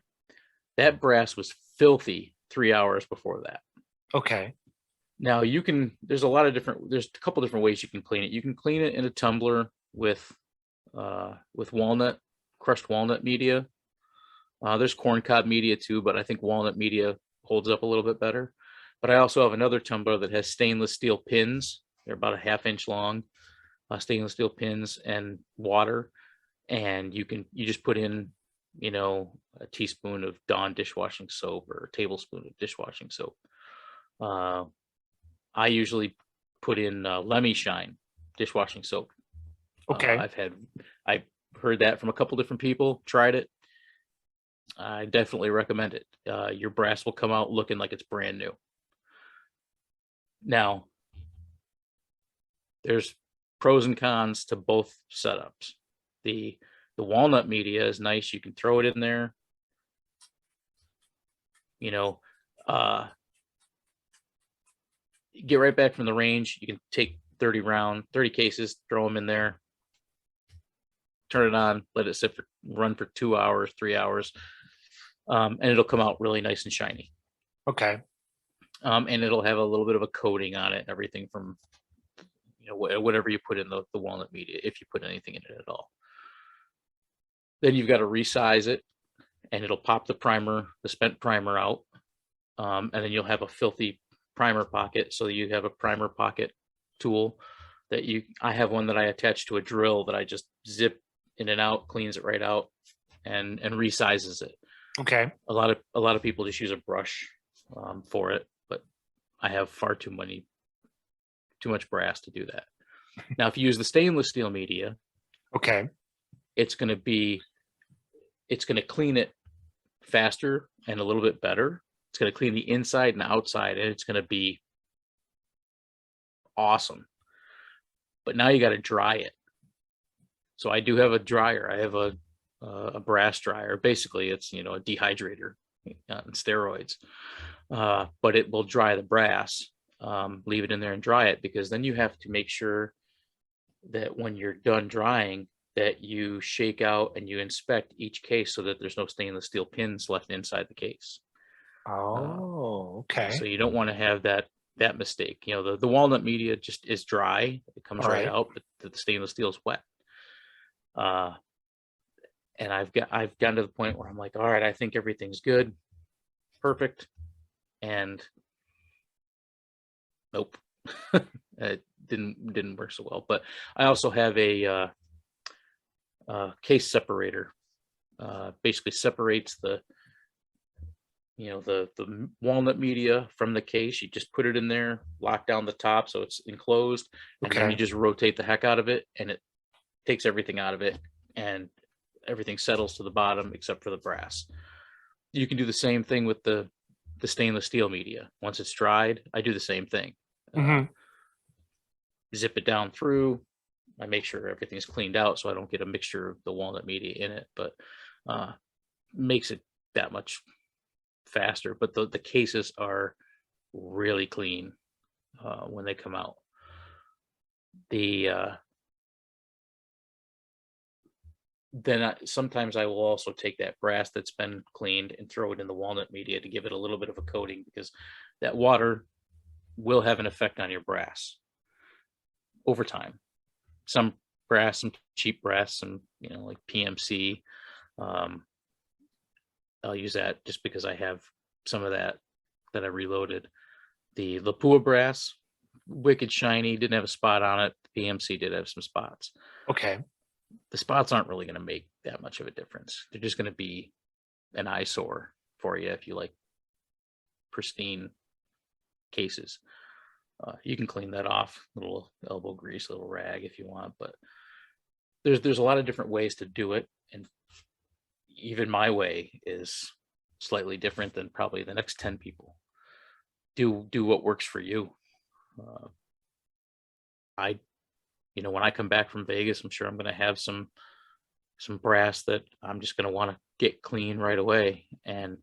that brass was filthy 3 hours before that. Okay. Now there's a couple different ways you can clean it. You can clean it in a tumbler with crushed walnut media. There's corncob media too, but I think walnut media holds up a little bit better. But I also have another tumbler that has stainless steel pins. They're about a 1/2 inch long, stainless steel pins and water. And you just put in, a teaspoon of Dawn dishwashing soap or a tablespoon of dishwashing soap. I usually put in Lemmy Shine dishwashing soap Okay. I've heard that from a couple different people, tried it. I definitely recommend it. Your brass will come out looking like it's brand new. Now, there's pros and cons to both setups. The walnut media is nice. You can throw it in there. You know, get right back from the range. You can take 30 cases, throw them in there, turn it on, let it sit run for 2 hours, 3 hours, and it'll come out really nice and shiny. Okay. And it'll have a little bit of a coating on it, everything from, you know, whatever you put in the walnut media, if you put anything in it at all. Then you've got to resize it, and it'll pop the spent primer out, and then you'll have a filthy primer pocket. So you have a primer pocket tool that I have one that I attach to a drill that I just zip in and out, cleans it right out, and resizes it. Okay. A lot of people just use a brush for it, but I have too much brass to do that. Now, if you use the stainless steel media, okay, it's going to clean it faster and a little bit better. It's going to clean the inside and outside, and it's going to be awesome. But now you got to dry it. So I do have a dryer. I have a brass dryer. Basically, it's, you know, a dehydrator on steroids. But it will dry the brass. Leave it in there and dry it, because then you have to make sure that when you're done drying, that you shake out and you inspect each case so that there's no stainless steel pins left inside the case. Oh, okay. So you don't want to have that mistake. You know, the walnut media just is dry. It comes right out, but the stainless steel is wet. And I've gotten to the point where I'm like, all right, I think everything's good, perfect, and nope, it didn't work so well. But I also have a case separator. Basically separates the walnut media from the case. You just put it in there, lock down the top so it's enclosed, and then you just rotate the heck out of it, and it takes everything out of it, and everything settles to the bottom except for the brass. You can do the same thing with the stainless steel media. Once it's dried, I do the same thing. Zip it down through. I make sure everything's cleaned out so I don't get a mixture of the walnut media in it, but makes it that much faster. But the cases are really clean when they come out. Then sometimes I will also take that brass that's been cleaned and throw it in the walnut media to give it a little bit of a coating, because that water will have an effect on your brass over time. Some brass, some cheap brass, some, you know, like PMC, I'll use that just because I have some of that I reloaded. The Lapua brass, wicked shiny, didn't have a spot on it. The PMC did have some spots. Okay. The spots aren't really going to make that much of a difference. They're just going to be an eyesore for you if you like pristine cases. You can clean that off, little elbow grease, little rag if you want, but there's a lot of different ways to do it, and even my way is slightly different than probably the next 10 people. Do what works for you. When I come back from Vegas, I'm sure I'm going to have some brass that I'm just going to want to get clean right away, and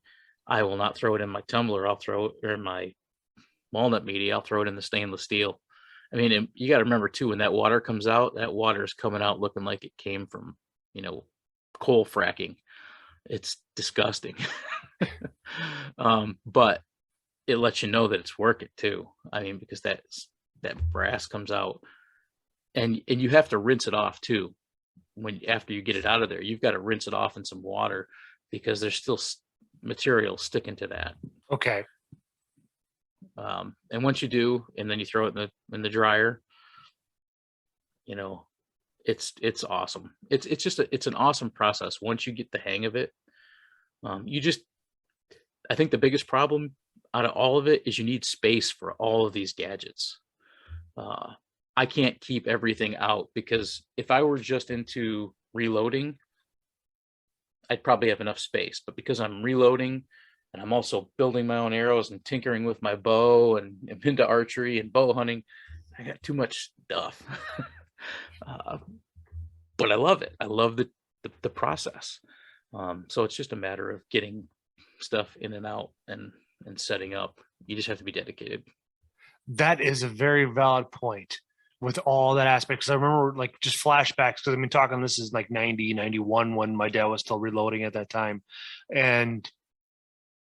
I will not throw it in my tumbler. I'll throw it in my walnut media. I'll throw it in the stainless steel. I mean, you got to remember too, when that water comes out, that water is coming out looking like it came from, coal fracking. It's disgusting. But it lets you know that it's working too. I mean, because that brass comes out, and you have to rinse it off too. After you get it out of there, you've got to rinse it off in some water, because there's still material sticking to that. Okay. And once you do, and then you throw it in the dryer, it's awesome. It's an awesome process once you get the hang of it. I think the biggest problem out of all of it is you need space for all of these gadgets. I can't keep everything out, because if I were just into reloading, I'd probably have enough space. But because I'm reloading and I'm also building my own arrows and tinkering with my bow and I'm into archery and bow hunting, I got too much stuff. But I love it. I love the process. So it's just a matter of getting stuff in and out and setting up. You just have to be dedicated. That is a very valid point with all that aspect. Because I remember like just flashbacks, because I mean, talking, this is like 90, 91 when my dad was still reloading at that time. And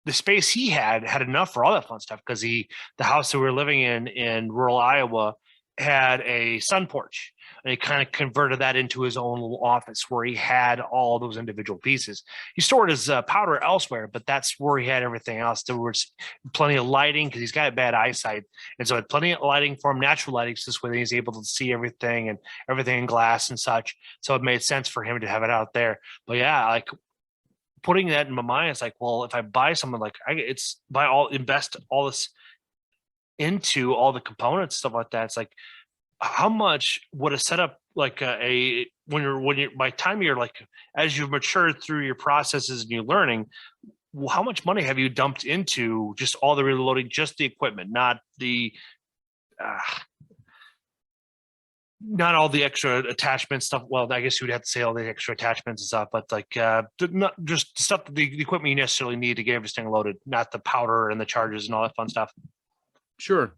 the space he had enough for all that fun stuff, because the house that we were living in rural Iowa had a sun porch, and he kind of converted that into his own little office where he had all those individual pieces. He stored his powder elsewhere, but that's where he had everything else. There was plenty of lighting because he's got bad eyesight, and so had plenty of lighting for him, natural lighting, so this way he's able to see everything and everything in glass and such. So it made sense for him to have it out there. But yeah, like putting that in my mind, it's like, well, if I buy something, like invest all this into all the components, stuff like that, it's like, how much would a setup like when you're by the time you're like, as you've matured through your processes and you're learning, how much money have you dumped into just all the reloading, just the equipment, not the not all the extra attachment stuff? Well, I guess you would have to say all the extra attachments and stuff, but like not just stuff, the equipment you necessarily need to get everything loaded, not the powder and the charges and all that fun stuff. Sure.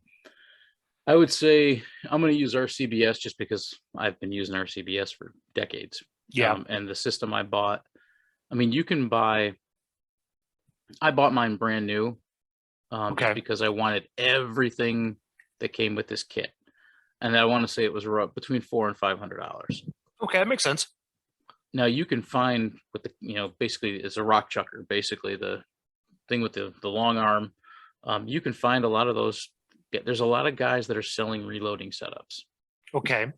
I would say I'm going to use RCBS just because I've been using RCBS for decades. Yeah. And the system I bought, I mean, I bought mine brand new just because I wanted everything that came with this kit. And I want to say it was between $400 and $500. Okay, that makes sense. Now you can find with the, basically it's a rock chucker, basically the thing with the long arm. You can find a lot of those. There's a lot of guys that are selling reloading setups. Okay.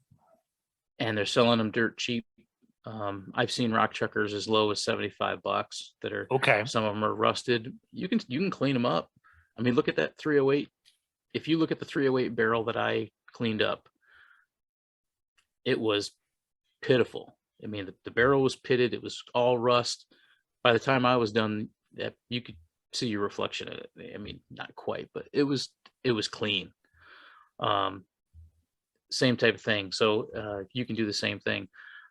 And they're selling them dirt cheap. I've seen rock chuckers as low as $75 that are, okay. Some of them are rusted. You can clean them up. I mean, look at that 308. If you look at the 308 barrel that I cleaned up, it was pitiful. I mean, the barrel was pitted. It was all rust. By the time I was done, you could see your reflection in it. I mean, not quite, but it was clean. Same type of thing. So you can do the same thing.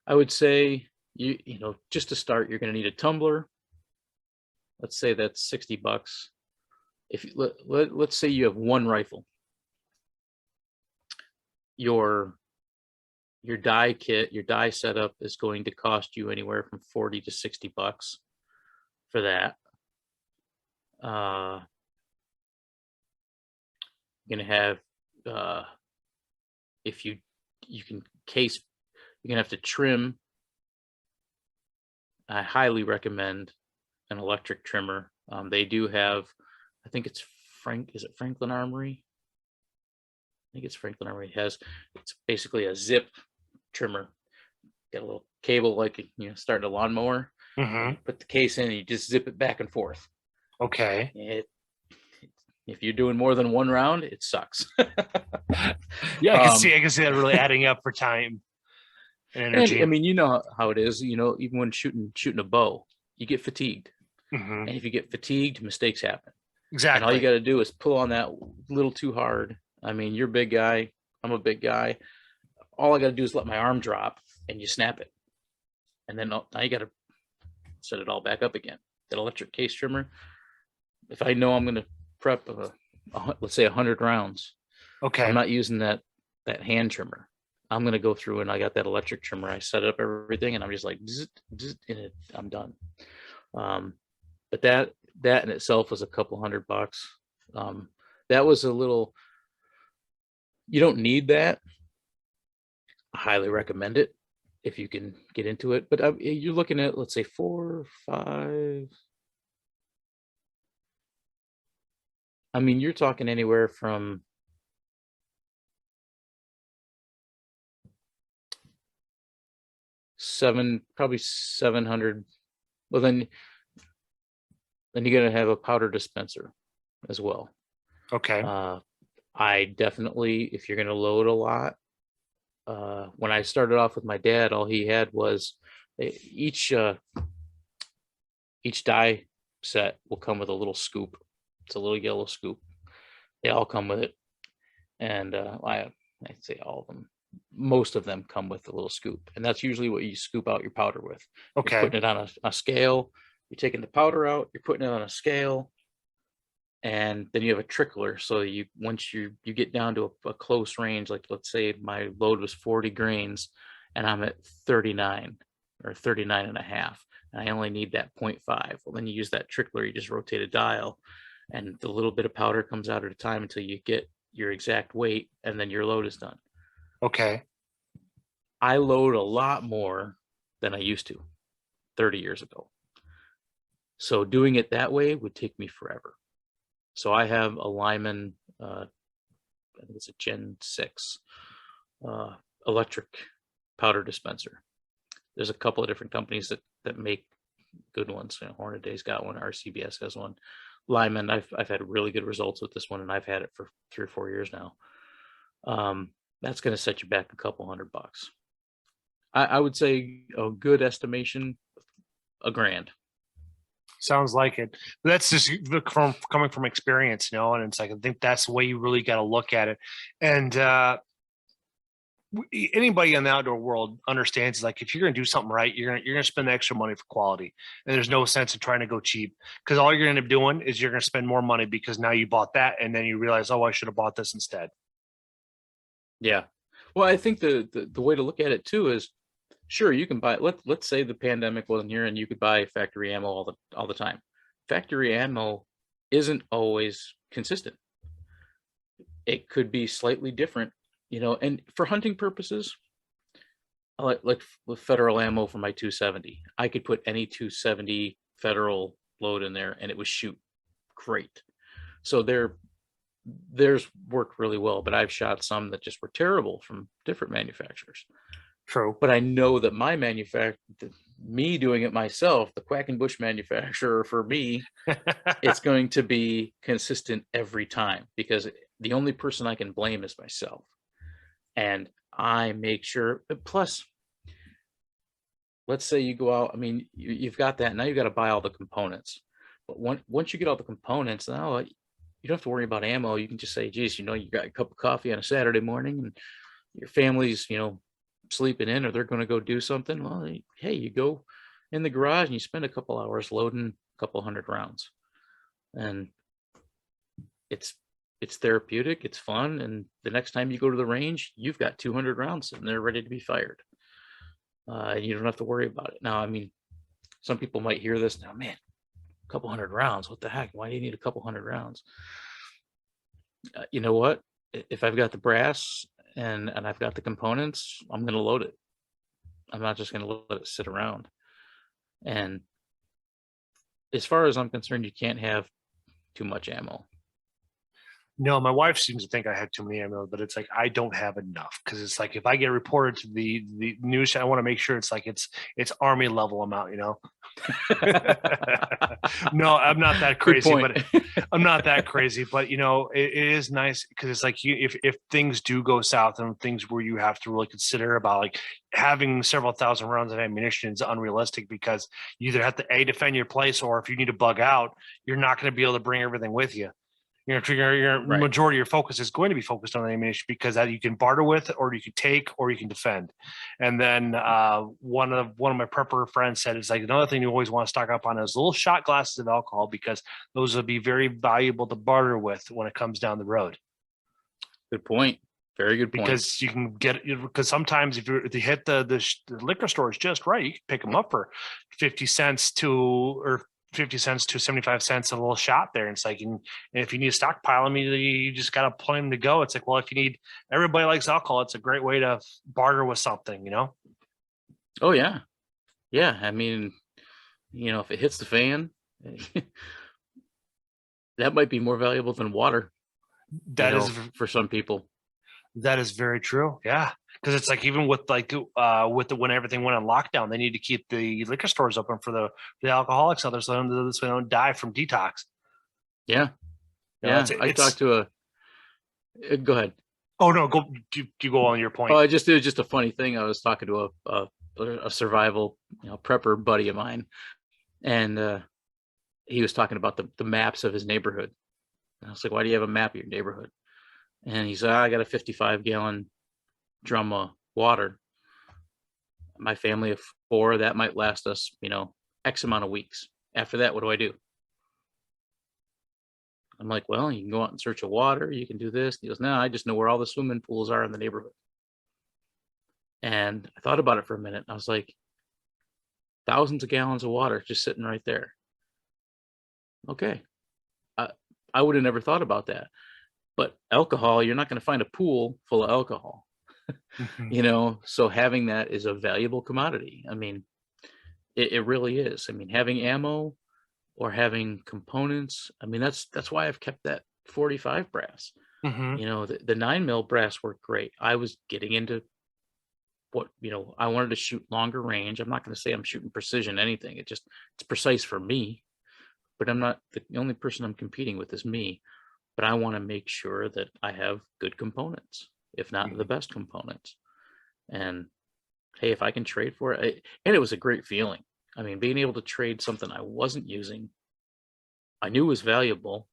I would say just to start, you're going to need a tumbler. Let's say that's $60. If let's say you have one rifle, your die kit, your die setup is going to cost you anywhere from $40 to $60 for that. You're going to have, if you can case, you're going to have to trim. I highly recommend an electric trimmer. They do have, I think it's Franklin Armory? I think it's Franklin Armory. It's basically a zip trimmer. Got a little cable like starting a lawnmower. Mm-hmm. Put the case in and you just zip it back and forth. Okay. If you're doing more than one round, it sucks. Yeah, I can see that really adding up for time and energy. And, I mean, you know how it is. Even when shooting a bow, you get fatigued. Mm-hmm. And if you get fatigued, mistakes happen. Exactly. And all you got to do is pull on that little too hard. I mean, you're a big guy. I'm a big guy. All I got to do is let my arm drop and you snap it. And then now you got to set it all back up again. That electric case trimmer, if I know I'm going to prep, let's say 100 rounds. Okay. I'm not using that hand trimmer. I'm going to go through and I got that electric trimmer. I set up everything and I'm just like, and I'm done. But that in itself was a couple $100. That was a little, you don't need that. I highly recommend it if you can get into it. But you're looking at, let's say 4 or 5. I mean, you're talking anywhere from probably 700. Well, then you're going to have a powder dispenser as well. Okay. I definitely, if you're going to load a lot, when I started off with my dad, all he had was each die set will come with a little scoop. It's a little yellow scoop. They all come with it. And I'd say all of them, most of them come with a little scoop. And that's usually what you scoop out your powder with. Okay. You're putting it on a scale. You're taking the powder out. You're putting it on a scale. And then you have a trickler. So once you get down to a close range, like let's say my load was 40 grains and I'm at 39 or 39 and a half, and I only need that 0.5. Well, then you use that trickler, you just rotate a dial, and the little bit of powder comes out at a time until you get your exact weight, and then your load is done. Okay. I load a lot more than I used to 30 years ago. So doing it that way would take me forever. So I have a Lyman, I think it's a Gen 6 electric powder dispenser. There's a couple of different companies that make good ones. Hornaday's got one, RCBS has one. Lyman, I've had really good results with this one, and I've had it for 3 or 4 years now. That's going to set you back a couple $100. I would say a good estimation, $1,000. Sounds like it. But that's just coming from experience, and it's like I think that's the way you really got to look at it. And anybody in the outdoor world understands, like, if you're going to do something right, you're going to spend the extra money for quality, and there's no sense in trying to go cheap, because all you're going to end up doing is you're going to spend more money because now you bought that, and then you realize, oh, I should have bought this instead. Yeah. Well, I think the way to look at it too is, sure, you can buy, let's say the pandemic wasn't here and you could buy factory ammo all the time. Factory ammo isn't always consistent. It could be slightly different, and for hunting purposes, like with federal ammo for my 270, I could put any 270 federal load in there and it would shoot great. So theirs worked really well, but I've shot some that just were terrible from different manufacturers. True. But I know that me doing it myself, the Quackenbush manufacturer, for me, it's going to be consistent every time, because the only person I can blame is myself. And I make sure, plus, let's say you go out, I mean, you've got that, now you've got to buy all the components. But once you get all the components, now you don't have to worry about ammo. You can just say, geez, you got a cup of coffee on a Saturday morning and your family's, sleeping in, or they're going to go do something. Well, hey, you go in the garage and you spend a couple hours loading a couple 100 rounds, and it's therapeutic, it's fun, and the next time you go to the range, you've got 200 rounds and they're ready to be fired. You don't have to worry about it. Now, I mean, some people might hear this now, man, a couple 100 rounds, what the heck, why do you need a couple 100 rounds? You know what, if I've got the brass and I've got the components, I'm going to load it. I'm not just going to let it sit around. And as far as I'm concerned, you can't have too much ammo. No, my wife seems to think I have too many ammo, but it's like I don't have enough, because it's like if I get reported to the news, I want to make sure it's like it's Army level amount, No, I'm not that crazy, but I'm not that crazy. But it is nice, because it's like if things do go south and things where you have to really consider about, like, having several thousand rounds of ammunition is unrealistic, because you either have to defend your place, or if you need to bug out, you're not going to be able to bring everything with you. Your Right. Majority of your focus is going to be focused on the ammunition, because that you can barter with, or you can take, or you can defend. And then one of my prepper friends said, it's like, another thing you always want to stock up on is little shot glasses of alcohol, because those will be very valuable to barter with when it comes down the road. Good point. Very good point. Because you can because sometimes if you hit the liquor stores just right, you can pick them up for 50 cents to 75 cents a little shot there. And it's like, and if you need a stockpile, I mean, you just got to plan them to go. It's like, well, if you need, everybody likes alcohol, it's a great way to barter with something, Oh yeah. Yeah. I mean, if it hits the fan, that might be more valuable than water. That is for some people. That is very true. Yeah. Because it's like, even with when everything went on lockdown, they need to keep the liquor stores open for the alcoholics others, so they don't die from detox. Yeah. I talked to go ahead. Oh no, you go on your point. Oh, it was just a funny thing. I was talking to a survival, prepper buddy of mine, and he was talking about the maps of his neighborhood. And I was like, "Why do you have a map of your neighborhood?" And he said, "I got a 55-gallon drum of water. My family of 4, that might last us, X amount of weeks. After that, what do I do?" I'm like, "Well, you can go out and search of water. You can do this." And he goes, "No, I just know where all the swimming pools are in the neighborhood." And I thought about it for a minute. I was like, thousands of gallons of water just sitting right there. Okay. I would have never thought about that. But alcohol, you're not going to find a pool full of alcohol. Mhm. So having that is a valuable commodity. I mean, it really is. I mean, having ammo or having components, I mean, that's why I've kept that 45 brass. Mhm. The 9mm brass worked great. I was getting into what, I wanted to shoot longer range. I'm not going to say I'm shooting precision anything. It's precise for me, but I'm not the only person I'm competing with is me. But I want to make sure that I have good components, if not the best components. And hey, if I can trade for it, and it was a great feeling. I mean, being able to trade something I wasn't using, I knew was valuable,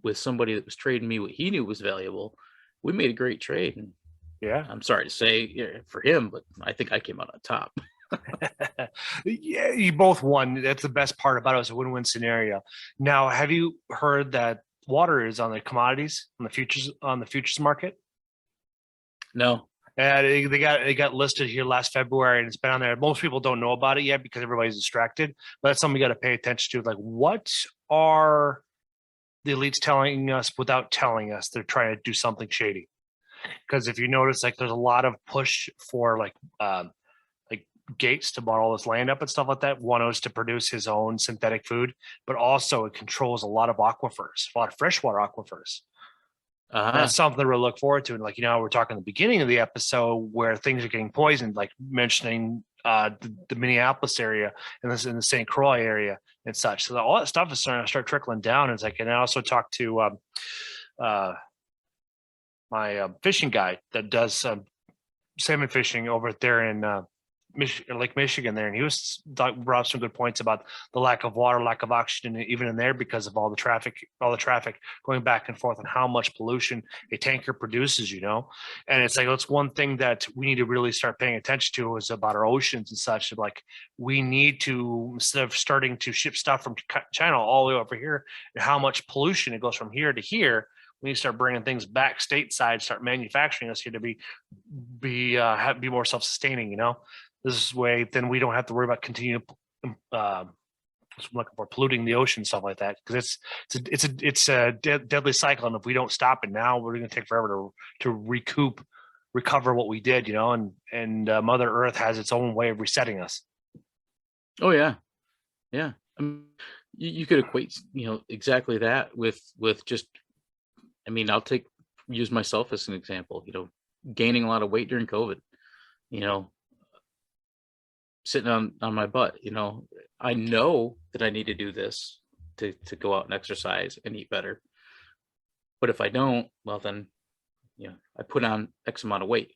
with somebody that was trading me what he knew was valuable. We made a great trade. And Yeah. I'm sorry to say for him, but I think I came out on top. Yeah, you both won. That's the best part about it. It was a win-win scenario. Now, have you heard that water is on the commodities on the futures market? No. And they got listed here last February, and it's been on there. Most people don't know about it yet because everybody's distracted. But that's something you got to pay attention to. Like, what are the elites telling us without telling us they're trying to do something shady? Because if you notice, like, there's a lot of push for like Gates to bought all this land up and stuff like that. One was to produce his own synthetic food, but also it controls a lot of aquifers, a lot of freshwater aquifers. And that's something we look forward to. And like, we're talking at the beginning of the episode where things are getting poisoned, like mentioning the Minneapolis area and this in the St. Croix area and such. So all that stuff is starting to start trickling down. It's like, and I also talked to my fishing guy that does salmon fishing over there in Lake Michigan there, and he brought up some good points about the lack of water, lack of oxygen, even in there because of all the traffic going back and forth, and how much pollution a tanker produces. And it's like that's one thing that we need to really start paying attention to is about our oceans and such. Like we need to, instead of starting to ship stuff from China all the way over here, and how much pollution it goes from here to here. We need to start bringing things back stateside, start manufacturing us here to be more self-sustaining. This way, then we don't have to worry about continue looking for polluting the ocean, stuff like that, because it's a deadly cycle, and if we don't stop it now, we're going to take forever to recover what we did, and Mother Earth has its own way of resetting us. Oh yeah, yeah. I mean, you could equate, exactly that with just. I mean, use myself as an example. Gaining a lot of weight during COVID. Sitting on my butt. I know that I need to do this to go out and exercise and eat better. But if I don't, well then, I put on X amount of weight.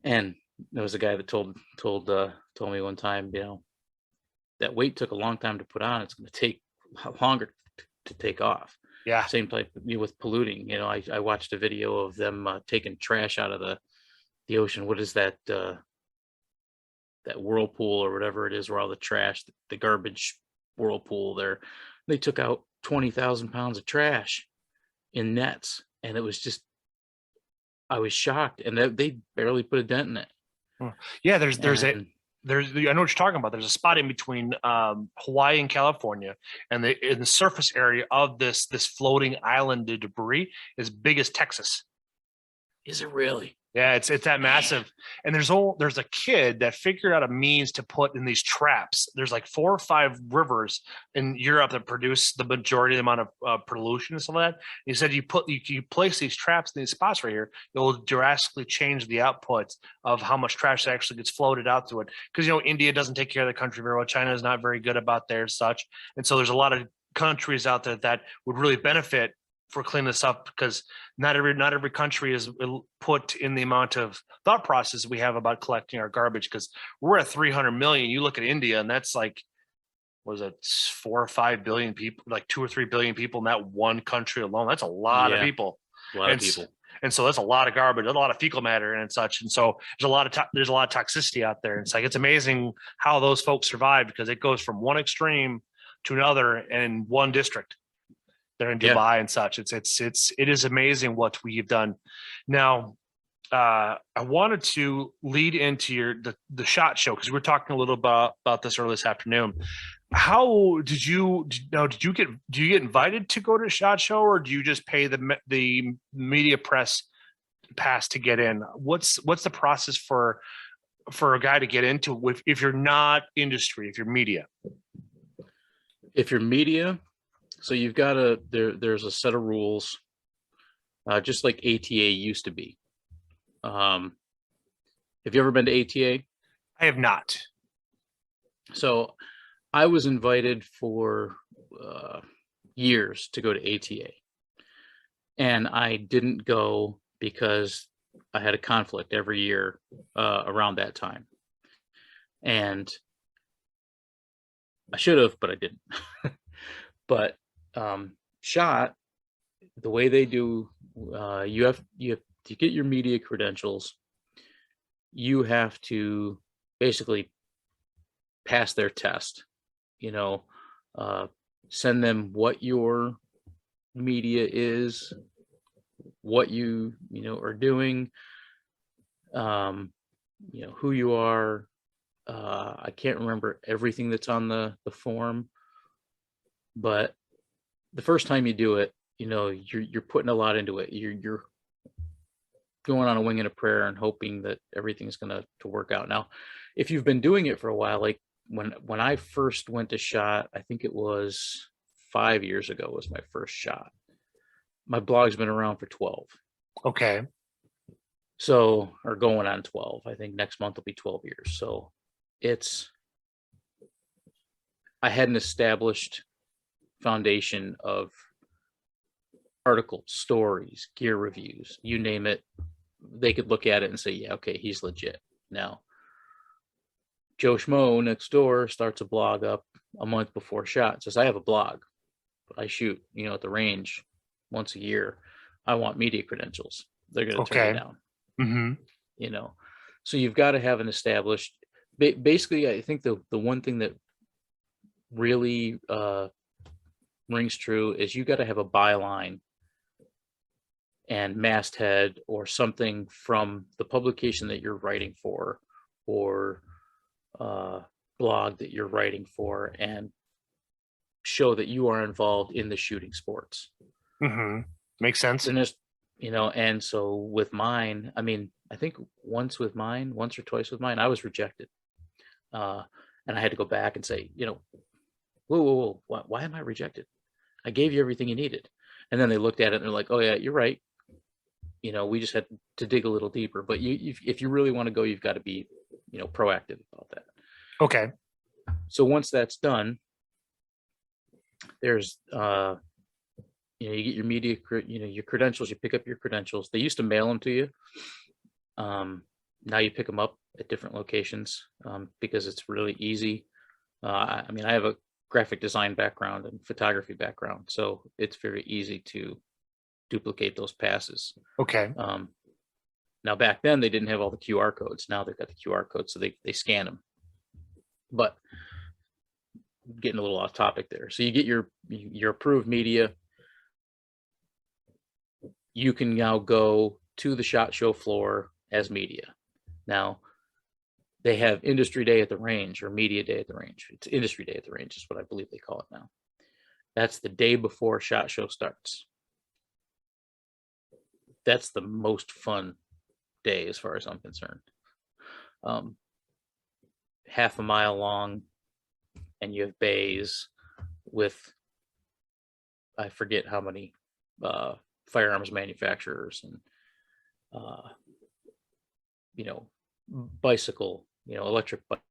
And there was a guy that told me one time, that weight took a long time to put on. It's going to take longer to take off. Yeah. Same type with polluting. I watched a video of them taking trash out of the ocean. What is that? That whirlpool or whatever it is, where all the trash, the garbage whirlpool there, they took out 20,000 pounds of trash in nets. And it was just, I was shocked. And they barely put a dent in it. Yeah. I know what you're talking about. There's a spot in between Hawaii and California, and in the surface area of this floating island of debris is big as Texas. Is it really? Yeah, it's that massive. And there's a kid that figured out a means to put in these traps. There's like 4 or 5 rivers in Europe that produce the majority of the amount of pollution and stuff like that. And he said you place these traps in these spots right here, it'll drastically change the output of how much trash actually gets floated out through it. Because India doesn't take care of the country very well. China is not very good about their such. And so there's a lot of countries out there that would really benefit for cleaning this up, because not every country is put in the amount of thought process we have about collecting our garbage, because we're at 300 million. You look at India, and that's like, was it 4 or 5 billion people, like 2 or 3 billion people in that one country alone? That's a lot of people. A lot of people. And so that's a lot of garbage, a lot of fecal matter and such. And so there's a lot of toxicity out there. And it's like, it's amazing how those folks survive, because it goes from one extreme to another in one district. They're in Dubai and such. It is amazing what we've done. Now, I wanted to lead into the SHOT Show, because we were talking a little about this earlier this afternoon. How do you get invited to go to SHOT Show, or do you just pay the media press pass to get in? What's the process for a guy to get into if you're not industry, if you're media? If you're media, so you've got there's a set of rules, just like ATA used to be. Have you ever been to ATA? I have not. So I was invited for years to go to ATA, and I didn't go because I had a conflict every year around that time, and I should have, but I didn't. But SHOT, the way they do, you have to get your media credentials. You have to basically pass their test. Send them what your media is, what you are doing, who you are. I can't remember everything that's on the form, but the first time you do it, you're putting a lot into it. You're going on a wing and a prayer and hoping that everything's going to work out. Now, if you've been doing it for a while, like when I first went to SHOT, I think it was 5 years ago was my first SHOT. My blog's been around for 12. Okay. So, or going on 12. I think next month will be 12 years. So I had an established foundation of articles, stories, gear reviews, you name it. They could look at it and say, yeah, okay, he's legit. Now, Joe Schmo next door starts a blog up a month before SHOT. Says, I have a blog. I shoot, at the range once a year. I want media credentials. They're going to turn it down. Mm-hmm. So you've got to have an established. Basically, I think the one thing that really rings true is you got to have a byline and masthead or something from the publication that you're writing for, or blog that you're writing for, and show that you are involved in the shooting sports. Mm-hmm. Makes sense. And just, and so with mine, I mean, I think once or twice with mine, I was rejected. And I had to go back and say, whoa, why am I rejected? I gave you everything you needed. And then they looked at it and they're like, oh yeah, you're right. We just had to dig a little deeper, but if you really want to go, you've got to be, proactive about that. Okay. So once that's done, there's, you get your media, your credentials, you pick up your credentials. They used to mail them to you. Now you pick them up at different locations because it's really easy. I have a graphic design background and photography background, so it's very easy to duplicate those passes. Okay. Now back then they didn't have all the QR codes. Now they've got the QR codes, so they scan them. But getting a little off topic there. So you get your approved media. You can now go to the SHOT Show floor as media. Now, they have industry day at the range or media day at the range. It's industry day at the range is what I believe they call it now. That's the day before SHOT Show starts. That's the most fun day as far as I'm concerned. Half a mile long, and you have bays with, I forget how many firearms manufacturers and bicycle, electric bikes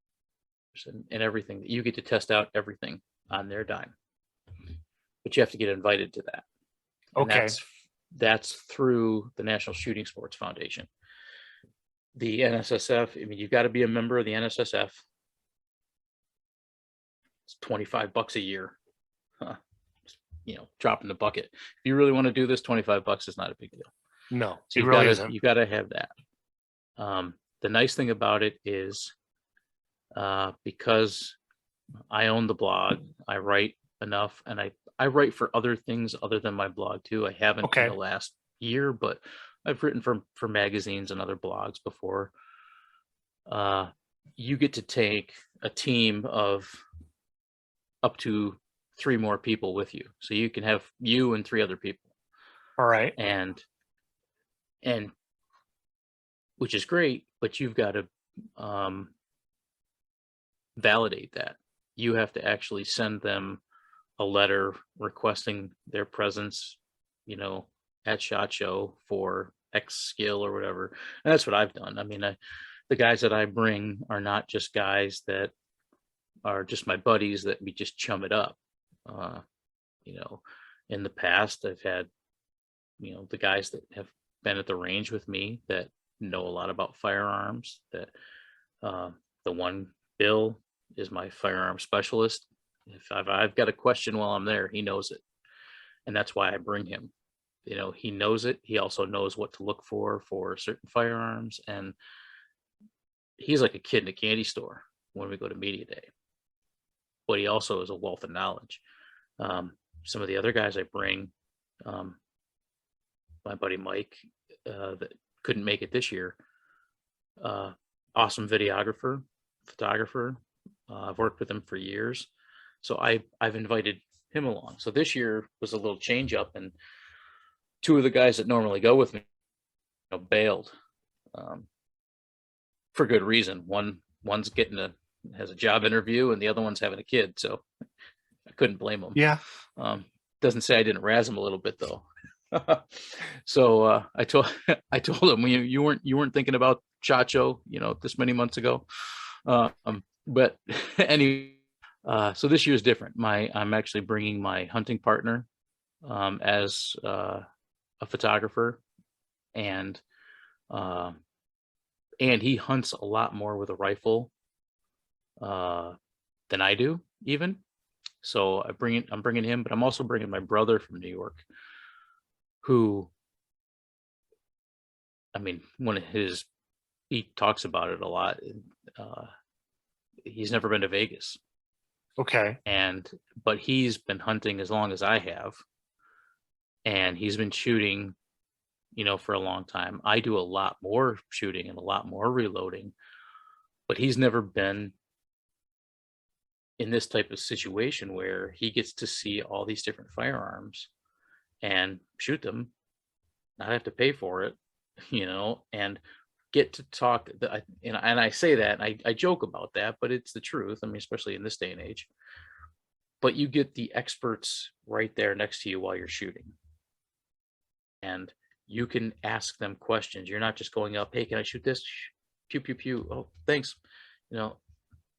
and everything. You get to test out everything on their dime, but you have to get invited to that. And Okay. that's through the National Shooting Sports Foundation. The NSSF, I mean, you've got to be a member of the NSSF. It's $25 a year. Huh. You know, drop in the bucket. If you really want to do this, $25 is not a big deal. No, So it really isn't. you've got to have that. The nice thing about it is because I own the blog, I write enough, and I write for other things other than my blog too. I haven't in the last year, but I've written for magazines and other blogs before. You get to take a team of up to 3 more people with you. So you can have you and 3 other people. All right. And which is great, but you've got to validate that. You have to actually send them a letter requesting their presence, you know, at SHOT Show for X skill or whatever. And that's what I've done. I mean, the guys that I bring are not just guys that are just my buddies that we just chum it up. You know, in the past, I've had, you know, the guys that have been at the range with me that know a lot about firearms. That the one, Bill, is my firearm specialist. If I've got a question while I'm there, he knows it, and that's why I bring him. You know, he knows it. He also knows what to look for certain firearms, and he's like a kid in a candy store when we go to media day. But he also is a wealth of knowledge. Some of the other guys I bring, my buddy Mike, that couldn't make it this year, awesome videographer, photographer. I've worked with him for years, so I've invited him along. So this year was a little change up, and 2 of the guys that normally go with me, you know, bailed for good reason. One's has a job interview, and the other one's having a kid, so I couldn't blame them. Yeah. Doesn't say I didn't razz him a little bit though. So I told him, you weren't thinking about SHOT Show, you know, this many months ago. But anyway, so this year is different. I'm actually bringing my hunting partner as a photographer, and he hunts a lot more with a rifle than I do even. So I'm bringing him, but I'm also bringing my brother from New York, who, I mean, he talks about it a lot. He's never been to Vegas. Okay. But he's been hunting as long as I have, and he's been shooting, you know, for a long time. I do a lot more shooting and a lot more reloading, but he's never been in this type of situation where he gets to see all these different firearms and shoot them, not have to pay for it, you know, and get to talk. And I say that, and I joke about that, but it's the truth. I mean, especially in this day and age. But you get the experts right there next to you while you're shooting, and you can ask them questions. You're not just going up, hey, can I shoot this? Pew, pew, pew. Oh, thanks. You know,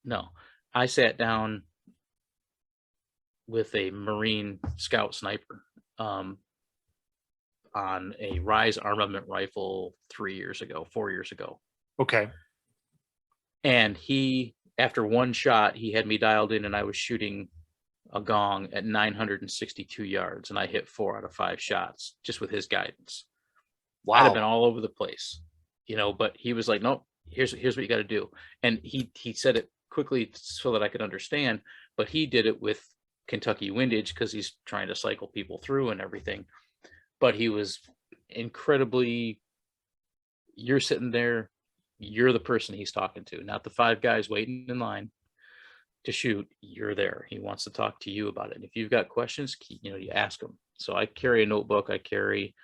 no. I sat down with a Marine Scout sniper on a Rise armament rifle 4 years ago. Okay. And he, after one shot, he had me dialed in, and I was shooting a gong at 962 yards, and I hit 4 out of 5 shots just with his guidance. Wow. I'd have been all over the place, you know, but he was like, nope, here's what you got to do. And he said it quickly so that I could understand, but he did it with Kentucky Windage because he's trying to cycle people through and everything. But he was incredibly, you're sitting there, you're the person he's talking to, not the 5 guys waiting in line to shoot. You're there. He wants to talk to you about it. And if you've got questions, you know, you ask him. So I carry a notebook, I carry,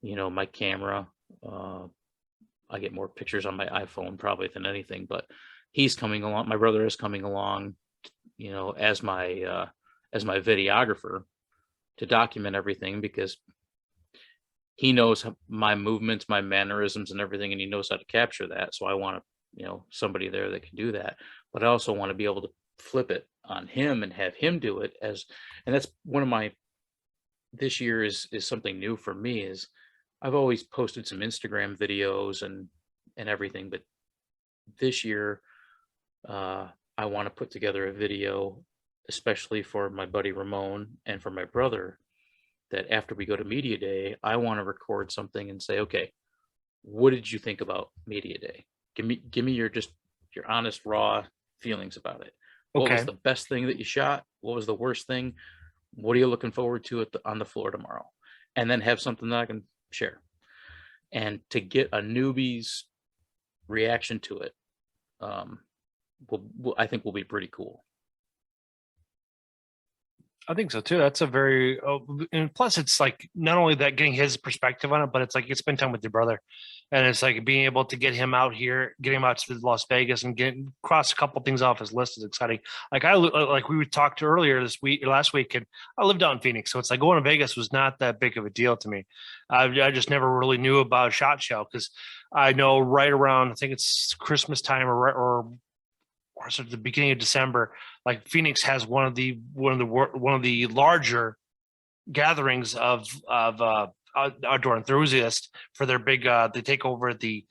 you know, my camera. I get more pictures on my iPhone probably than anything, but he's coming along. My brother is coming along, you know, as my videographer to document everything, because he knows my movements, my mannerisms and everything, and he knows how to capture that. So I want, you know, somebody there that can do that, but I also want to be able to flip it on him and have him do it and that's one of my this year is something new for me. Is I've always posted some Instagram videos and everything, but this year I want to put together a video, especially for my buddy Ramon and for my brother, that after we go to media day, I want to record something and say, okay, what did you think about media day? Give me your honest, raw feelings about it. What was the best thing that you shot? What was the worst thing? What are you looking forward to on the floor tomorrow? And then have something that I can share. And to get a newbie's reaction to it, I think will be pretty cool. I think so too. That's a very, and plus it's like not only that getting his perspective on it, but it's like you spend time with your brother, and it's like being able to get him out here, get him out to Las Vegas, and cross a couple things off his list is exciting. Like we talked earlier last week, and I lived out in Phoenix, so it's like going to Vegas was not that big of a deal to me. I just never really knew about SHOT Show because I know right around I think it's Christmas time or sort of the beginning of December, like Phoenix has one of the larger gatherings of outdoor enthusiasts for their big. They take over the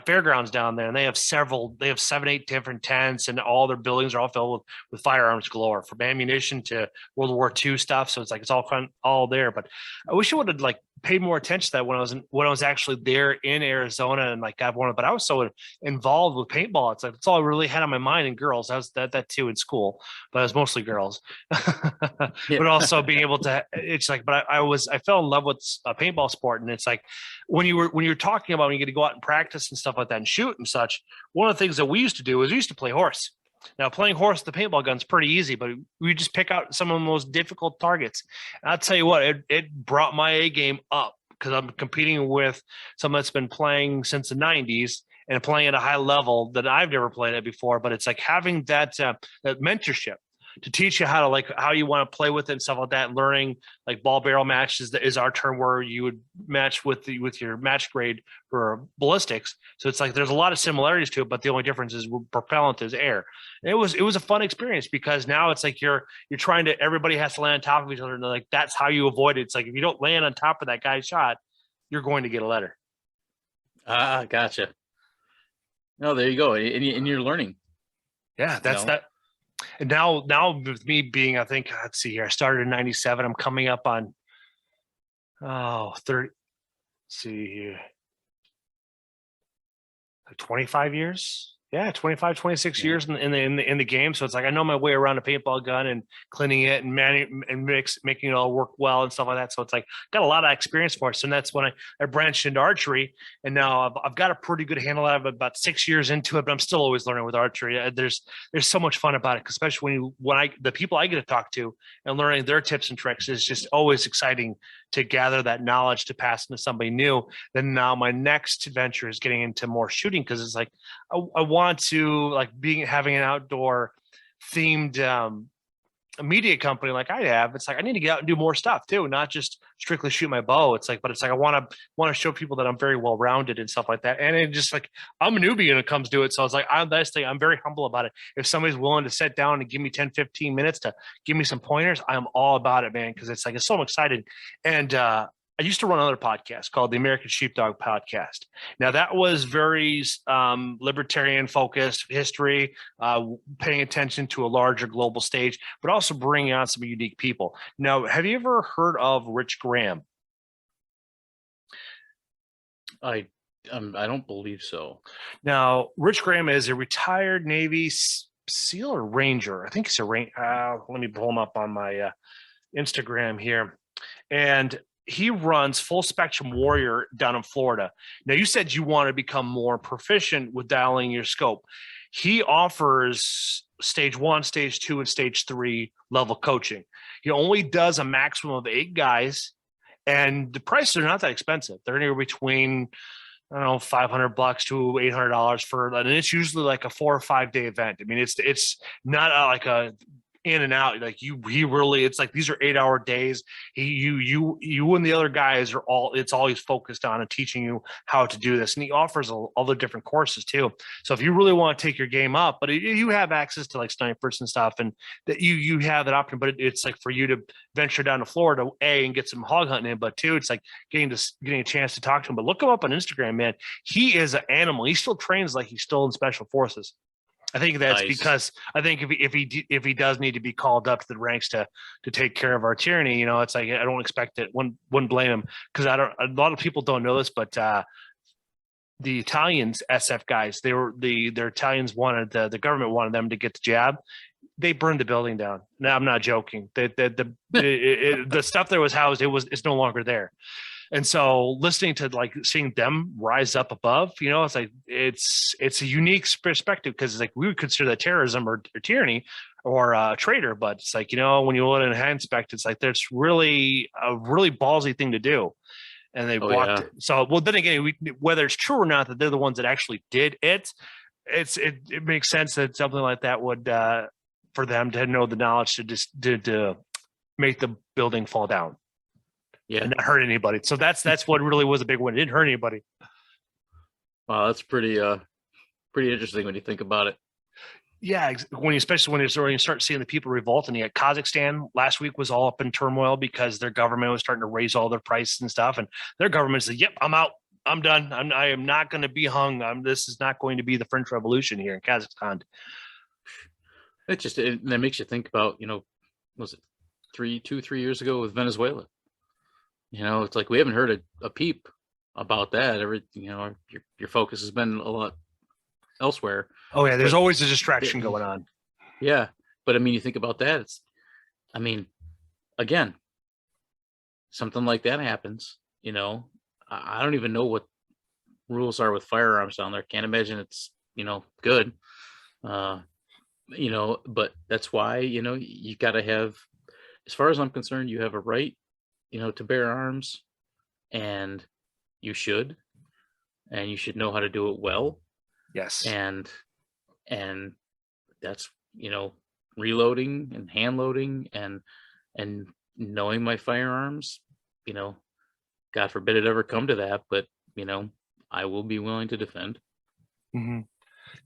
fairgrounds down there, and they have 7-8 different tents, and all their buildings are all filled with firearms galore, from ammunition to World War II stuff. So it's like it's all there. But I wish I would have like paid more attention to that when I was actually there in Arizona, and like I've wanted. But I was so involved with paintball. It's like that's all I really had on my mind. And girls, I was that too in school, but it was mostly girls. But also being able to, it's like, but I fell in love with a paintball sport, and it's like when you're talking about when you get to go out and practice and stuff like that and shoot and such. One of the things that we used to do is we used to play horse. Now, playing horse with the paintball gun's pretty easy, but we just pick out some of the most difficult targets. And I'll tell you what, it brought my A game up because I'm competing with someone that's been playing since the 90s and playing at a high level that I've never played at before. But it's like having that mentorship to teach you how you want to play with it and stuff like that. And learning like ball barrel matches is our term, where you would match with your match grade for ballistics. So it's like there's a lot of similarities to it, but the only difference is propellant is air. And it was a fun experience because now it's like you're trying to, everybody has to land on top of each other, and like that's how you avoid it. It's like if you don't land on top of that guy's shot, you're going to get a letter. Ah, gotcha. No, there you go, and you're learning. Yeah, that's that. And now with me being, I think, let's see here, I started in 97. I'm coming up on 30. Let's see here, 25 years. Yeah, 25, 26 years in the game. So it's like I know my way around a paintball gun and cleaning it and making it all work well and stuff like that. So it's like got a lot of experience for it. So that's when I branched into archery, and now I've got a pretty good handle on it. About 6 years into it, but I'm still always learning with archery. There's so much fun about it, especially when the people I get to talk to and learning their tips and tricks is just always exciting to gather that knowledge to pass into somebody new. Then now my next venture is getting into more shooting, because it's like I want to like having an outdoor themed media company like I have. It's like I need to get out and do more stuff too, not just strictly shoot my bow. It's like I want to show people that I'm very well rounded and stuff like that. And it just like I'm a newbie when it comes to it, so it's like I'm very humble about it. If somebody's willing to sit down and give me 10-15 minutes to give me some pointers, I'm all about it, man, because it's like it's so exciting. And I used to run another podcast called the American Sheepdog Podcast. Now that was very libertarian focused, history, paying attention to a larger global stage, but also bringing on some unique people. Now, have you ever heard of Rich Graham? I don't believe so. Now, Rich Graham is a retired Navy SEAL or Ranger. I think he's a Ranger. Let me pull him up on my Instagram here. And he runs Full Spectrum Warrior down in Florida. Now, you said you want to become more proficient with dialing your scope. He offers stage 1, stage 2, and stage 3 level coaching. He only does a maximum of 8 guys, and the prices are not that expensive. They're anywhere between, I don't know, $500 to $800 for, and it's usually like a 4 or 5 day event. I mean, it's not like a in and out. Like he really, it's like these are 8-hour days. You and the other guys are it's always focused on and teaching you how to do this. And he offers all the different courses too. So if you really want to take your game up, but you have access to like snipers and stuff, and that you have that option. But it's like for you to venture down to Florida, and get some hog hunting in, but two, it's like getting a chance to talk to him. But look him up on Instagram, man. He is an animal. He still trains like he's still in special forces. I think that's nice. Because I think if he does need to be called up to the ranks to take care of our tyranny, it's like I don't expect it. Wouldn't blame him, because a lot of people don't know this, but the Italians SF guys, their Italians wanted the government wanted them to get the jab. They burned the building down. No, I'm not joking. The stuff that was housed, it's no longer there. And so listening to like seeing them rise up above, it's like it's a unique perspective, because like we would consider that terrorism or tyranny or a traitor, but it's like, when you let it inspect, it's like there's really a really ballsy thing to do. And they walked. Yeah. So, well, then again, whether it's true or not that they're the ones that actually did it, it makes sense that something like that would for them to know the knowledge to make the building fall down. Yeah, and not hurt anybody. So that's what really was a big one. It didn't hurt anybody. Wow, that's pretty interesting when you think about it. Yeah, especially when you start seeing the people revolting. You got Kazakhstan last week was all up in turmoil because their government was starting to raise all their prices and stuff, and their government said, "Yep, I'm out. I'm done. I am not going to be hung. This is not going to be the French Revolution here in Kazakhstan." That makes you think about, was it 3 years ago with Venezuela? It's like we haven't heard a peep about that. Your focus has been a lot elsewhere. Oh yeah, there's always a distraction going on. Yeah, but you think about that. Again, something like that happens. I don't even know what rules are with firearms down there. Can't imagine it's good. But that's why you got to have, as far as I'm concerned, you have a right to bear arms, and you should know how to do it well. Yes. And that's, reloading and hand loading and knowing my firearms, God forbid it ever come to that, but I will be willing to defend. Mm-hmm.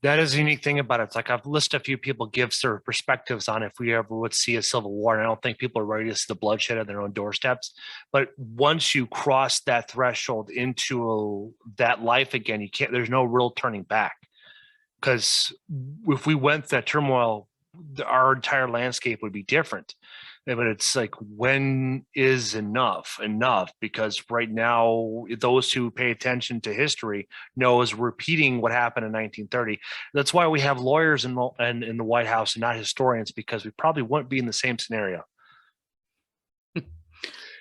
That is a unique thing about it. It's like I've listed a few people give their perspectives on if we ever would see a civil war. And I don't think people are ready to see the bloodshed on their own doorsteps. But once you cross that threshold into that life again, there's no real turning back. Because if we went that turmoil, our entire landscape would be different. But it's like, when is enough? Because right now, those who pay attention to history knows repeating what happened in 1930. That's why we have lawyers in the White House and not historians, because we probably wouldn't be in the same scenario.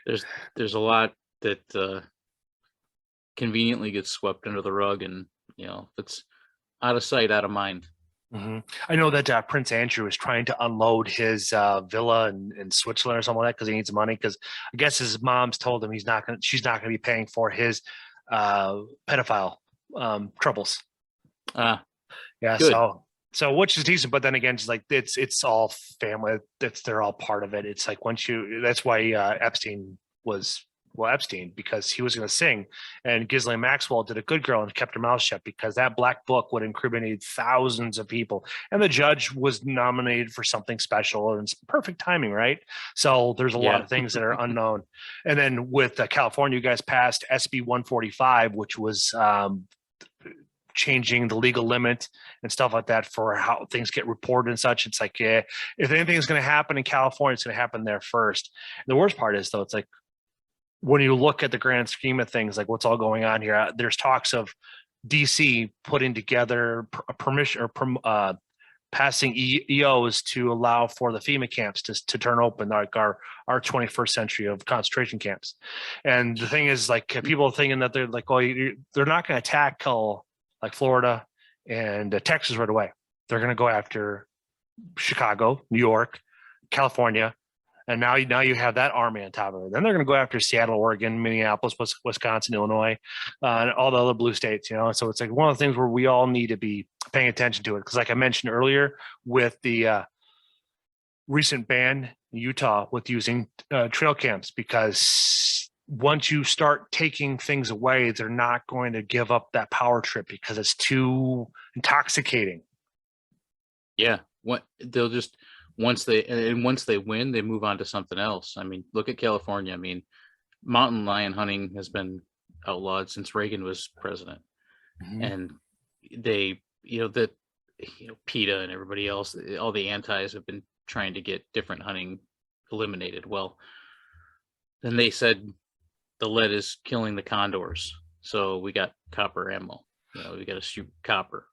There's a lot that conveniently gets swept under the rug, and if it's out of sight, out of mind. Mm-hmm. I know that Prince Andrew is trying to unload his villa in Switzerland or something like that because he needs money. Because I guess his mom's told him she's not going to be paying for his pedophile troubles. Yeah. Good. So which is decent, but then again, it's like it's all family. They're all part of it. It's like that's why Epstein was. Well, Epstein, because he was going to sing, and Ghislaine Maxwell did a good girl and kept her mouth shut, because that black book would incriminate thousands of people, and the judge was nominated for something special, and it's perfect timing, right? So there's a lot of things that are unknown. And then with California, you guys passed SB 145, which was changing the legal limit and stuff like that for how things get reported and such. It's like, if anything is going to happen in California, it's going to happen there first. And the worst part is, though, it's like, when you look at the grand scheme of things, like what's all going on here, there's talks of DC putting together a permission or passing EOs to allow for the FEMA camps to turn open, like our 21st century of concentration camps. And the thing is, like, people are thinking that they're like, oh, they're not going to tackle like Florida and Texas right away. They're going to go after Chicago, New York, California. And now you have that army on top of it. Then they're going to go after Seattle, Oregon, Minneapolis, Wisconsin, Illinois, and all the other blue states, So it's like one of the things where we all need to be paying attention to it. Because like I mentioned earlier, with the recent ban in Utah with using trail cams, because once you start taking things away, they're not going to give up that power trip because it's too intoxicating. Yeah, what they'll just once they win, they move on to something else. I mean, look at California. I mean, mountain lion hunting has been outlawed since Reagan was president, and they, PETA and everybody else, all the antis have been trying to get different hunting eliminated. Well, then they said the lead is killing the condors, so we got copper ammo. We got to shoot copper.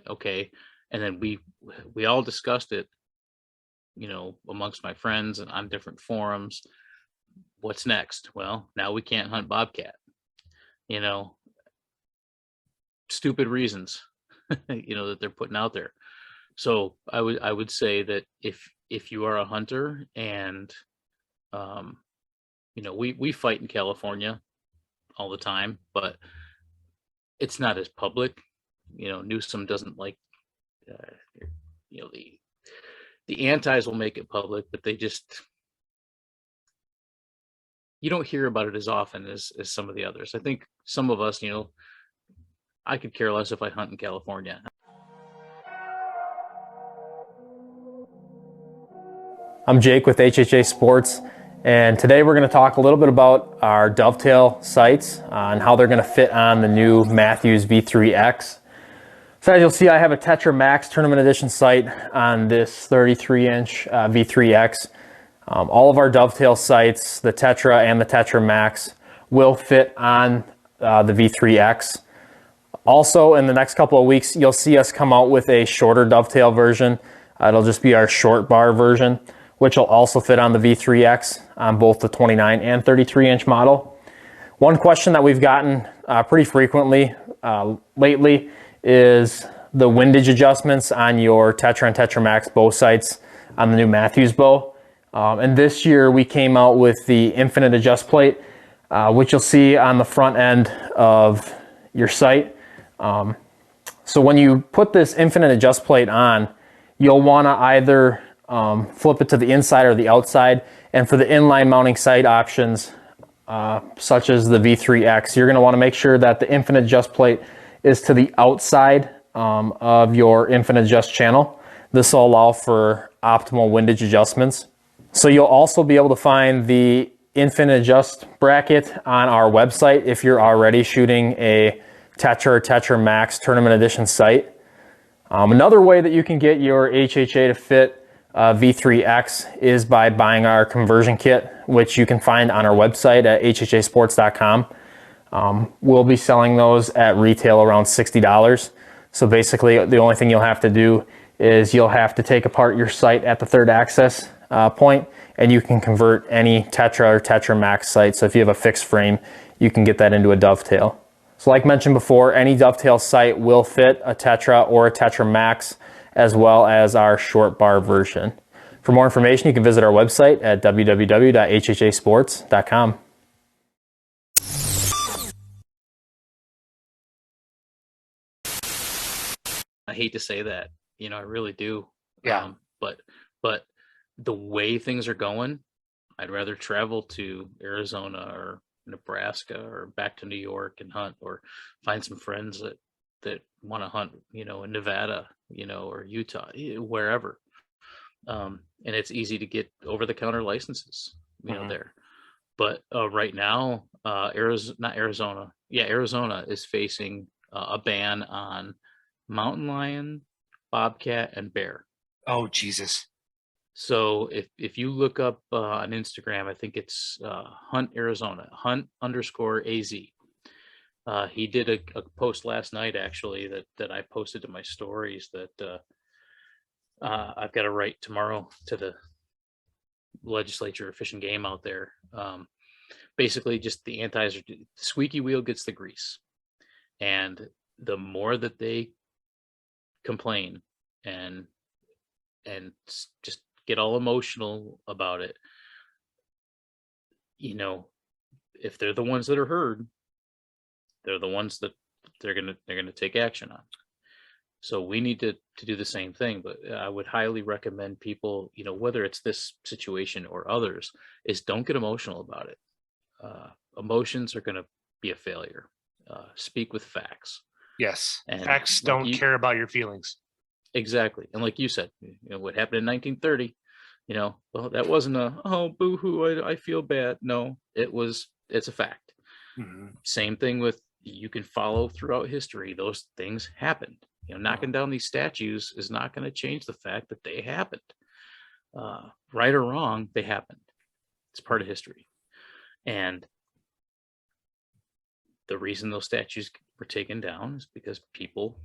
Okay, and then we all discussed it, amongst my friends and on different forums. What's next? Well, now we can't hunt bobcat. Stupid reasons, that they're putting out there. So I would say that if you are a hunter and we fight in California all the time, but it's not as public. Newsom doesn't like the antis will make it public, but you don't hear about it as often as some of the others. I think some of us, I could care less if I hunt in California. I'm Jake with HHA Sports, and today we're going to talk a little bit about our Dovetail Sights and how they're going to fit on the new Mathews V3X. So as you'll see, I have a Tetra Max Tournament Edition sight on this 33-inch V3X. All of our Dovetail sights, the Tetra and the Tetra Max, will fit on the V3X. Also, in the next couple of weeks, you'll see us come out with a shorter Dovetail version. It'll just be our short bar version, which will also fit on the V3X on both the 29 and 33-inch model. One question that we've gotten pretty frequently lately is the windage adjustments on your Tetra and Tetra Max bow sights on the new Mathews bow. And this year we came out with the infinite adjust plate, which you'll see on the front end of your sight. So when you put this infinite adjust plate on, you'll want to either flip it to the inside or the outside. And for the inline mounting sight options, such as the V3X, you're going to want to make sure that the infinite adjust plate is to the outside of your infinite adjust channel. This will allow for optimal windage adjustments. So you'll also be able to find the infinite adjust bracket on our website if you're already shooting a Tetra or Tetra Max Tournament Edition sight. Another way that you can get your HHA to fit V3X is by buying our conversion kit, which you can find on our website at hhasports.com. We'll be selling those at retail around $60. So basically the only thing you'll have to do is you'll have to take apart your sight at the third access point, and you can convert any Tetra or Tetra Max sight. So if you have a fixed frame, you can get that into a Dovetail. So like mentioned before, any Dovetail sight will fit a Tetra or a Tetra Max, as well as our short bar version. For more information, you can visit our website at www.hhasports.com. I hate to say that, I really do. Yeah. But the way things are going, I'd rather travel to Arizona or Nebraska or back to New York and hunt, or find some friends that want to hunt, in Nevada, or Utah, wherever. And it's easy to get over-the-counter licenses, there. But right now, Arizona is facing a ban on mountain lion, bobcat, and bear. Oh, Jesus. So if you look up on Instagram, I think it's Hunt Arizona, Hunt_AZ. He did a post last night, actually, that I posted to my stories, that I've got to write tomorrow to the legislature of Fish and Game out there. Basically, just the antis are, the squeaky wheel gets the grease. And the more that they complain and just get all emotional about it, if they're the ones that are heard, they're the ones that they're gonna take action on. So we need to do the same thing. But I would highly recommend people, whether it's this situation or others, is don't get emotional about it. Emotions are going to be a failure. Speak with facts. Yes. And Facts like don't care about your feelings. Exactly. And like you said, what happened in 1930, well, that wasn't oh, boo-hoo, I feel bad. No, it's a fact. Mm-hmm. Same thing with, you can follow throughout history. Those things happened. Knocking down these statues is not going to change the fact that they happened. Right or wrong, they happened. It's part of history. And the reason those statues were taken down is because people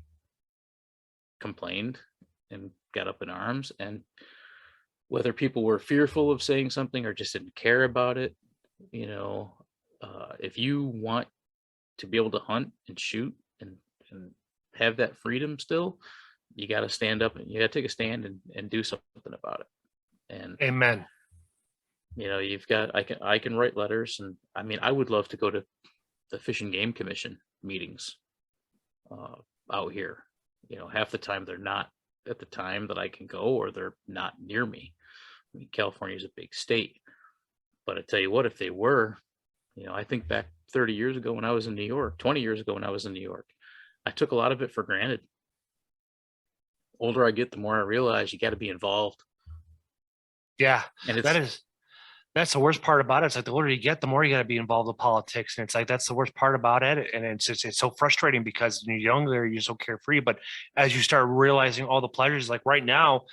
complained and got up in arms. And whether people were fearful of saying something or just didn't care about it, if you want to be able to hunt and shoot and have that freedom still, you got to stand up and you got to take a stand and do something about it. And amen. You've got, I can write letters, and I mean, I would love to go to the Fish and Game Commission meetings out here. Half the time they're not at the time that I can go, or they're not near me. I mean, California is a big state, but I tell you what, if they were, I think back 30 years ago when I was in New York, 20 years ago when I was in New York, I took a lot of it for granted. Older I get, the more I realize you got to be involved. Yeah, and that's the worst part about it. It's like the older you get, the more you got to be involved with politics. And it's like, that's the worst part about it. And it's so frustrating because when you're younger, you're so carefree. But as you start realizing all the pleasures, like right now,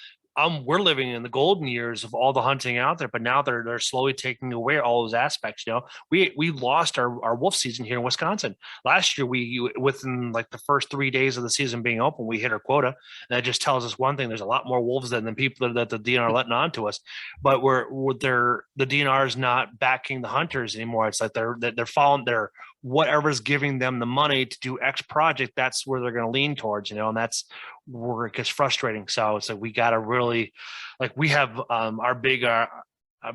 we're living in the golden years of all the hunting out there, but now they're slowly taking away all those aspects. We lost our wolf season here in Wisconsin last year. We within like the first 3 days of the season being open, we hit our quota. And that just tells us one thing: there's a lot more wolves than people that the DNR are letting on to us. But the DNR is not backing the hunters anymore. It's like they're following their whatever's giving them the money to do X project. That's where they're going to lean towards, and that's where it gets frustrating. So it's like, we got to really, like, we have our big,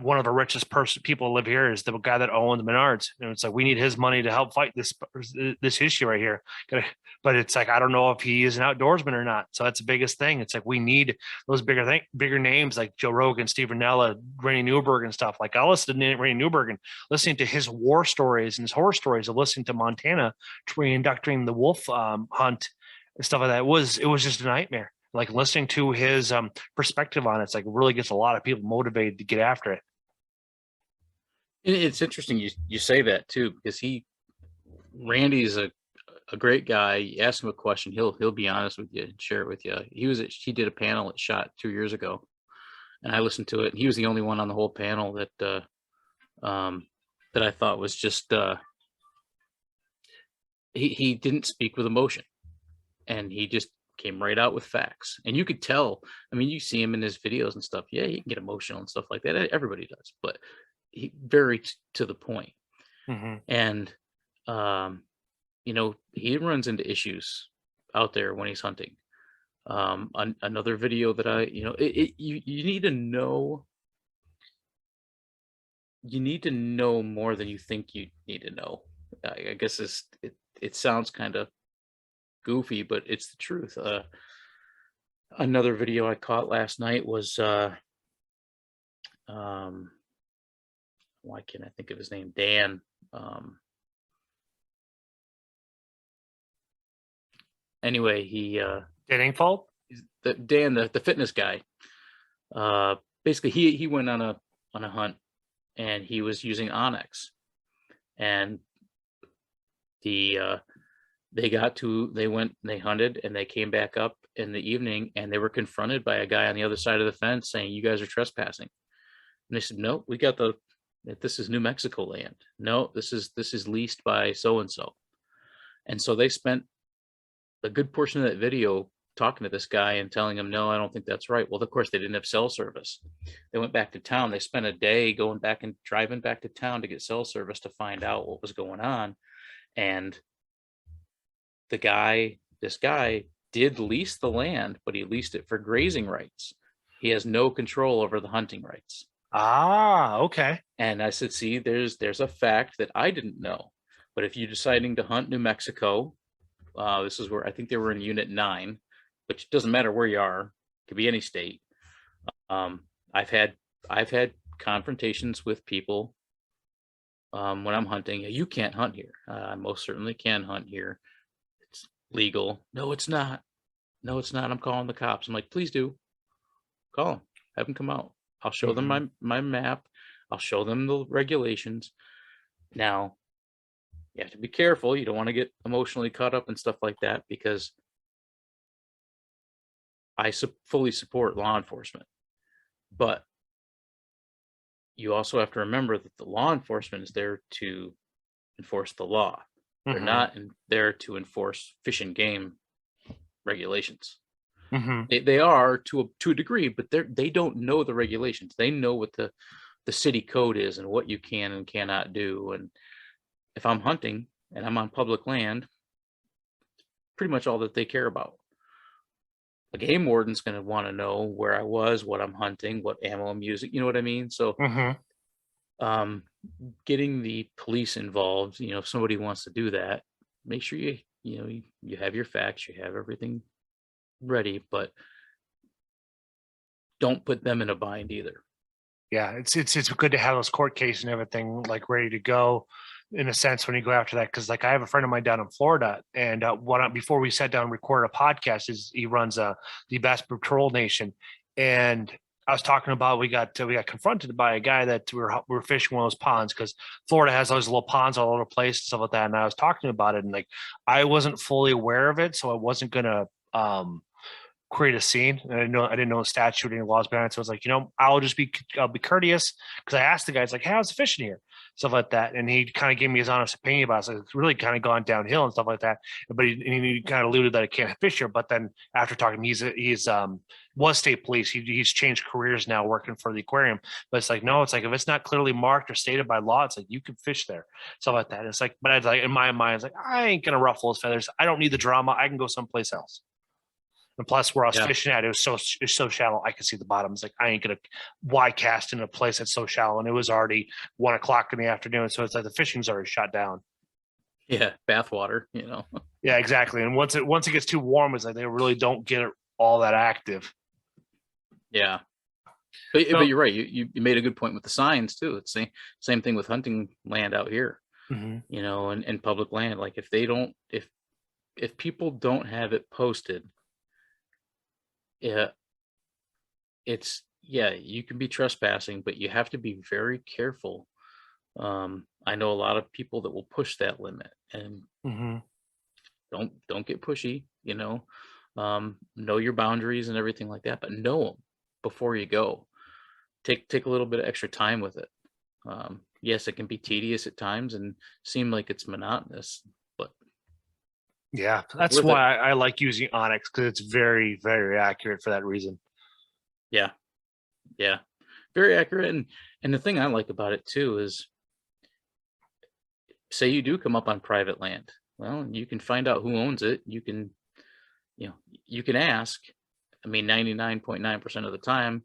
one of the richest people live here is the guy that owned Menards. And it's like, we need his money to help fight this issue right here. But it's like, I don't know if he is an outdoorsman or not. So that's the biggest thing. It's like, we need those bigger names like Joe Rogan, Steve Ranella, Randy Newberg and stuff. Like, I listened to Randy Newberg and listening to his war stories and his horror stories of listening to Montana reinducting the wolf hunt and stuff like that. It was just a nightmare. Like, listening to his perspective on it, it's like, it really gets a lot of people motivated to get after it. It's interesting you say that too, because Randy's a great guy. You ask him a question, he'll be honest with you and share it with you. He did a panel at SHOT 2 years ago, and I listened to it, and he was the only one on the whole panel that I thought was just he didn't speak with emotion, and he just came right out with facts. And you could tell, I mean, you see him in his videos and stuff. Yeah, he can get emotional and stuff like that. Everybody does, but he very to the point. Mm-hmm. And he runs into issues out there when he's hunting. Another video that you need to know. You need to know more than you think you need to know. I guess it sounds kind of goofy, but it's the truth. Another video I caught last night was why can't I think of his name? Dan. Anyway, he Dan Ingfold? Dan, the fitness guy. Basically he went on a hunt, and he was using Onyx, and they went and they hunted, and they came back up in the evening, and they were confronted by a guy on the other side of the fence saying, "You guys are trespassing." And they said, "No, we got this is New Mexico land. No, this is leased by so and so." And so they spent a good portion of that video talking to this guy and telling him, "No, I don't think that's right." Well, of course, they didn't have cell service. They went back to town. They spent a day going back and driving back to town to get cell service to find out what was going on. And this guy did lease the land, but he leased it for grazing rights. He has no control over the hunting rights. Ah, okay. And I said, see, there's a fact that I didn't know. But if you're deciding to hunt New Mexico, this is where I think they were in Unit 9. which doesn't matter where you are, it could be any state. I've had confrontations with people when I'm hunting. You can't hunt here. I most certainly can hunt here. It's legal. No, it's not. No, it's not. I'm calling the cops. I'm like, please do. Call them. Have them come out. I'll show them my map. I'll show them the regulations. Now, you have to be careful. You don't want to get emotionally caught up and stuff like that, because I fully support law enforcement. But you also have to remember that the law enforcement is there to enforce the law. They're not there to enforce fish and game regulations. They are to a degree, but they don't know the regulations. They know what the city code is and what you can and cannot do. And if I'm hunting and I'm on public land, pretty much all that they care about. A game warden's going to want to know where I was, what I'm hunting, what ammo I'm using. You know what I mean? So, getting the police involved, if somebody wants to do that, make sure you have your facts, you have everything ready, but don't put them in a bind either. Yeah, it's good to have those court cases and everything like ready to go, in a sense, when you go after that. Because like I have a friend of mine down in Florida, and before we sat down and recorded a podcast, he runs the Bass Patrol Nation, and I was talking about we got confronted by a guy that we were fishing one of those ponds, because Florida has those little ponds all over the place and stuff like that. And I was talking about it, and like I wasn't fully aware of it, so I wasn't gonna create a scene, and I didn't know the statute or any laws behind it. So I was like, I'll be courteous, because I asked the guy, it's like, hey, how's the fishing here, stuff like that, and he kind of gave me his honest opinion about it. So it's really kind of gone downhill and stuff like that. But he kind of alluded that I can't fish here. But then after talking, he's was state police. He's changed careers now, working for the aquarium. But it's like, no, it's like if it's not clearly marked or stated by law, it's like you can fish there, stuff like that. And it's like, but I'd like in my mind, it's like I ain't gonna ruffle his feathers. I don't need the drama. I can go someplace else. And plus, where I was fishing at, it's so shallow, I could see the bottom. It's like I ain't gonna cast in a place that's so shallow, and it was already 1 o'clock in the afternoon, so it's like the fishing's already shut down. Yeah, bathwater, Yeah, exactly. And once it gets too warm, it's like they really don't get it all that active. Yeah, but you're right. You made a good point with the signs too. It's the same thing with hunting land out here, and public land. Like if people don't have it posted. Yeah, you can be trespassing, but you have to be very careful. I know a lot of people that will push that limit, and don't get pushy, know your boundaries and everything like that, but know them before you go. Take a little bit of extra time with it. Yes, it can be tedious at times and seem like it's monotonous, but yeah, that's why I like using Onyx, because it's very, very accurate for that reason. Yeah, very accurate. And the thing I like about it too is, say you do come up on private land, well, you can find out who owns it. You can ask. I mean, 99.9% of the time,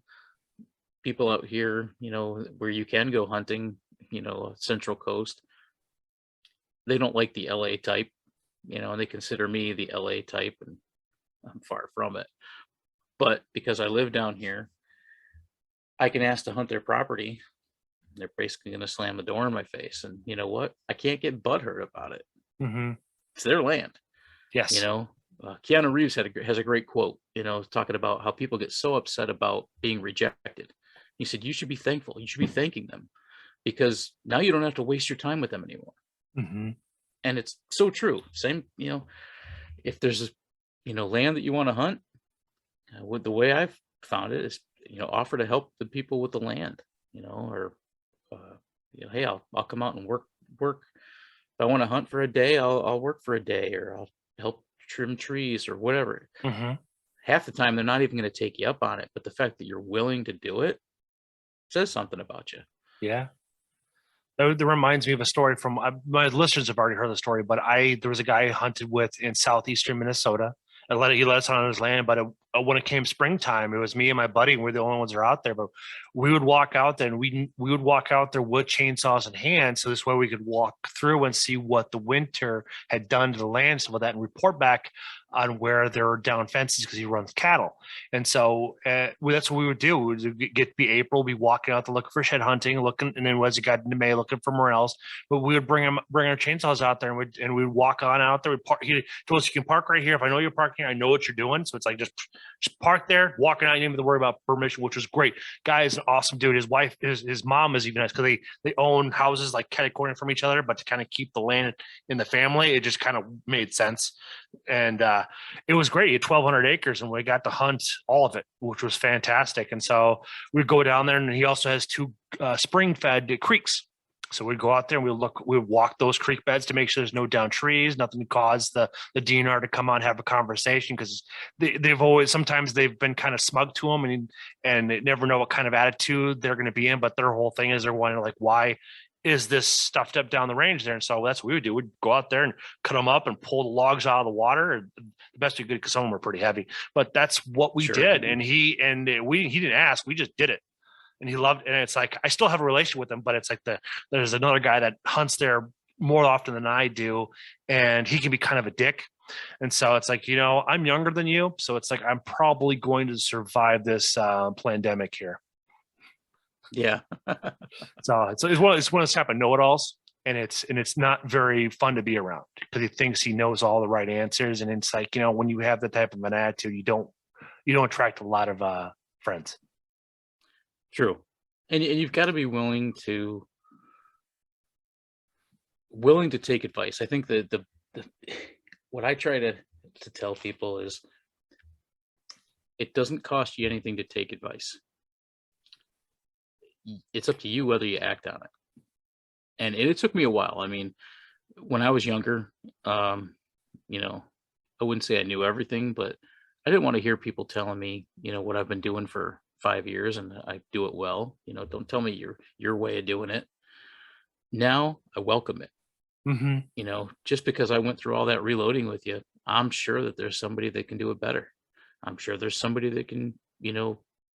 people out here, where you can go hunting, Central Coast, they don't like the LA type. And they consider me the LA type, and I'm far from it. But because I live down here, I can ask to hunt their property. They're basically going to slam the door in my face. And you know what? I can't get butthurt about it. It's their land. Yes. Keanu Reeves has a great quote, talking about how people get so upset about being rejected. He said, you should be thankful. You should be thanking them, because now you don't have to waste your time with them anymore. And it's so true. Same, if there's land that you want to hunt, the way I've found it is, offer to help the people with the land, or, hey, I'll come out and work. If I want to hunt for a day, I'll work for a day, or I'll help trim trees or whatever. Half the time, they're not even going to take you up on it. But the fact that you're willing to do it says something about you. Yeah. That reminds me of a story from my listeners have already heard the story, but there was a guy I hunted with in southeastern Minnesota. He let us on his land, but when it came springtime, it was me and my buddy, and we're the only ones that are out there, but we would walk out there and we would walk out there with chainsaws in hand. So this way we could walk through and see what the winter had done to the land, some of that, and report back on where there were down fences because he runs cattle. And so that's what we would do. We would get to be April, be walking out to look for shed hunting, looking, and then as it got into May, looking for morels. But we would bring our chainsaws out there, and we'd walk on out there. We'd park. He told us, you can park right here. If I know you're parking, I know what you're doing. So it's like just park there, walking out. You didn't have to worry about permission, which was great. Guy is an awesome dude. His wife, his mom is even nice because they own houses like kind of corner from each other, but to kind of keep the land in the family, it just kind of made sense. And it was great. He had 1,200 acres, and we got to hunt all of it, which was fantastic. And so we'd go down there, and he also has 2 spring-fed creeks. So we'd go out there and we'd walk those creek beds to make sure there's no down trees, nothing to cause the DNR to come out and have a conversation, because sometimes they've been kind of smug to them, and they never know what kind of attitude they're going to be in. But their whole thing is they're wondering, like, why is this stuffed up down the range there? And so that's what we would do. We'd go out there and cut them up and pull the logs out of the water. The best we could, because some of them were pretty heavy, but that's what we did. And he didn't ask, we just did it. And he loved it. And it's like, I still have a relation with him, but it's like there's another guy that hunts there more often than I do, and he can be kind of a dick. And so it's like, I'm younger than you. So it's like, I'm probably going to survive this pandemic here. Yeah. So it's one of those type of know-it-alls, and it's not very fun to be around because he thinks he knows all the right answers. And it's like, when you have that type of an attitude, you don't attract a lot of friends. True. And you've got to be willing to take advice. I think that the what I try to tell people is, it doesn't cost you anything to take advice. It's up to you whether you act on it. And it took me a while. I mean, when I was younger, I wouldn't say I knew everything, but I didn't want to hear people telling me, what I've been doing for 5 years and I do it well. Don't tell me your way of doing it. Now I welcome it. Mm-hmm. Just because I went through all that reloading with you, I'm sure that there's somebody that can do it better. I'm sure there's somebody that can,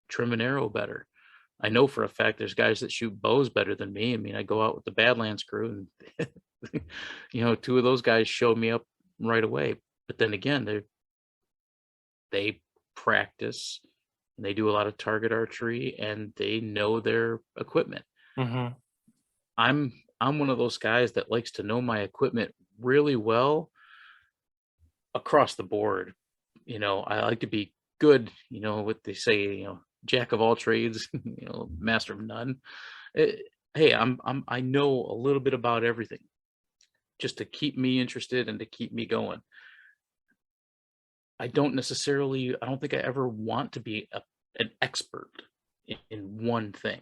trim an arrow better. I know for a fact there's guys that shoot bows better than me. I mean, I go out with the Badlands crew, and 2 of those guys showed me up right away. But then again, they practice, and they do a lot of target archery, and they know their equipment. Mm-hmm. I'm one of those guys that likes to know my equipment really well across the board. I like to be good, what they say, jack of all trades, master of none. Hey, I know a little bit about everything, just to keep me interested and to keep me going. I don't think I ever want to be an expert in one thing.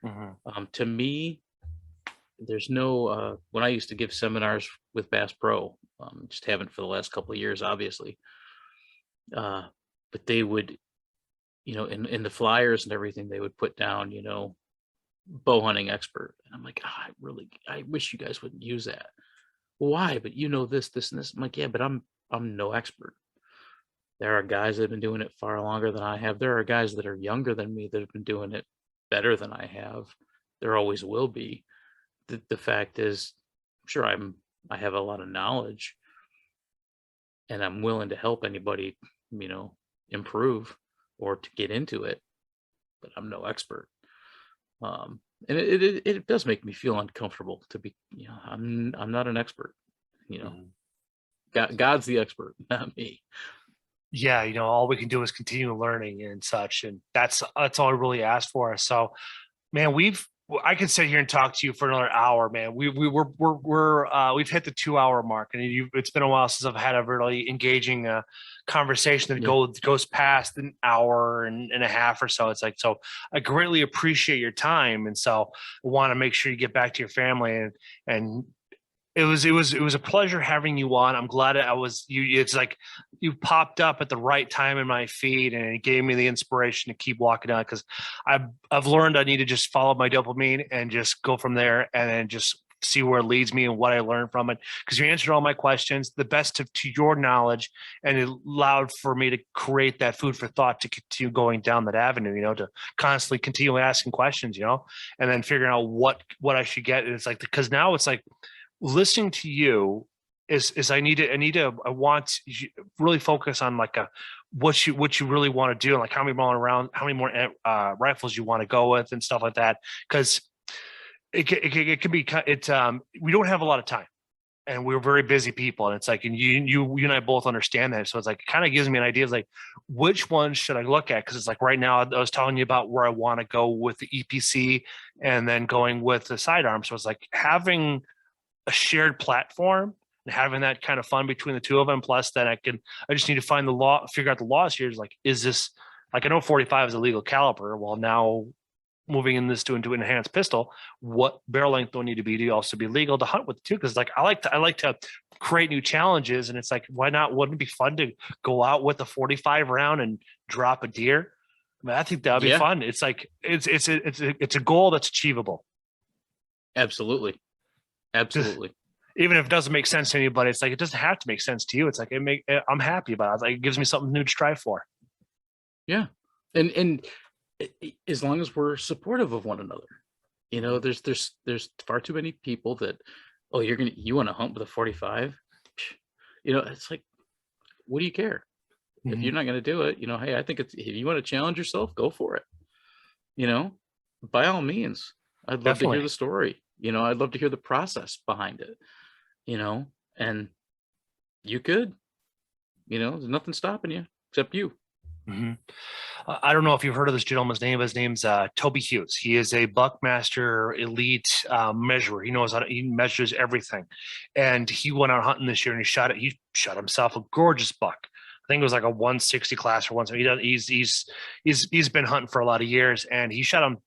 Mm-hmm. To me, there's no, when I used to give seminars with Bass Pro, just haven't for the last couple of years, obviously. But they would, in the flyers and everything, they would put down, bow hunting expert. And I'm like, I wish you guys wouldn't use that. Why? But this and this. I'm like, yeah, but I'm no expert. There are guys that have been doing it far longer than I have. There are guys that are younger than me that have been doing it better than I have. There always will be. The fact is, I'm sure I have a lot of knowledge, and I'm willing to help anybody, improve or to get into it, but I'm no expert. And it does make me feel uncomfortable to be, I'm not an expert, God's the expert, not me. Yeah. All we can do is continue learning and such. And that's all I really asked for. So, man, I could sit here and talk to you for another hour, man. We've hit the 2-hour mark, and it's been a while since I've had a really engaging conversation that goes past an hour and a half or so. It's like, so I greatly appreciate your time, and so I want to make sure you get back to your family, and it was a pleasure having you on. I'm glad it's like you popped up at the right time in my feed, and it gave me the inspiration to keep walking on, because I've learned I need to just follow my dopamine and just go from there, and then just see where it leads me and what I learned from it. Because you answered all my questions, the best to your knowledge, and it allowed for me to create that food for thought to continue going down that avenue, to constantly continue asking questions, and then figuring out what I should get. And it's like, because now it's like listening to you is I want to really focus on like what you really want to do, and like how many more rifles you want to go with and stuff like that. Because it can be, we don't have a lot of time, and we're very busy people, and it's like, and you and I both understand that. So it's like, it kind of gives me an idea of like, which one should I look at? Because it's like right now I was telling you about where I want to go with the EPC and then going with the sidearm. So it's like having a shared platform and having that kind of fun between the two of them. Plus that I just need to figure out the laws here. Is like, is this, like, I know 45 is a legal caliber. Well, now moving in this to into an enhanced pistol, what barrel length do I need to be to also be legal to hunt with too? Because like, I like to create new challenges, and it's like, why not? Wouldn't it be fun to go out with a 45 round and drop a deer? I mean, I think that would be fun. It's like, it's a goal that's achievable. Absolutely. Even if it doesn't make sense to anybody, it's like, it doesn't have to make sense to you. It's like, I'm happy about it. It's like, it gives me something new to strive for. Yeah. And as long as we're supportive of one another, there's far too many people that, oh, you want to hunt with a 45? It's like, what do you care? If you're not going to do it, hey, I think if you want to challenge yourself, go for it. By all means. I'd love to hear the story. I'd love to hear the process behind it, and you could, there's nothing stopping you except you. Mm-hmm. I don't know if you've heard of this gentleman's name. His name's Toby Hughes. He is a Buckmaster elite measurer. He measures everything. And he went out hunting this year, and he shot himself a gorgeous buck. I think it was like a 160 class or 170. He's been hunting for a lot of years, and he shot him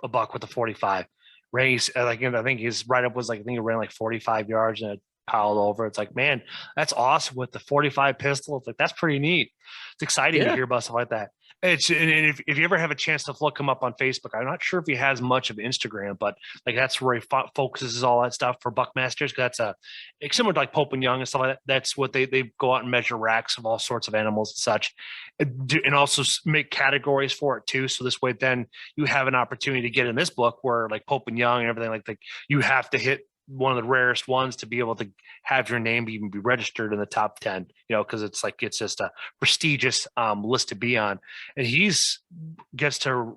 a buck with a 45. Race, I think his write-up was like, I think it ran like 45 yards and it piled over. It's like, man, that's awesome with the 45 pistol. It's like, that's pretty neat. It's exciting to hear about stuff like that. And if you ever have a chance to look him up on Facebook, I'm not sure if he has much of Instagram, but like that's where he focuses all that stuff for Buckmasters. That's it's similar to like Pope and Young and stuff like that. That's what they go out and measure racks of all sorts of animals and such, and also make categories for it too. So this way, then you have an opportunity to get in this book where like Pope and Young and everything like you have to hit one of the rarest ones to be able to have your name even be registered in the top 10, because it's just a prestigious list to be on. And gets to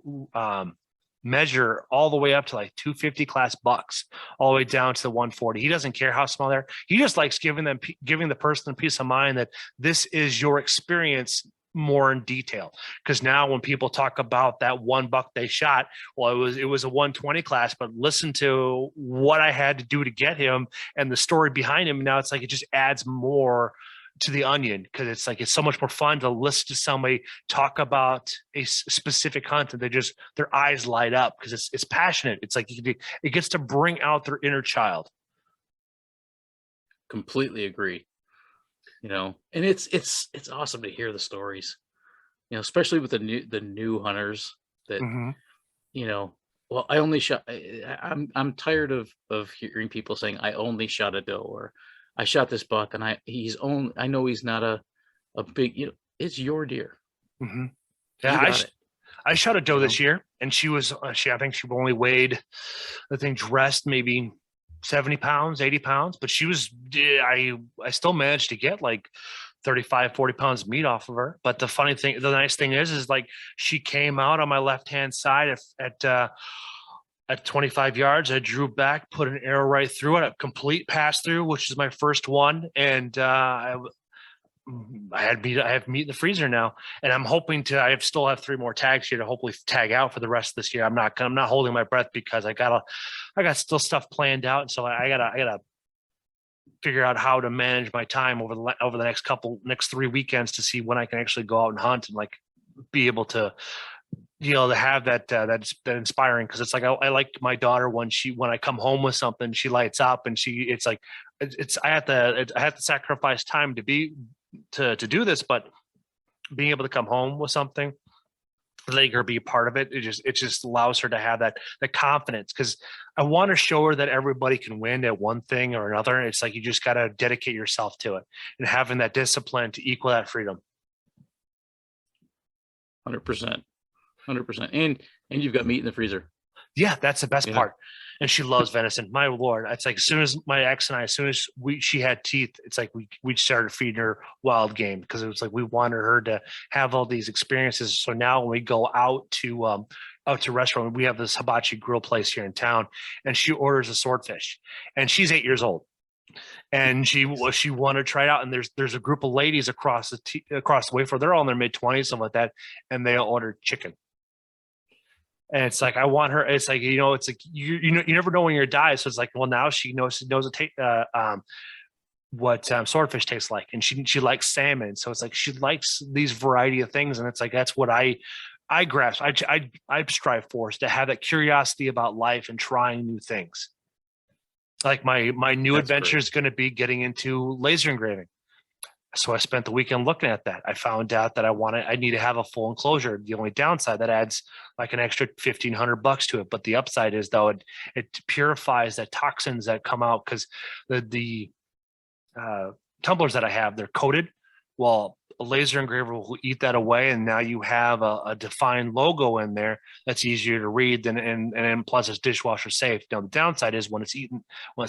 measure all the way up to like 250 class bucks, all the way down to the 140. He doesn't care how small they're. He just likes giving the person a peace of mind that this is your experience more in detail. Because now when people talk about that one buck they shot, well, it was a 120 class, but listen to what I had to do to get him and the story behind him. Now it's like, it just adds more to the onion, because it's like, it's so much more fun to listen to somebody talk about a specific hunt and their eyes light up because it's passionate. It's like it gets to bring out their inner child. Completely agree. And it's awesome to hear the stories, especially with the new hunters that, well, I only shot, I'm tired of hearing people saying I only shot a doe, or I shot this buck and I know he's not a big, it's your deer. Mm-hmm. Yeah. I shot a doe this year, and she was, I think she only weighed, I think dressed maybe 70 pounds, 80 pounds, but she was, I still managed to get like 35, 40 pounds of meat off of her. But the nice thing is like, she came out on my left-hand side at 25 yards. I drew back, put an arrow right through it, a complete pass through, which is my first one. And I have meat in the freezer now, and I'm hoping I still have 3 more tags here to hopefully tag out for the rest of this year. I'm not holding my breath because I got still stuff planned out. And so I gotta figure out how to manage my time over the next 3 weekends to see when I can actually go out and hunt and like be able to, to have that inspiring. Cause it's like, I like my daughter when I come home with something, she lights up, and I have to sacrifice time to do this, but being able to come home with something letting her be a part of it. It just allows her to have that confidence, because I want to show her that everybody can win at one thing or another. It's like you just got to dedicate yourself to it, and having that discipline to equal that freedom. 100%. And you've got meat in the freezer. Yeah, that's the best part. And she loves venison. My Lord. It's like as soon as my ex and I, as soon as she had teeth, it's like we started feeding her wild game, because it was like we wanted her to have all these experiences. So now when we go out to restaurant, we have this hibachi grill place here in town, and she orders a swordfish, and she's 8 years old. And she wanted to try it out. And there's a group of ladies across the way for, they're all in their mid-20s, something like that, and they all ordered chicken. And it's like, I want her. It's like, it's like you never know when you're gonna die. So it's like, well, now she knows what swordfish tastes like, and she likes salmon. So it's like she likes these variety of things, and it's like that's what I grasp. I strive for, is to have that curiosity about life and trying new things. Like my new adventure is going to be getting into laser engraving. So I spent the weekend looking at that. I found out that I need to have a full enclosure. The only downside, that adds like an extra $1,500 to it. But the upside is, though, it purifies the toxins that come out, because the tumblers that I have, they're coated. Well, a laser engraver will eat that away, and now you have a defined logo in there that's easier to read, and plus it's dishwasher safe. Now the downside is when it's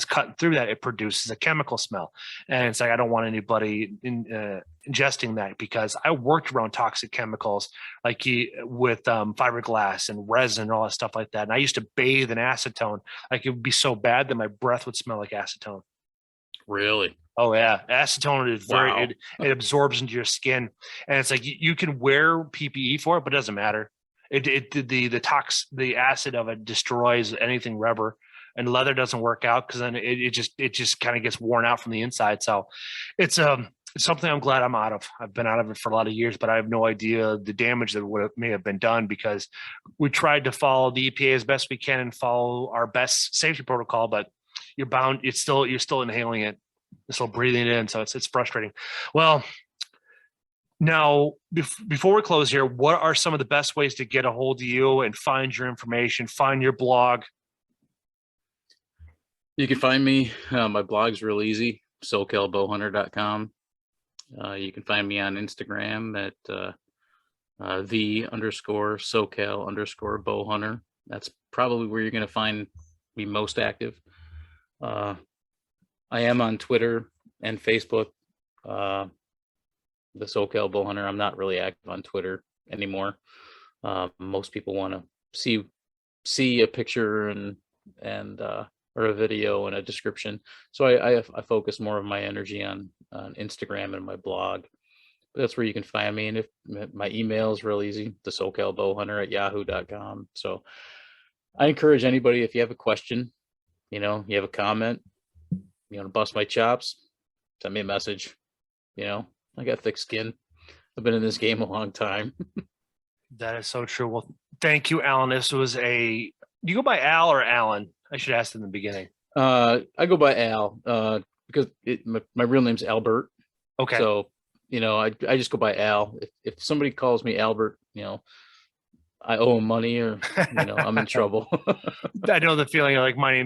cutting through that, it produces a chemical smell, and it's like I don't want anybody ingesting that, because I worked around toxic chemicals like with fiberglass and resin and all that stuff like that, and I used to bathe in acetone. Like it would be so bad that my breath would smell like acetone. Really? Oh yeah, acetone is it absorbs into your skin, and it's like you can wear PPE for it, but it doesn't matter. The acid of it destroys anything rubber, and leather doesn't work out, because then it just kind of gets worn out from the inside. So it's something I'm glad I'm out of. I've been out of it for a lot of years, but I have no idea the damage that may have been done, because we tried to follow the EPA as best we can and follow our best safety protocol, but you're still inhaling it. Still breathing it in, so it's frustrating. Well, now before we close here, what are some of the best ways to get a hold of you and find your information, find your blog? You can find me. My blog's real easy, SoCalBowhunter.com. You can find me on Instagram at _SoCal_Bowhunter. That's probably where you're going to find me most active. I am on Twitter and Facebook, the SoCal Bow Hunter. I'm not really active on Twitter anymore. Most people want to see a picture and or a video and a description. So I focus more of my energy on Instagram and my blog. But that's where you can find me. And if my email is real easy, the SoCal Bow Hunter at yahoo.com. So I encourage anybody, if you have a question, you have a comment, you want to bust my chops, send me a message. I got thick skin. I've been in this game a long time. That is so true. Well, thank you, Alan. This was do you go by Al or Alan? I should ask in the beginning. I go by Al because my real name's Albert. Okay. So, I just go by Al. If somebody calls me Albert, I owe him money, or I'm in trouble. I know the feeling of like my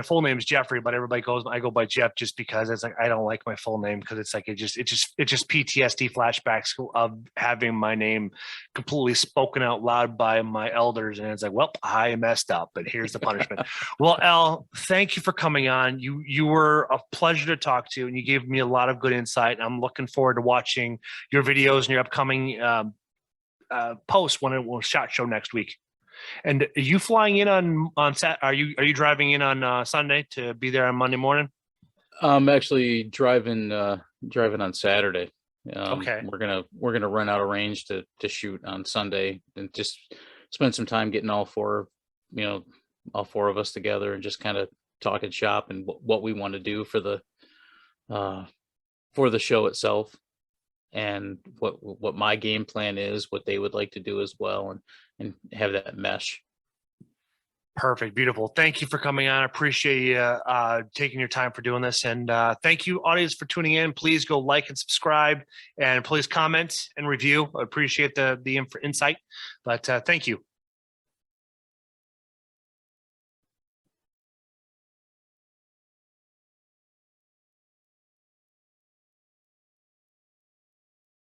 full name's Jeffrey, but everybody I go by Jeff just because it's like I don't like my full name, because it's like it just PTSD flashbacks of having my name completely spoken out loud by my elders, and it's like, well, I messed up, but here's the punishment. Well, Al, thank you for coming on. You were a pleasure to talk to, and you gave me a lot of good insight. I'm looking forward to watching your videos and your upcoming post when it will SHOT Show next week. And are you flying in on Sat? Are you driving in on Sunday to be there on Monday morning? I'm actually driving on Saturday. Okay. We're gonna run out of range to shoot on Sunday, and just spend some time getting all four of us together and just kind of talking shop and what we want to do for the show itself, and what my game plan is, what they would like to do as well, and have that mesh. Perfect. Beautiful. Thank you for coming on. I appreciate you taking your time for doing this. And thank you, audience, for tuning in. Please go like and subscribe, and please comment and review. I appreciate the insight. But thank you.